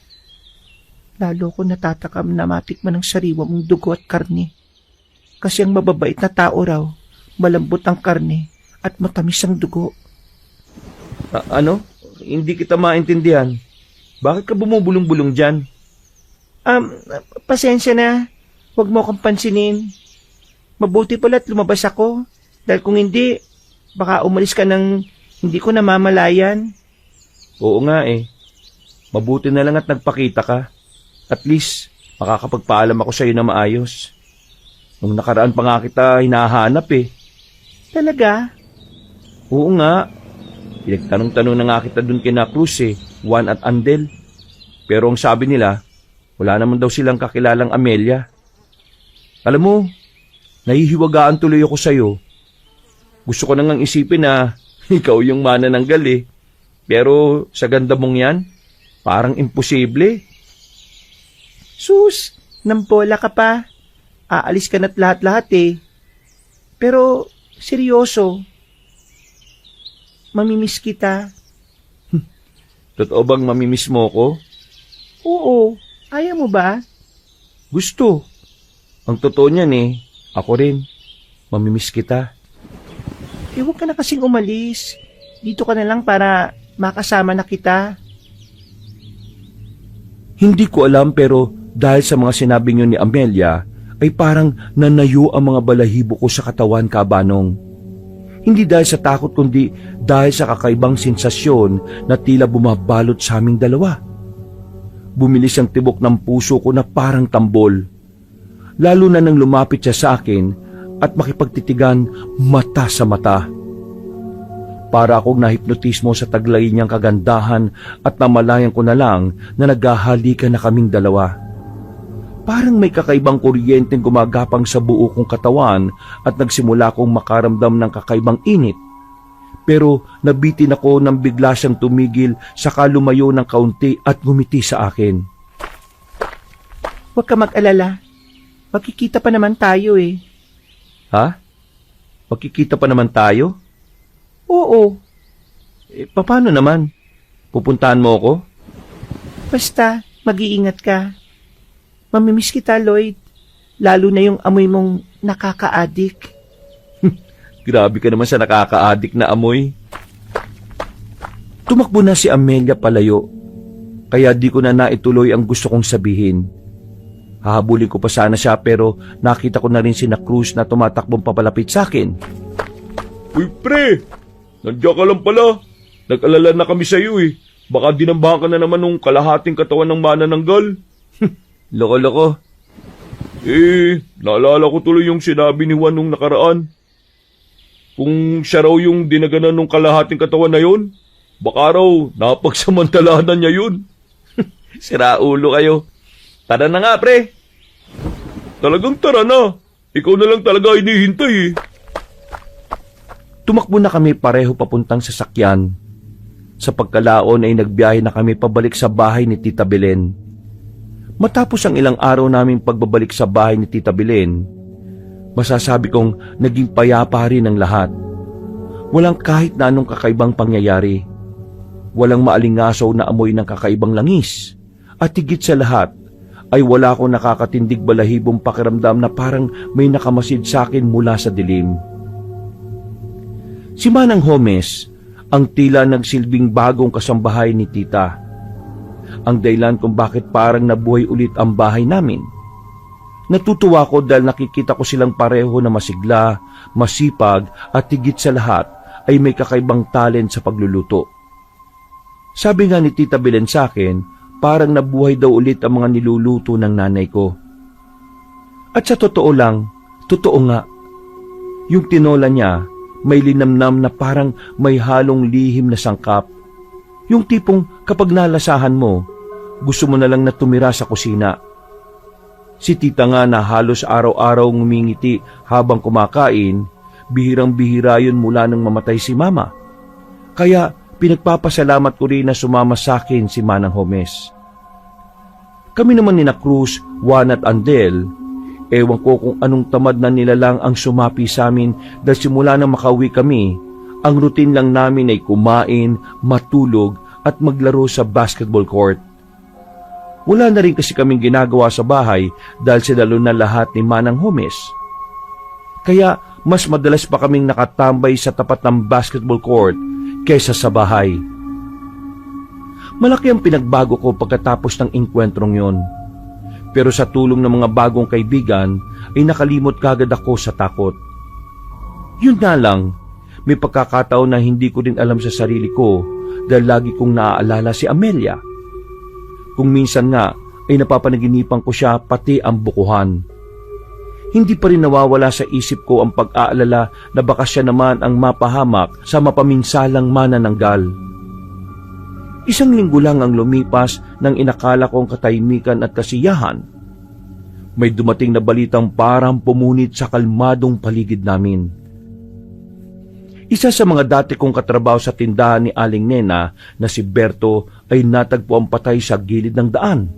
Lalo ko natatakam na matikman ng sariwa mong dugo at karne. Kasi ang mababait na tao raw, malambot ang karne at matamis ang dugo. Ano? Hindi kita maintindihan. Bakit ka bumubulong-bulong dyan? Pasensya na. Huwag mo akong pansinin. Mabuti pala't lumabas ako. Dahil kung hindi, baka umalis ka ng hindi ko namamalayan. Oo nga eh. Mabuti na lang at nagpakita ka. At least, makakapagpaalam ako sa iyo na maayos. Nung nakaraan pa nga kita hinahanap eh. Talaga? Oo nga. Pinagtanong-tanong na nga kita dun kina Cruz eh, Juan at Andel. Pero ang sabi nila, wala naman daw silang kakilalang Amelia. Alam mo, nahihiwagaan tuloy ako sa iyo. Gusto ko nang isipin na ikaw yung manananggal eh. Pero sa ganda mong yan, parang imposible. Sus, nambola ka pa. Aalis ka na't lahat-lahat eh. Pero, seryoso. Mamimiss kita. Totoo bang mamimiss mo ko? Oo, ayaw mo ba? Gusto. Ang totoo niyan eh, ako rin. Mamimiss kita. Huwag ka na kasing umalis. Dito ka na lang para makasama na kita. Hindi ko alam pero dahil sa mga sinabi niyo ni Amelia, ay parang nanayo ang mga balahibo ko sa katawan, Kabanong. Hindi dahil sa takot kundi dahil sa kakaibang sensasyon na tila bumabalot sa aming dalawa. Bumilis ang tibok ng puso ko na parang tambol. Lalo na nang lumapit siya sa akin at makipagtitigan mata sa mata. Para akong nahipnotismo sa taglay niyang kagandahan at namalayan ko na lang na naghahalikan na kaming dalawa. Parang may kakaibang kuryenteng gumagapang sa buo kong katawan at nagsimula akong makaramdam ng kakaibang init. Pero nabitin ako nang bigla siyang tumigil saka lumayo ng kaunti at ngumiti sa akin. Huwag ka mag-alala. Magkikita pa naman tayo eh. Ha? Magkikita pa naman tayo? Oo. Paano naman? Pupuntahan mo ako? Basta, mag-iingat ka. Mamimiss kita, Lloyd. Lalo na yung amoy mong nakaka-addict. Grabe ka naman sa nakaka-addict na amoy. Tumakbo na si Amelia palayo, kaya di ko na naituloy ang gusto kong sabihin. Hahabulin ko pa sana siya pero nakita ko na rin si Cruz na tumatakbong papalapit sa akin. Uy, pre! Nandiyan ka lang pala. Nag-alala na kami sa iyo eh. Baka dinambahan ka na naman nung kalahating katawan ng manananggal. Loko-loko. Naalala ko tuloy yung sinabi ni Juan nung nakaraan. Kung siya raw yung dinaganan nung kalahating katawan na yun, baka raw napagsamantalahan niya yun. Sira ulo kayo. Tara na nga, pre. Talagang tara na. Ikaw na lang talaga hinihintay eh. Tumakbo na kami pareho papuntang sasakyan. Sa pagkalaon ay nagbiyahe na kami pabalik sa bahay ni Tita Belen. Matapos ang ilang araw naming pagbabalik sa bahay ni Tita Belen, Masasabi kong naging payapa rin ang lahat. Walang kahit na anong kakaibang pangyayari. Walang maalingasaw na amoy ng kakaibang langis. At higit sa lahat, ay wala akong nakakatindig balahibong pakiramdam na parang may nakamasid sa akin mula sa dilim. Si Manang Homes, ang tila nagsilbing bagong kasambahay ni Tita. Ang dahilan kung bakit parang nabuhay ulit ang bahay namin. Natutuwa ko dahil nakikita ko silang pareho na masigla, masipag at higit sa lahat ay may kakaibang talent sa pagluluto. Sabi nga ni Tita Belen sa akin, parang nabuhay daw ulit ang mga niluluto ng nanay ko. At sa totoo lang, totoo nga. Yung tinola niya, may linamnam na parang may halong lihim na sangkap. Yung tipong kapag nalasahan mo, gusto mo na lang na tumira sa kusina. Si Tita nga na halos araw-araw ngumingiti habang kumakain, bihirang-bihira yun mula nang mamatay si Mama. Kaya pinagpapasalamat ko rin na sumama sa akin si Manang Homes. Kami naman ni na Cruz, Juan at Andel, ewan ko kung anong tamad na nilalang ang sumapi sa amin dahil simula na makauwi kami, ang routine lang namin ay kumain, matulog at maglaro sa basketball court. Wala na rin kasi kaming ginagawa sa bahay dahil sinalo na lahat ni Manang Homes. Kaya mas madalas pa kaming nakatambay sa tapat ng basketball court kaysa sa bahay. Malaki ang pinagbago ko pagkatapos ng engkwentrong yon. Pero sa tulong ng mga bagong kaibigan ay nakalimot kagad ako sa takot. Yun nga lang, may pagkakataon na hindi ko din alam sa sarili ko dahil lagi kong naaalala si Amelia. Kung minsan nga ay napapanaginipan ko siya pati ang bukuhan. Hindi pa rin nawawala sa isip ko ang pag-aalala na baka siya naman ang mapahamak sa mapaminsalang manananggal. Isang linggo lang ang lumipas nang inakala kong katahimikan at kasiyahan. May dumating na balitang parang pumunit sa kalmadong paligid namin. Isa sa mga dati kong katrabaho sa tindahan ni Aling Nena na si Berto ay natagpo ang patay sa gilid ng daan.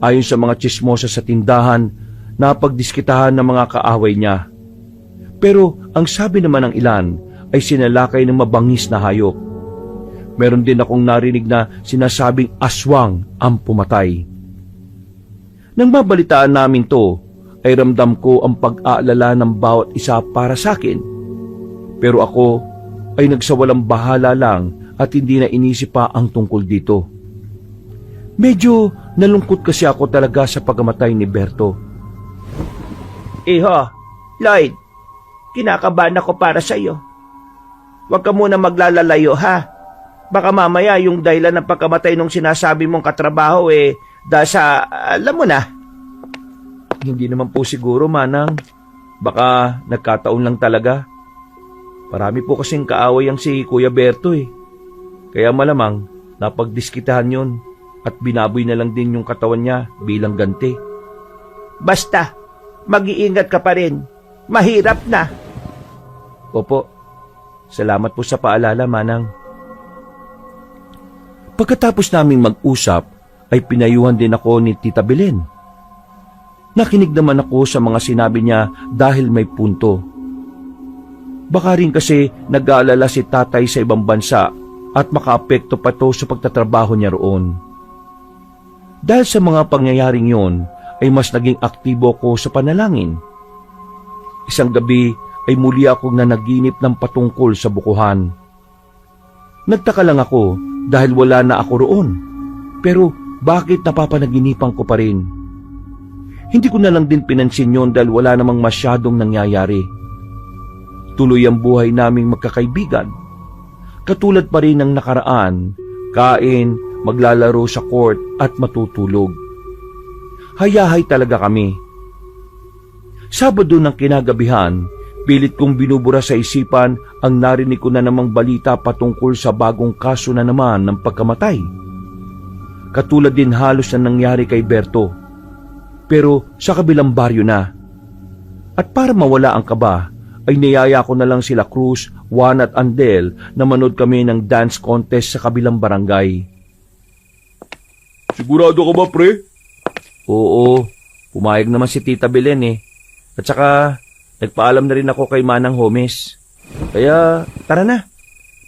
Ayon sa mga tsismosa sa tindahan, napagdiskitahan ng mga kaaway niya. Pero ang sabi naman ng ilan ay sinalakay ng mabangis na hayop. Meron din akong narinig na sinasabing aswang ang pumatay. Nang mabalitaan namin to, ay ramdam ko ang pag-aalala ng bawat isa para sa akin. Pero ako ay nagsawalang bahala lang at hindi na inisip pa ang tungkol dito. Medyo nalungkot kasi ako talaga sa pagkamatay ni Berto. Iho, Lloyd, kinakabahan ako para sa iyo. Huwag ka muna maglalalayo ha. Baka mamaya yung dahilan ng pagkamatay nung sinasabi mong katrabaho dahil sa, alam mo na. Hindi naman po siguro, Manang. Baka nagkataon lang talaga. Marami po kasing kaaway ang si Kuya Berto Kaya malamang napagdiskitahan yun at binaboy na lang din yung katawan niya bilang ganti. Basta, mag-iingat ka pa rin. Mahirap na. Opo, salamat po sa paalala, Manang. Pagkatapos naming mag-usap, ay pinayuhan din ako ni Tita Belen. Nakinig naman ako sa mga sinabi niya dahil may punto. Baka rin kasi nag-aalala si tatay sa ibang bansa at makaapekto pa to sa pagtatrabaho niya roon. Dahil sa mga pangyayaring yon, ay mas naging aktibo ko sa panalangin. Isang gabi ay muli akong nanaginip ng patungkol sa bukuhan. Nagtaka lang ako dahil wala na ako roon. Pero bakit napapanaginipan ko pa rin? Hindi ko na lang din pinansin yon dahil wala namang masyadong nangyayari. Tuloy ang buhay naming magkakaibigan. Katulad pa rin ng nakaraan, kain, maglalaro sa court at matutulog. Hayahay talaga kami. Sabado ng kinagabihan, pilit kong binubura sa isipan ang narinig ko na namang balita patungkol sa bagong kaso na naman ng pagkamatay. Katulad din halos na nangyari kay Berto, pero sa kabilang baryo na. At para mawala ang kaba, ay niyaya ko na lang sila Cruz, Juan at Andel na manood kami ng dance contest sa kabilang barangay. Sigurado ka ba, pre? Oo, pumayag naman si Tita Belen At saka, nagpaalam na rin ako kay Manang Homes. Kaya, tara na.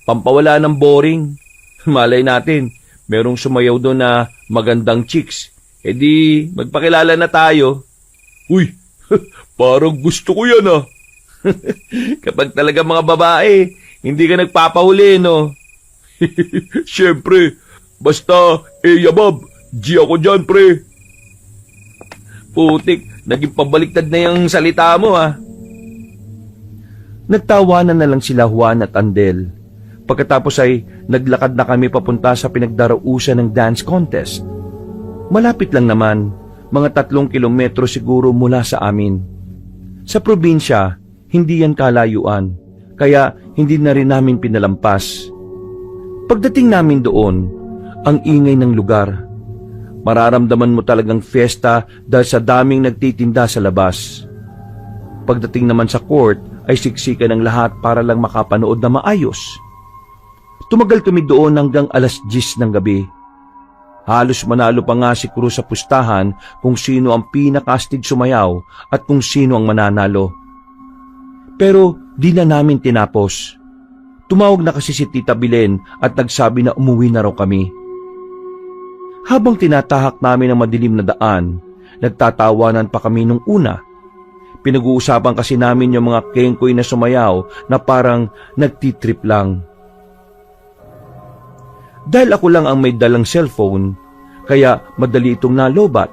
Pampawala ng boring. Malay natin, merong sumayaw doon na magandang chicks. E di, magpakilala na tayo. Uy, parang gusto ko yan ah. Kapag talaga mga babae, hindi ka nagpapahuli, no? Siyempre, basta yabab, G ako dyan pre. Putik, naging pabaliktad na yung salita mo, ah. Nagtawanan na lang sila Juan at Andel. Pagkatapos ay naglakad na kami papunta sa pinagdarausan ng dance contest. Malapit lang naman, mga 3 kilometro siguro mula sa amin. Sa probinsya, hindi yan kalayuan, kaya hindi na rin namin pinalampas. Pagdating namin doon, ang ingay ng lugar. Mararamdaman mo talagang fiesta dahil sa daming nagtitinda sa labas. Pagdating naman sa court, ay siksikan ng lahat para lang makapanood na maayos. Tumagal kami doon hanggang alas 10 ng gabi. Halos manalo pa nga si Cruz sa pustahan kung sino ang pinakastig sumayaw at kung sino ang mananalo. Pero di na namin tinapos. Tumawag na kasi si Tita Bilen at nagsabi na umuwi na raw kami. Habang tinatahak namin ang madilim na daan, nagtatawanan pa kami nung una. Pinag-uusapan kasi namin yung mga kengkoy na sumayaw na parang nagtitrip lang. Dahil ako lang ang may dalang cellphone, kaya madali itong nalobat.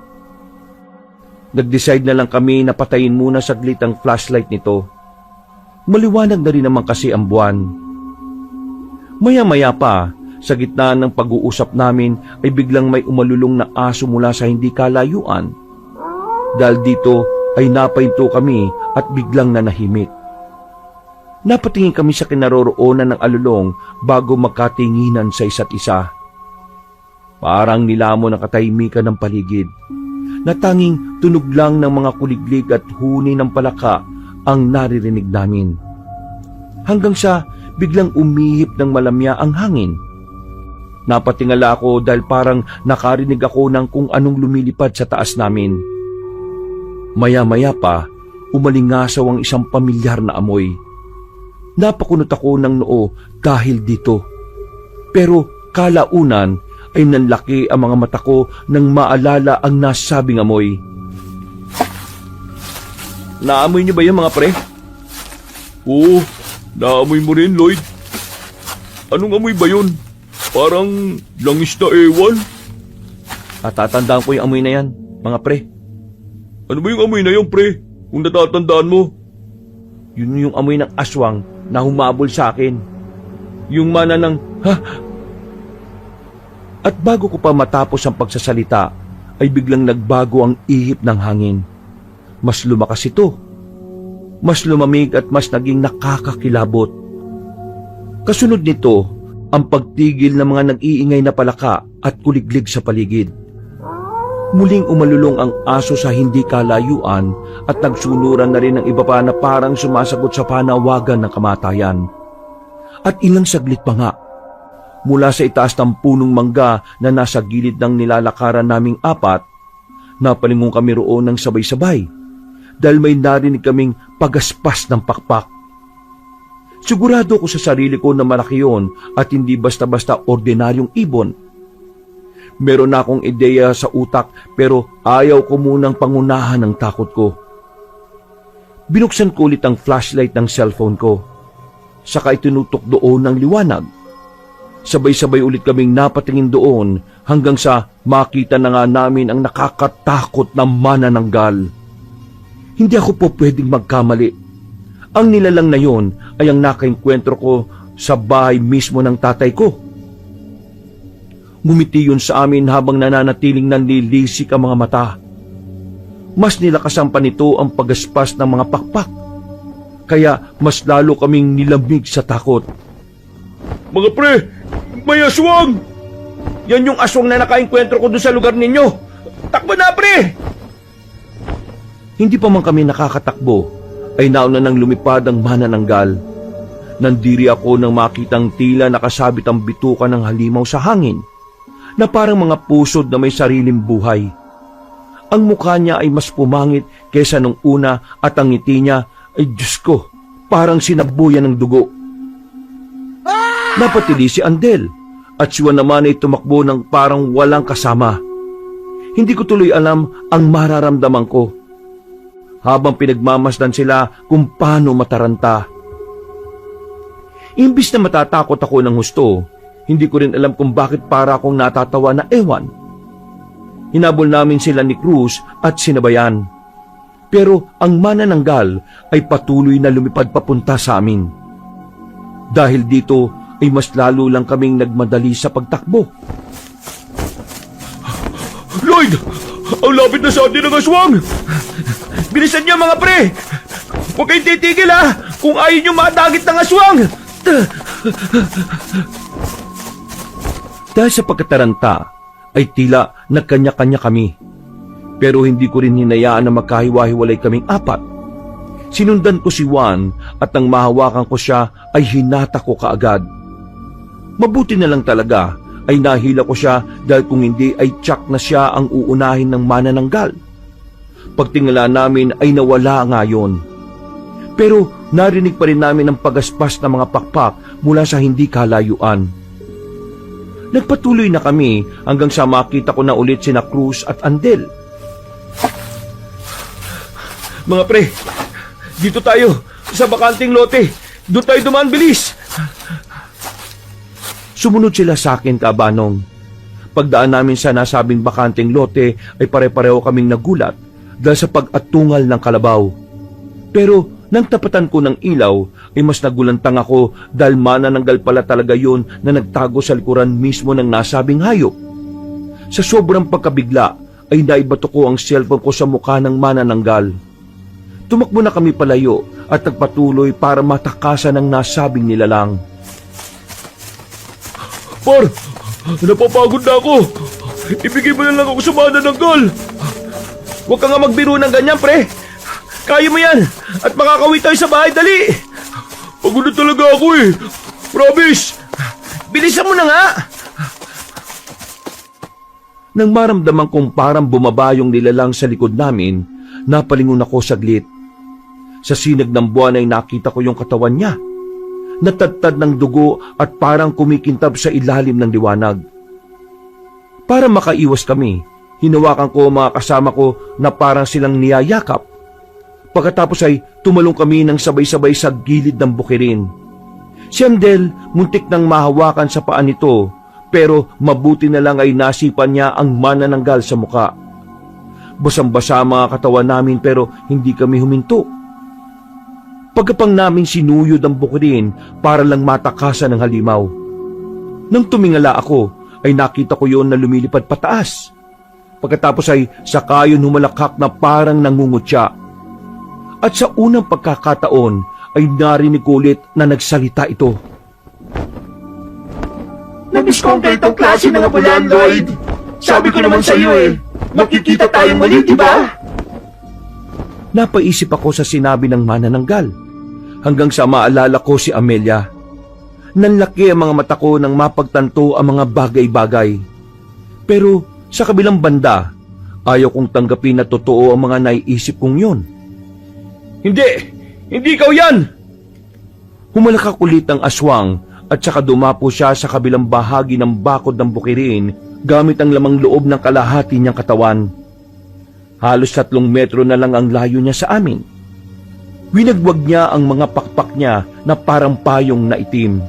Nag-decide na lang kami na patayin muna saglit ang flashlight nito. Maliwanag na rin naman kasi ang buwan. Maya-maya pa, sa gitna ng pag-uusap namin ay biglang may umalulong na aso mula sa hindi kalayuan. Dahil dito ay napahinto kami at biglang nanahimik. Napatingin kami sa kinaroroonan ng alulong bago magkatinginan sa isa't isa. Parang nilamon ang katahimikan ng paligid. Natanging tunog lang ng mga kuliglig at huni ng palaka ang naririnig namin. Hanggang sa biglang umihip ng malamya ang hangin. Napatingala ako dahil parang nakarinig ako ng kung anong lumilipad sa taas namin. Maya-maya pa, umalingasaw ang isang pamilyar na amoy. Napakunot ako ng noo dahil dito. Pero kalaunan ay nanlaki ang mga mata ko nang maalala ang nasabing amoy. Naamoy niyo ba yan mga pre? Oo, naamoy mo rin Lloyd. Anong amoy ba yun? Parang langis na ewan. At tatandaan ko yung amoy na yan, mga pre. Ano ba yung amoy na yun pre? Kung natatandaan mo. Yun yung amoy ng aswang na humabol sa akin. Yung mana ng ha? At bago ko pa matapos ang pagsasalita, ay biglang nagbago ang ihip ng hangin. Mas lumakas ito. Mas lumamig at mas naging nakakakilabot. Kasunod nito, ang pagtigil ng mga nag-iingay na palaka at kuliglig sa paligid. Muling umalulong ang aso sa hindi kalayuan at nagsunuran na rin ng iba pa na parang sumasagot sa panawagan ng kamatayan. At ilang saglit pa nga, mula sa itaas ng punong mangga na nasa gilid ng nilalakaran naming 4, napalingon kami roon ng sabay-sabay dahil may narinig kaming pagaspas ng pakpak. Sigurado ko sa sarili ko na malaki yun at hindi basta-basta ordinaryong ibon. Meron na akong ideya sa utak pero ayaw ko munang pangunahan ng takot ko. Binuksan ko ulit ang flashlight ng cellphone ko. Saka itinutok doon ng liwanag. Sabay-sabay ulit kaming napatingin doon hanggang sa makita na nga namin ang nakakatakot na manananggal. Hindi ako po pwedeng magkamali. Ang nilalang na yon ay ang nakaengkwentro ko sa bahay mismo ng tatay ko. Ngumiti yun sa amin habang nananatiling nanlilisik ang mga mata. Mas nilakasan pa nito ang pagaspas ng mga pakpak. Kaya mas lalo kaming nilamig sa takot. Mga pre, may aswang! Yan yung aswang na nakaengkwentro ko doon sa lugar ninyo. Takbo na, pre! Hindi pa man kami nakakatakbo, ay nauna nang lumipad ang manananggal. Nandiri ako nang makitang tila nakasabit ang bituka ng halimaw sa hangin, na parang mga pusod na may sariling buhay. Ang mukha niya ay mas pumangit kesa nung una at ang ngiti niya ay Diyos ko, parang sinabuyan ng dugo. Napatili si Andel at si Juan naman ay tumakbo ng parang walang kasama. Hindi ko tuloy alam ang mararamdaman ko habang pinagmamasdan sila kung paano mataranta. Imbis na matatakot ako ng husto, hindi ko rin alam kung bakit para akong natatawa na ewan. Hinabol namin sila ni Cruz at sinabayan. Pero ang manananggal ay patuloy na lumipad papunta sa amin. Dahil dito ay mas lalo lang kaming nagmadali sa pagtakbo. Lloyd! Ang lapit na sa atin ng aswang! Bilisan niyo mga pre! Huwag kayong titigil ha! Kung ayaw niyo madagit ng aswang! Dahil sa pagkataranta, ay tila nagkanya-kanya kami. Pero hindi ko rin hinayaan na magkahiwa-hiwalay kaming apat. Sinundan ko si Juan at nang mahawakan ko siya ay hinata ko kaagad. Mabuti na lang talaga ay nahila ko siya dahil kung hindi ay tiyak na siya ang uunahin ng manananggal. Pagtingala namin ay nawala nga yun. Pero narinig pa rin namin ang pagaspas ng mga pakpak mula sa hindi kalayuan. Nagpatuloy na kami hanggang sa makita ko na ulit sina Cruz at Andel. Mga pre, dito tayo sa bakanting lote. Doon tayo dumaan, bilis! Sumunod sila sa akin, Kabanong. Pagdaan namin sa nasabing bakanting lote ay pare-pareho kaming nagulat dahil sa pag-atungal ng kalabaw. Pero nang tapatan ko ng ilaw ay mas nagulantang ako dahil manananggal pala talaga yun na nagtago sa likuran mismo ng nasabing hayop. Sa sobrang pagkabigla ay naibato ko ang cellphone ko sa mukha ng manananggal. Tumakbo na kami palayo at nagpatuloy para matakasan ang nasabing nilalang. Par, napapagod na ako. Ibigay mo na lang ako sa manananggal. Huwag ka nga magbiro ng ganyan, pre. Kaya mo yan at makakauwi tayo sa bahay, dali. Pagod na talaga ako eh. Promise. Bilisan mo na nga. Nang maramdaman kong parang bumaba yung nilalang sa likod namin, napalingon ako saglit. Sa sinag ng buwan ay nakita ko yung katawan niya. Natadtad ng dugo at parang kumikintab sa ilalim ng liwanag. Para makaiwas kami, hinawakan ko ang mga kasama ko na parang silang niyayakap. Pagkatapos ay tumalong kami ng sabay-sabay sa gilid ng bukirin. Si Andel muntik nang mahawakan sa paa nito, pero mabuti na lang ay nasipan niya ang manananggal sa muka. Basang-basa ang mga katawan namin pero hindi kami huminto. Pagkapang namin sinuyod ang bukirin para lang matakasan ng halimaw. Nang tumingala ako, ay nakita ko yon na lumilipad pataas. Pagkatapos ay saka yun humalakhak na parang nangungutya. At sa unang pagkakataon ay narinig ko ulit na nagsalita ito. Namiss ko ang ganitong klase ng abulan, Lloyd. Sabi ko naman sa iyo eh, makikita tayong muli, di ba? Napaisip ako sa sinabi ng manananggal, hanggang sa maalala ko si Amelia. Nanlaki ang mga mata ko nang mapagtanto ang mga bagay-bagay. Pero sa kabilang banda, ayaw kong tanggapin na totoo ang mga naiisip kong yun. Hindi ikaw yan! Humalakak ulit ang aswang at saka dumapo siya sa kabilang bahagi ng bakod ng bukirin gamit ang lamang loob ng kalahati niyang katawan. Halos 3 metro na lang ang layo niya sa amin. Winagwag niya ang mga pakpak niya na parang payong na itim.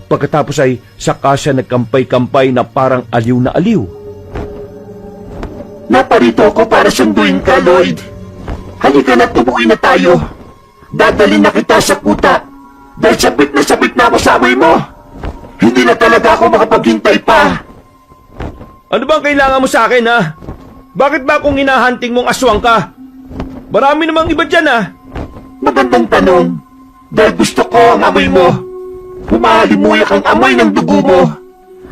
Pagkatapos ay saka siya nagkampay-kampay na parang aliw na aliw. Naparito ako para sunduin ka, Lloyd. Halika na't umuwi na tayo. Dadalhin na kita sa kuta. Dahil sabit na ako sa amoy mo. Hindi na talaga ako makapaghintay pa. Ano bang kailangan mo sa akin, ha? Bakit ba kung hinahunting mong aswang ka? Marami namang iba dyan, ha? Magandang tanong. Dahil gusto ko ang amoy mo. Humahalimuyak ang amoy ng dugo mo.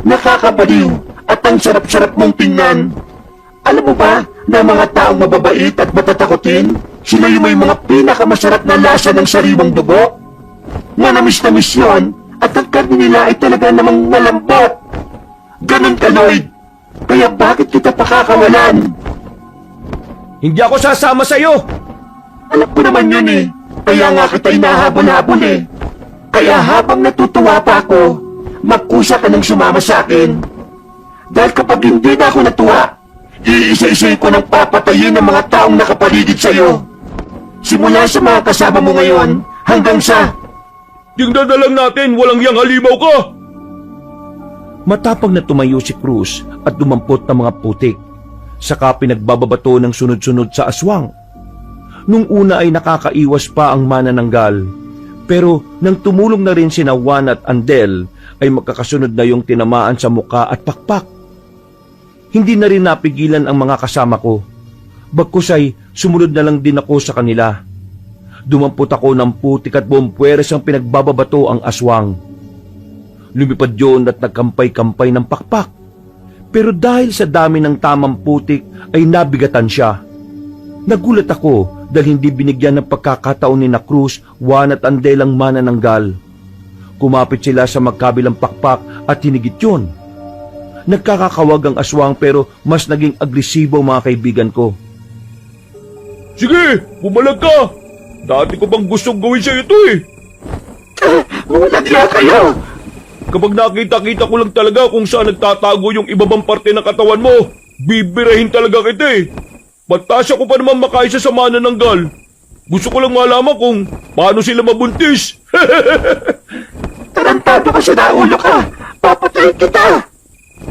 Nakakabaliw at ang sarap-sarap mong tingnan. Alam mo ba na mga taong mababait at matatakotin, sila yung may mga pinakamasarap na lasa ng sariwang dugo? Manamis-namis yun at ang karne nila ay talaga namang malambot. Ganun ka, Lloyd. Kaya bakit kita pakakawalan? Hindi ako sasama sa'yo! Alam ko naman yun eh. Kaya nga kita inahabol-habol eh. Kaya habang natutuwa pa ako, magkusa ka nang sumama sa akin. Dahil kapag hindi na ako natuwa, iisa-isahin ko nang papatayin ng mga taong nakapaligid sa'yo. Simula sa mga kasama mo ngayon, hanggang sa... Tingnan na lang natin, walang yang halimaw ka! Matapang na tumayo si Cruz at dumampot ng mga putik. Saka pinagbababato ng sunod-sunod sa aswang. Nung una ay nakakaiwas pa ang manananggal. Pero nang tumulong na rin sina Juan at Andel, ay magkakasunod na yung tinamaan sa muka at pakpak. Hindi na rin napigilan ang mga kasama ko. Bagkus ay sumunod na lang din ako sa kanila. Dumampot ako ng putik at bumpweres ang pinagbababato ang aswang. Lumipad yun at nagkampay-kampay ng pakpak. Pero dahil sa dami ng tamang putik ay nabigatan siya. Nagulat ako dahil hindi binigyan ng pagkakataon ni na Cruz, Juan at Andel ang manananggal. Kumapit sila sa magkabilang pakpak at hinigit yun. Nagkakakawag ang aswang pero mas naging agresibo mga kaibigan ko. Sige, bumalag ka! Dati ko bang gustong gawin sa'yo ito eh! Mulatya kayo! Kapag nakita-kita ko lang talaga kung saan nagtatago yung ibabang parte ng katawan mo, bibirahin talaga kita eh. Patasya ko pa naman makaisa sa manananggal. Gusto ko lang malaman kung paano sila mabuntis. Tarantado ka sa naulo ka! Papatayin kita!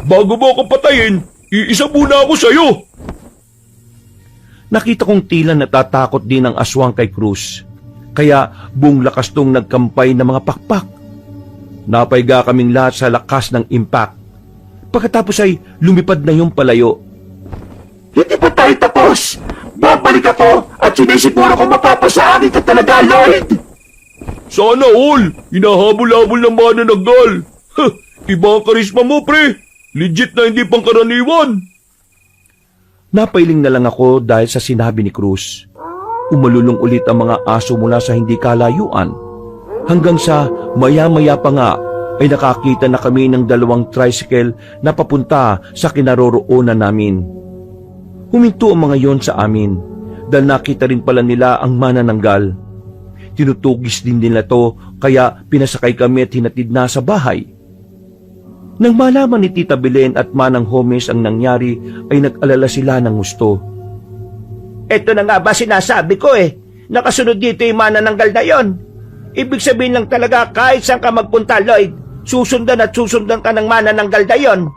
Bago mo ako patayin, iisa muna ako sa'yo. Nakita kong tila natatakot din ang aswang kay Cruz. Kaya buong lakas tong nagkampay ng mga pakpak. Napaiga kaming lahat sa lakas ng impact. Pagkatapos ay lumipad na yung palayo. Hindi pa tayo tapos! Babalik ako at sinisiguro ko mapapasaanin ka talaga, Lloyd! Sana all, hinahabol-habol ng manananggal. Iba ang karisma mo, pre. Legit na hindi pangkaraniwan. Napailing na lang ako dahil sa sinabi ni Cruz. Umalulong ulit ang mga aso mula sa hindi kalayuan. Hanggang sa maya-maya pa nga ay nakakita na kami ng dalawang tricycle na papunta sa kinaroroonan namin. Huminto ang mga yon sa amin dahil nakita rin pala nila ang manananggal. Tinutugis din nila to kaya pinasakay kami at hinatid na sa bahay. Nang malaman ni Tita Belen at Manang Homes ang nangyari ay nag-alala sila ng gusto. Ito na nga ba sinasabi ko eh. Nakasunod dito yung manananggal na yon. Ibig sabihin lang talaga kahit saan ka magpunta, Lloyd, susundan at susundan ka ng manananggal na yon.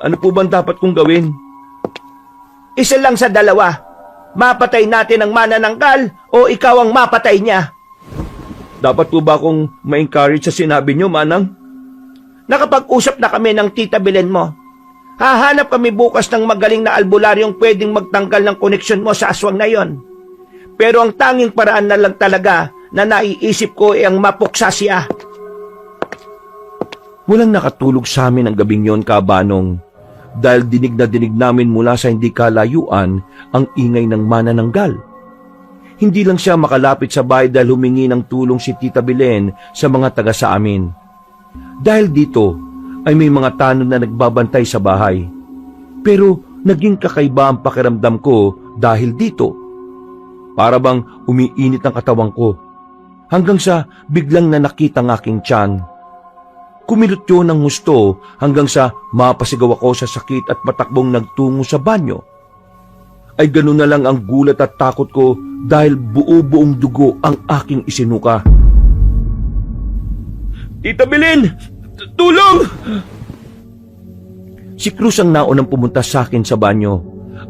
Ano po bang dapat kong gawin? Isa lang sa dalawa. Mapatay natin ang manananggal o ikaw ang mapatay niya. Dapat po ba akong ma-encourage sa sinabi niyo, Manang? Nakapag-usap na kami ng Tita Belen mo. Hahanap kami bukas ng magaling na albularyong pwedeng magtanggal ng koneksyon mo sa aswang na yon. Pero ang tanging paraan na lang talaga na naiisip ko ay ang mapuksa siya. Walang nakatulog sa amin ang gabing yon, Kabanong, dahil dinig na dinig namin mula sa hindi kalayuan ang ingay ng manananggal. Hindi lang siya makalapit sa bahay dahil humingi ng tulong si Tita Belen sa mga taga sa amin. Dahil dito ay may mga tanod na nagbabantay sa bahay. Pero naging kakaiba ang pakiramdam ko dahil dito. Para bang umiinit ang katawan ko. Hanggang sa biglang nanakit ang aking tiyan. Kumilot yun ng gusto hanggang sa mapasigaw ako sa sakit at matakbong nagtungo sa banyo. Ay ganun na lang ang gulat at takot ko dahil buo-buong dugo ang aking isinuka. Tita Belen, tulong! Si Cruz ang naunang pumunta sa akin sa banyo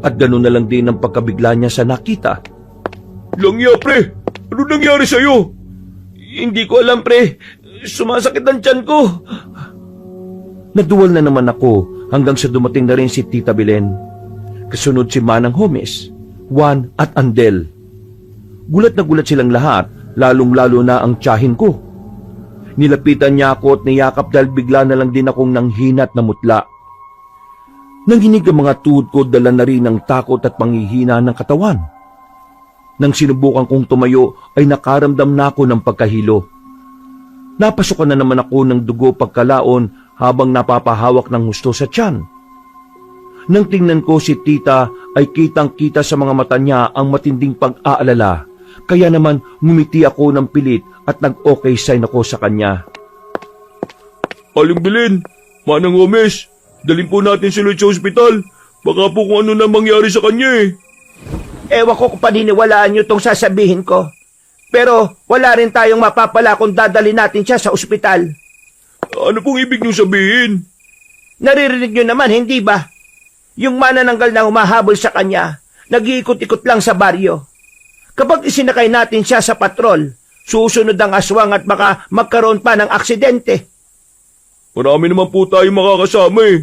at ganun na lang din ang pagkabigla niya sa nakita. Langya, pre! Ano nangyari sa'yo? Hindi ko alam, pre. Sumasakit ang tiyan ko. Naduwal na naman ako hanggang sa dumating na rin si Tita Belen. Kasunod si Manang Homes, Juan at Andel. Gulat na gulat silang lahat, lalong-lalo na ang tiyahin ko. Nilapitan niya ako at niyakap dahil bigla na lang din akong nanghinat na mutla. Nanginig ang mga tuhod ko, dala na rin ng takot at panghihina ng katawan. Nang sinubukan kong tumayo ay nakaramdam na ako ng pagkahilo. Napasukan na naman ako ng dugo pagkalaon habang napapahawak ng husto sa tiyan. Nang tingnan ko si tita ay kitang-kita sa mga mata niya ang matinding pag-aalala. Kaya naman ngumiti ako ng pilit at nag-okay sign ako sa kanya. Aling Belen, Manang Gomez, dalhin po natin si Lloyd sa ospital. Baka po kung ano na mangyari sa kanya eh. Ewan ko kung paniniwalaan nyo tong sasabihin ko. Pero wala rin tayong mapapala kung dadali natin siya sa ospital. Ano pong ibig niyong sabihin? Naririnig nyo naman, hindi ba? Yung manananggal na humahabol sa kanya, nag-iikot-ikot lang sa baryo. Kapag isinakay natin siya sa patrol, susunod ang aswang at baka magkaroon pa ng aksidente. Marami naman po tayong makakasama eh.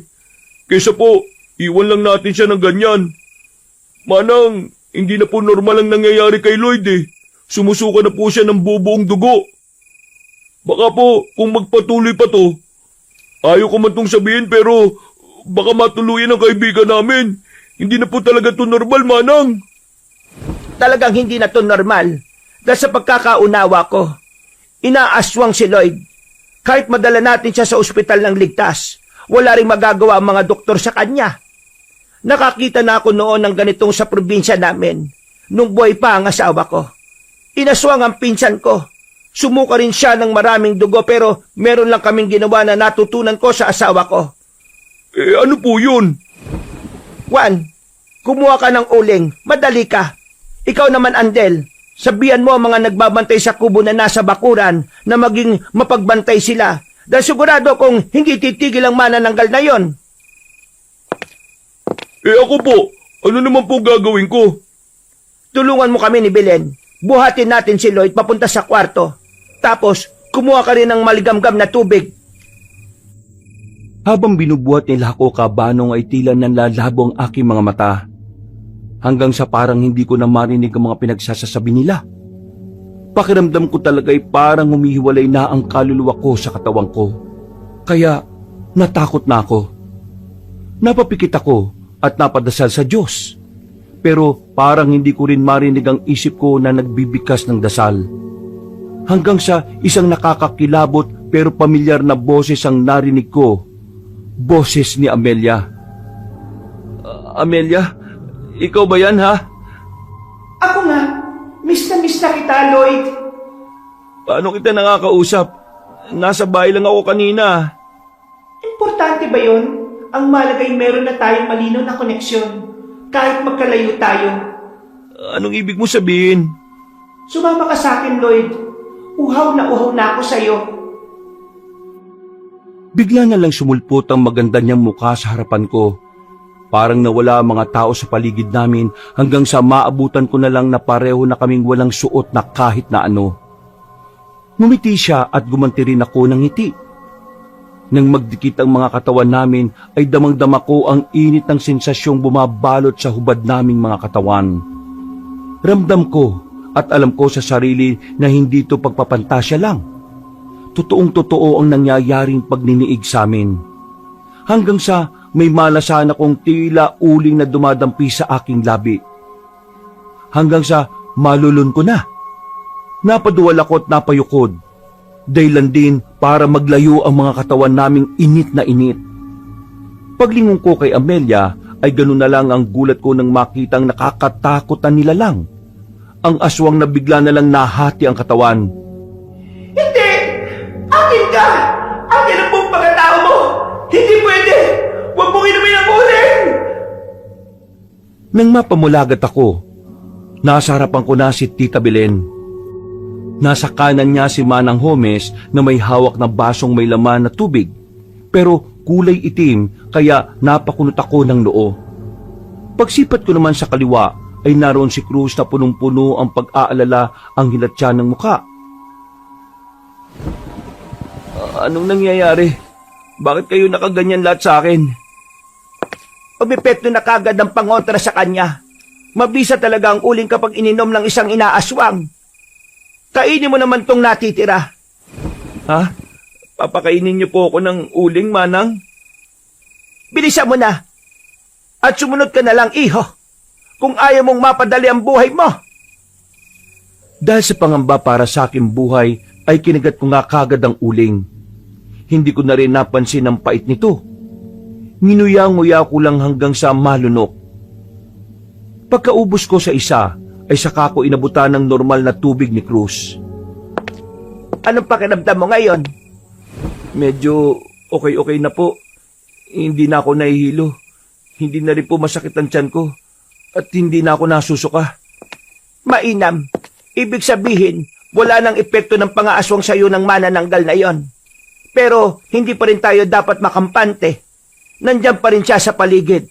Kaysa po, iwan lang natin siya ng ganyan. Manang, hindi na po normal ang nangyayari kay Lloyd eh. Sumusuka na po siya ng bubuong dugo. Baka po, kung magpatuloy pa to, ayaw ko man tong sabihin pero baka matuluyan ang kaibigan namin. Hindi na po talaga to normal, Manang. Talagang hindi na to normal. Dahil sa pagkakaunawa ko, inaaswang si Lloyd. Kahit madala natin siya sa ospital ng ligtas, wala ring magagawa ang mga doktor sa kanya. Nakakita na ako noon ng ganitong sa probinsya namin, nung buhay pa ang asawa ko. Inaswang ang pinsan ko. Sumuka rin siya ng maraming dugo pero meron lang kaming ginawa na natutunan ko sa asawa ko. Eh ano po yun? Juan, kumuha ka ng uling, madali ka. Ikaw naman, Andel, sabihan mo ang mga nagbabantay sa kubo na nasa bakuran na maging mapagbantay sila. Dahil sigurado kung hindi titigil ang manananggal na yon. Eh ako po, ano naman po gagawin ko? Tulungan mo kami ni Belen. Buhatin natin si Lloyd papunta sa kwarto. Tapos, kumuha ka rin ng maligamgam na tubig. Habang binubuhat nila ako kabanong ay tila nanlalabo ang aking mga mata. Hanggang sa parang hindi ko na marinig ang mga pinagsasasabi nila. Pakiramdam ko talaga ay parang humihiwalay na ang kaluluwa ko sa katawan ko. Kaya natakot na ako. Napapikit ako at napadasal sa Diyos. Pero parang hindi ko rin marinig ang isip ko na nagbibikas ng dasal. Hanggang sa isang nakakakilabot pero pamilyar na boses ang narinig ko. Boses ni Amelia. Amelia, ikaw ba yan ha? Ako nga. Miss na kita, Lloyd. Paano kita nakakausap? Nasa bahay lang ako kanina. Importante ba yun? Ang malagay meron na tayong malinaw na koneksyon. Kahit magkalayo tayo. Anong ibig mo sabihin? Sumama ka sa akin, Lloyd. Uhaw na ako sa'yo. Bigla na lang sumulpot ang maganda niyang mukha sa harapan ko. Parang nawala ang mga tao sa paligid namin hanggang sa maabutan ko na lang na pareho na kaming walang suot na kahit na ano. Ngumiti siya at gumanti rin ako ng ngiti. Nang magdikit ang mga katawan namin ay damang-dama ko ang init ng sensasyong bumabalot sa hubad naming mga katawan. Ramdam ko at alam ko sa sarili na hindi ito pagpapantasya lang. Totoong-totoo ang nangyayaring pagniniig sa amin. Hanggang sa may malasan akong tila uling na dumadampi sa aking labi. Hanggang sa malulun ko na. Napaduwal ako at napayukod. Dahilan din para maglayo ang mga katawan naming init na init. Paglingon ko kay Amelia ay ganun na lang ang gulat ko nang makitang nakakatakot na nilalang. Ang aswang na bigla na lang nahati ang katawan. Hindi! Akin ka! Akin ang buong pagkatao mo! Hindi pwede! Huwag mong inumin ang uling! Nang mapamulagat ako, nasa harapan ko na si Tita Belen. Nasa kanan niya si Manang Gomez na may hawak na basong may laman na tubig, pero kulay itim kaya napakunot ako ng noo. Pagsipat ko naman sa kaliwa ay naroon si Cruz na punong-puno ang pag-aalala ang hilatya ng muka. Anong nangyayari? Bakit kayo nakaganyan lahat sa akin? Umepekto na kagad ang pangontra sa kanya. Mabisa talaga ang uling kapag ininom ng isang inaaswang. Kainin mo naman tong natitira. Ha? Papakainin niyo po ako ng uling, Manang? Bilisan mo na. At sumunod ka na lang, iho. Kung ayaw mong mapadali ang buhay mo. Dahil sa pangamba para sa aking buhay, ay kinagat ko nga kagad ang uling. Hindi ko na rin napansin ang pait nito. Nginuya-nguya ko lang hanggang sa malunok. Pagkaubos ko sa isa, ay saka ko inabutan ng normal na tubig ni Cruz. Anong pakiramdam mo ngayon? Medyo okay na po. Hindi na ako nahihilo. Hindi na rin po masakit ang tiyan ko. At hindi na ako nasusuka. Mainam. Ibig sabihin, wala nang epekto ng pangaaswang sayo ng manananggal na yon. Pero hindi pa rin tayo dapat makampante. Nandiyan pa rin siya sa paligid.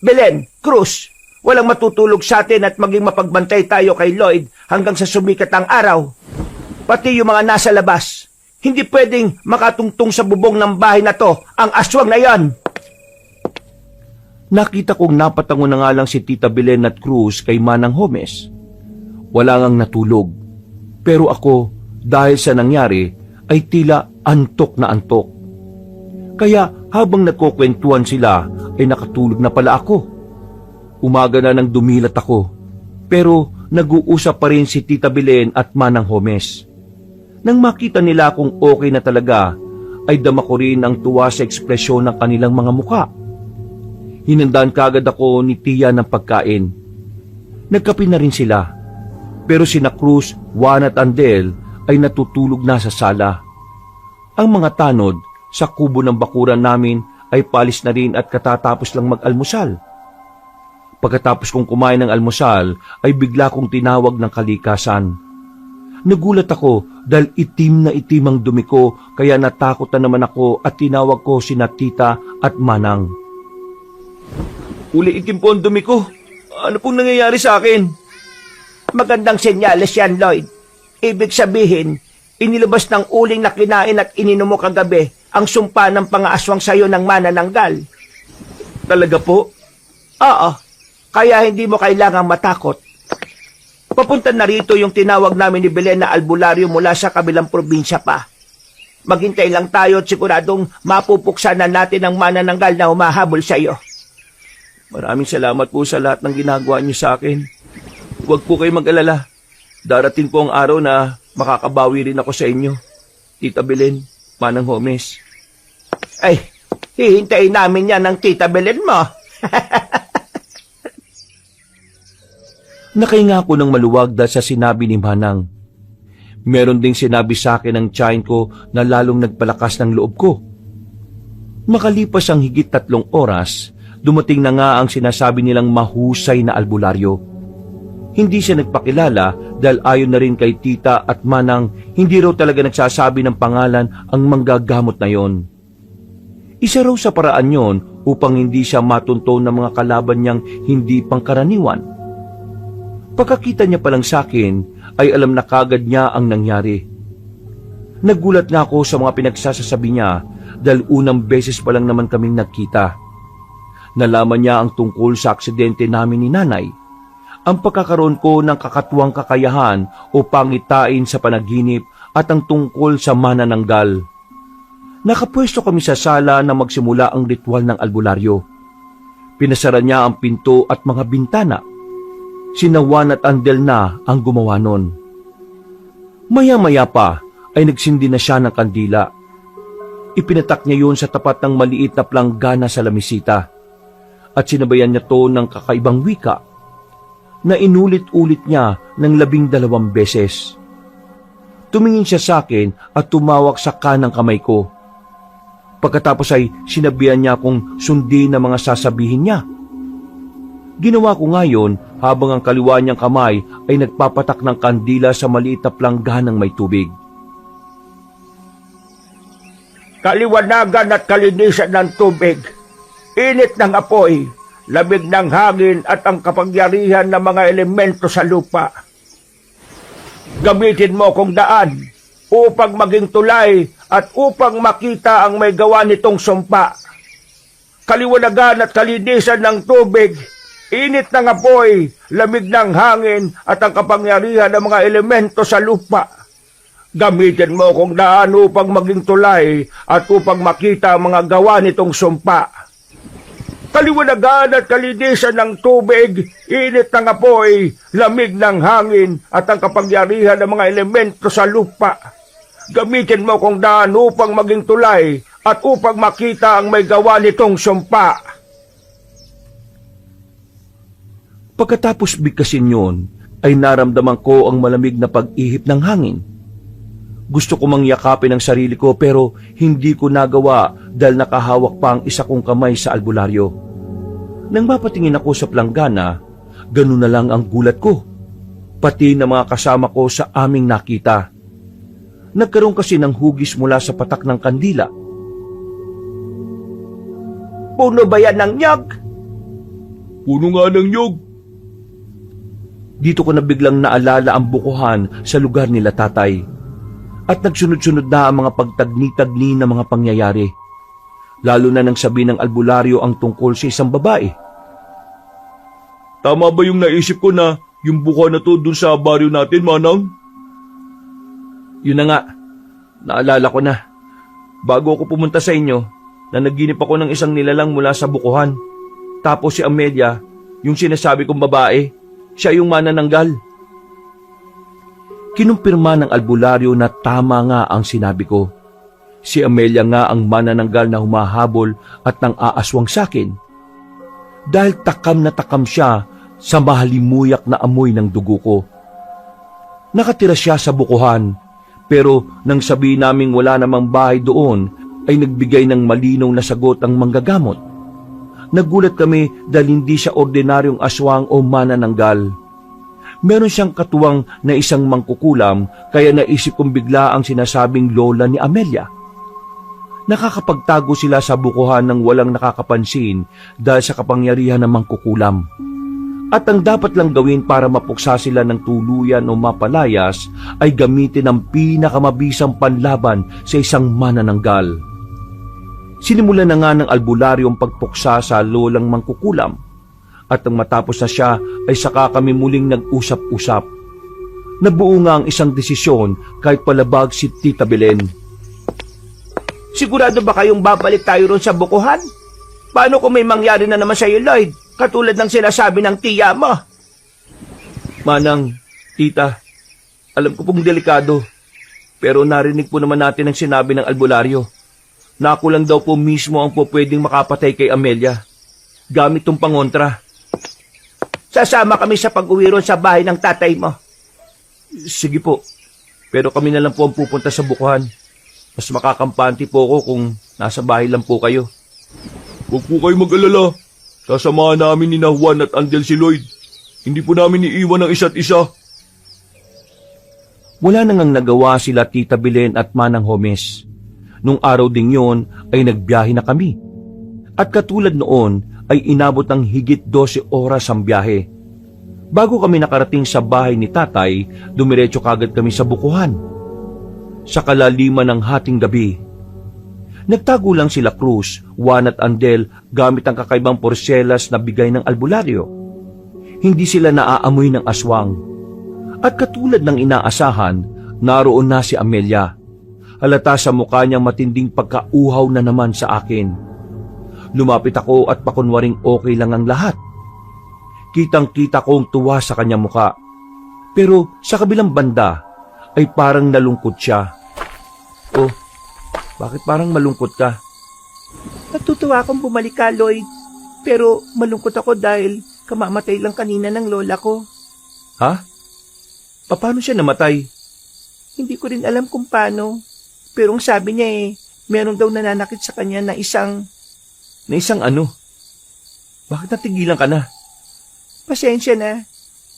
Belen, Cruz, walang matutulog sa atin at maging mapagbantay tayo kay Lloyd hanggang sa sumikat ang araw. Pati yung mga nasa labas. Hindi pwedeng makatungtong sa bubong ng bahay na to ang aswang na yon. Nakita kong napatango na nga lang si Tita Belen at Cruz kay Manang Homes. Wala ngang natulog. Pero ako, dahil sa nangyari, ay tila antok na antok. Kaya habang nagkukwentuhan sila, ay nakatulog na pala ako. Umaga na nang dumilat ako. Pero nag-uusap pa rin si Tita Belen at Manang Homes. Nang makita nila kung okay na talaga, ay dama ko rin ang tuwa sa ekspresyon ng kanilang mga muka. Hinandaan kagad ako ni Tia ng pagkain. Nagkape na rin sila. Pero sina Cruz, Juan at Andel ay natutulog na sa sala. Ang mga tanod sa kubo ng bakuran namin ay palis na rin at katatapos lang mag-almusal. Pagkatapos kong kumain ng almusal ay bigla kong tinawag ng kalikasan. Nagulat ako dahil itim na itim ang dumi ko kaya natakot na naman ako at tinawag ko sina Tita at Manang. Uli itim po ang dumi ko. Ano pong nangyayari sa akin? Magandang senyales yan, Lloyd. Ibig sabihin, inilabas ng uling na kinain at ininom mo kagabi ang sumpa ng pangaaswang sayo ng manananggal. Talaga po? Oo, kaya hindi mo kailangang matakot. Papunta na rito yung tinawag namin ni Belen na albularyo mula sa kabilang probinsya pa. Maghintay lang tayo at siguradong mapupuksan na natin ang manananggal na humahabol sa iyo. Maraming salamat po sa lahat ng ginagawa niyo sa akin. Huwag po kayo mag-alala. Darating po ang araw na makakabawi rin ako sa inyo. Tita Belen, Manang Homes. Ay, hihintayin namin yan ng Tita Belen mo. Nakahinga ako ng maluwag dahil sa sinabi ni Manang. Meron ding sinabi sa akin ng tiyahin ko na lalong nagpalakas ng loob ko. Makalipas ang higit 3 oras, dumating na nga ang sinasabi nilang mahusay na albularyo. Hindi siya nagpakilala dahil ayon na rin kay Tita at Manang hindi raw talaga nagsasabi ng pangalan ang manggagamot na yon. Isa raw sa paraan yon upang hindi siya matunto ng mga kalaban niyang hindi pangkaraniwan. Pagkakita niya palang sa akin, ay alam na kagad niya ang nangyari. Nagulat nga ako sa mga pinagsasasabi niya dahil unang beses pa lang naman kaming nagkita. Nalaman niya ang tungkol sa aksidente namin ni Nanay, ang pagkakaroon ko ng kakatuwang kakayahan o pangitain sa panaginip at ang tungkol sa manananggal. Nakapwesto kami sa sala na magsimula ang ritual ng albularyo. Pinasara niya ang pinto at mga bintana. Sina Juan at Andel na ang gumawa nun. Maya-maya pa ay nagsindi na siya ng kandila. Ipinatak niya yun sa tapat ng maliit na planggana sa lamisita at sinabayan niya to ng kakaibang wika na inulit-ulit niya ng 12 beses. Tumingin siya sa akin at tumawak sa kanang kamay ko. Pagkatapos ay sinabihan niya akong sundin ang mga sasabihin niya. Ginawa ko ngayon habang ang kaliwa niyang kamay ay nagpapatak ng kandila sa maliit na plangganang may tubig. Kaliwanagan at kalinisan ng tubig, init ng apoy, lamig ng hangin at ang kapangyarihan ng mga elemento sa lupa. Gamitin mo kung daan upang maging tulay at upang makita ang may gawa nitong sumpa. Kaliwanagan at kalinisan ng tubig, init ng apoy, lamig ng hangin at ang kapangyarihan ng mga elemento sa lupa. Gamitin mo kung daan upang maging tulay at upang makita ang mga gawa nitong sumpa. Kaliwanagan at kalinisan ng tubig, init ng apoy, lamig ng hangin at ang kapangyarihan ng mga elemento sa lupa. Gamitin mo kung daan upang maging tulay at upang makita ang may gawa nitong sumpa. Pagkatapos bigkasin yun, ay naramdaman ko ang malamig na pag-ihip ng hangin. Gusto ko mangyakapin ang sarili ko pero hindi ko nagawa dahil nakahawak pa ang isa kong kamay sa albularyo. Nang mapatingin ako sa planggana, ganun na lang ang gulat ko. Pati na mga kasama ko sa aming nakita. Nagkaroon kasi ng hugis mula sa patak ng kandila. Puno ba yan ng nyog? Puno nga ng nyog. Dito ko na biglang naalala ang bukuhan sa lugar nila tatay. At nagsunod-sunod na ang mga pagtagni-tagni na mga pangyayari. Lalo na nang sabi ng albularyo ang tungkol sa isang babae. Tama ba yung naisip ko na yung buka na to dun sa baryo natin, Manang? Yun na nga, naalala ko na. Bago ako pumunta sa inyo, na naginip ako ng isang nilalang mula sa bukuhan. Tapos si Amelia, yung sinasabi kong babae, siya yung manananggal. Kinumpirma ng albularyo na tama nga ang sinabi ko. Si Amelia nga ang manananggal na humahabol at nang aaswang sa akin. Dahil takam na takam siya sa mahalimuyak na amoy ng dugo ko. Nakatira siya sa bukuhan, pero nang sabi naming wala namang bahay doon, ay nagbigay ng malinaw na sagot ang manggagamot. Nagulat kami dahil hindi siya ordinaryong aswang o manananggal. Meron siyang katuwang na isang mangkukulam, kaya naisip kong bigla ang sinasabing lola ni Amelia. Nakakapagtago sila sa bukuhan ng walang nakakapansin dahil sa kapangyarihan ng mangkukulam. At ang dapat lang gawin para mapuksa sila ng tuluyan o mapalayas ay gamitin ang pinakamabisang panlaban sa isang manananggal. Sinimulan na nga ng albularyo ang pagpuksa sa lolang mangkukulam. At nang matapos na siya ay saka kami muling nag-usap-usap. Nabuo nga ang isang desisyon kahit palabag si Tita Belen. Sigurado ba kayong babalik tayo ron sa bukuhan? Paano kung may mangyari na naman sa'yo, Lloyd? Katulad ng sinasabi ng tiya mo. Manang, tita, alam ko pong delikado. Pero narinig po naman natin ang sinabi ng albularyo. Na ako lang daw po mismo ang po pwedeng makapatay kay Amelia. Gamit tong pangontra. Sasama kami sa pag-uwi ron sa bahay ng tatay mo. Sige po. Pero kami na lang po ang pupunta sa bukuhan. Mas makakampante po ako kung nasa bahay lang po kayo. Huwag po kayo mag-alala. Sasamahan namin ni Juan at Andel si Lloyd. Hindi po namin iiwan ang isa't isa. Wala nang nagawa sila Tita Belen at Manang Homes. Nung araw ding yon ay nagbiyahe na kami. At katulad noon ay inabot ng higit 12 oras ang biyahe. Bago kami nakarating sa bahay ni tatay, dumiretso kagad kami sa bukuhan. Sa kalaliman ng hating gabi, nagtago lang sila Cruz, Juan at Andel gamit ang kakaibang porselas na bigay ng albularyo. Hindi sila naaamoy ng aswang. At katulad ng inaasahan, naroon na si Amelia. Halata sa mukha niyang matinding pagkauhaw na naman sa akin. Lumapit ako at pakunwaring okay lang ang lahat. Kitang-kita kong tuwa sa kanyang muka. Pero sa kabilang banda ay parang nalungkot siya. Oh, bakit parang malungkot ka? Natutuwa akong bumalik ka, Lloyd. Pero malungkot ako dahil kamamatay lang kanina ng lola ko. Ha? Paano siya namatay? Hindi ko rin alam kung paano. Pero ang sabi niya meron daw nananakit sa kanya na isang... Na isang ano? Bakit natigilan ka na? Pasensya na.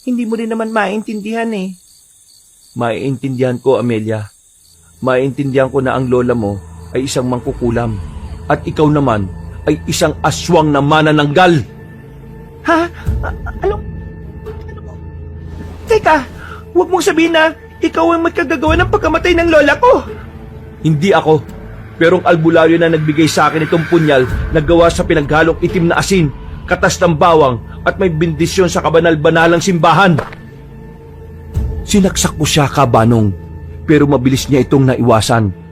Hindi mo rin naman maintindihan Maiintindihan ko, Amelia. Maiintindihan ko na ang lola mo ay isang mangkukulam. At ikaw naman ay isang aswang na manananggal. Ha? Ano? Teka, huwag mong sabihin na ikaw ang magkagagawa ng pagkamatay ng lola ko. Hindi ako. Pero ang albularyo na nagbigay sa akin itong punyal na gawa sa pinaghalong itim na asin, katas ng bawang at may bendisyon sa kabanal-banalang simbahan. Sinaksak ko siya, Kabanong, pero mabilis niya itong naiwasan.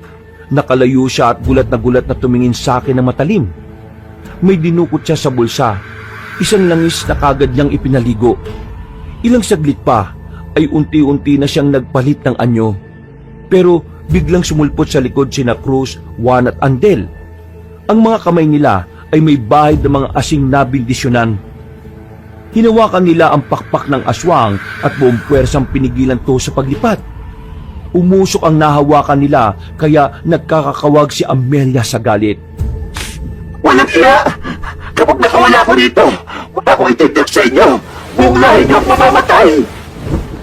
Nakalayo siya at gulat na tumingin sa akin ng matalim. May dinukot siya sa bulsa. Isang langis na kagad niyang ipinaligo. Ilang saglit pa ay unti-unti na siyang nagpalit ng anyo. Pero biglang sumulpot sa likod sina Cruz, Juan at Andel Ang mga kamay nila ay may bahid ng mga asing nabindisyonan. Hinawakan nila ang pakpak ng aswang at buong puwersang pinigilan to sa paglipat. Umusok ang nahawakan nila kaya nagkakakawag si Amelia sa galit. Walang iya! Kapag nakawala ko dito, wala akong ititik sa inyo! Buong lahi niyo ang mamamatay!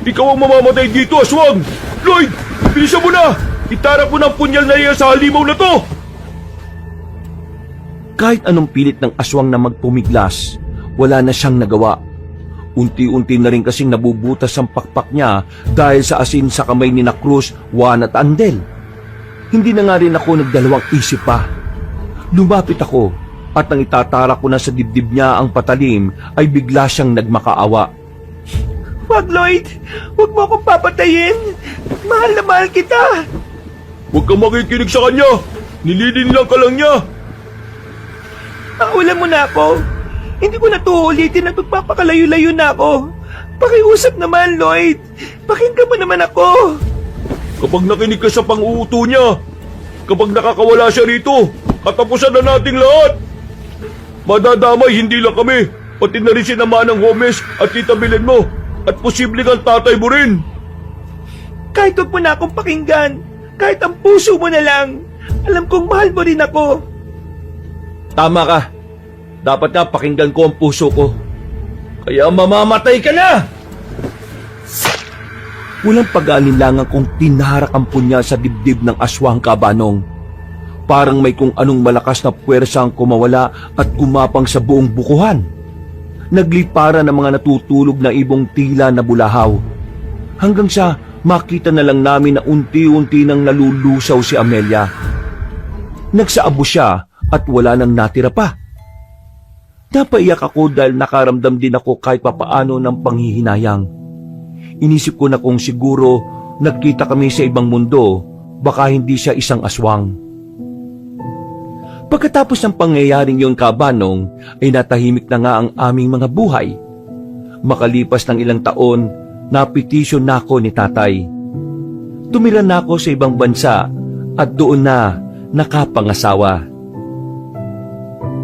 Ikaw ang mamamatay dito, aswang! Lloyd, bilisan mo na! Itarap mo ng punyal na iyan sa halimaw na to! Kahit anong pilit ng aswang na magpumiglas, wala na siyang nagawa. Unti-unti na rin kasing nabubutas ang pakpak niya dahil sa asin sa kamay ni na Cruz, Juan at Andel. Hindi na nga rin ako nagdalawang isip pa. Lumapit ako at nang itatara ko na sa dibdib niya ang patalim ay bigla siyang nagmakaawa. Wag, Lloyd! Wag mo akong papatayin! Mahal na mahal kita! Huwag kang makikinig sa kanya! Nililin lang ka lang niya! Paulan mo na ako! Hindi ko na to ulitin at magpapakalayo-layo na ako! Pakiusap naman, Lloyd! Pakinggan mo naman ako! Kapag nakinig ka sa pang-uuto niya, kapag nakakawala siya rito, katapusan na nating lahat! Madadamay hindi lang kami, pati na rin si Manang Gomez at Tita Belen mo, at posibleng ang tatay mo rin! Kahit huwag mo na akong pakinggan, kahit ang puso mo na lang, alam kong mahal mo rin ako. Tama ka. Dapat nga pakinggan ko ang puso ko. Kaya mamamatay ka na! Walang pag-aalinlangan kung tinaharak ang punya sa dibdib ng aswang kabanong. Parang may kung anong malakas na puwersa ang kumawala at gumapang sa buong bukuhan. Naglipara ng mga natutulog na ibong tila na bulahaw. Hanggang sa makita na lang namin na unti-unti nang nalulusaw si Amelia. Nagsaabo siya at wala nang natira pa. Napaiyak ako dahil nakaramdam din ako kahit papaano ng panghihinayang. Inisip ko na kung siguro nagkita kami sa ibang mundo, baka hindi siya isang aswang. Pagkatapos ng pangyayaring yon kabanong, ay natahimik na nga ang aming mga buhay. Makalipas ng ilang taon, napetisyon na ako ni tatay. Tumira na ako sa ibang bansa at doon na nakapangasawa.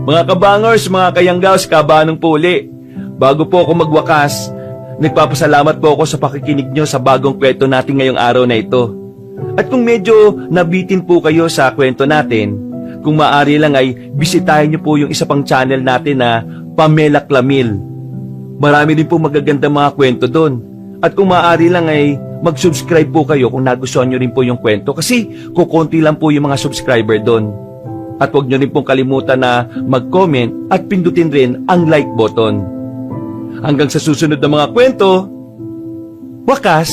Mga kabangers, mga kayanggaws, kabanong puli, bago po ako magwakas, nagpapasalamat po ako sa pakikinig nyo sa bagong kwento natin ngayong araw na ito. At kung medyo nabitin po kayo sa kwento natin, kung maaari lang ay bisitahin nyo po yung isa pang channel natin na Pamela Clamil. Marami din po magagandang mga kwento doon. At kung maaari lang ay mag-subscribe po kayo kung nagustuhan nyo rin po yung kwento kasi kukonti lang po yung mga subscriber doon. At huwag nyo rin pong kalimutan na mag-comment at pindutin rin ang like button. Hanggang sa susunod na mga kwento, wakas!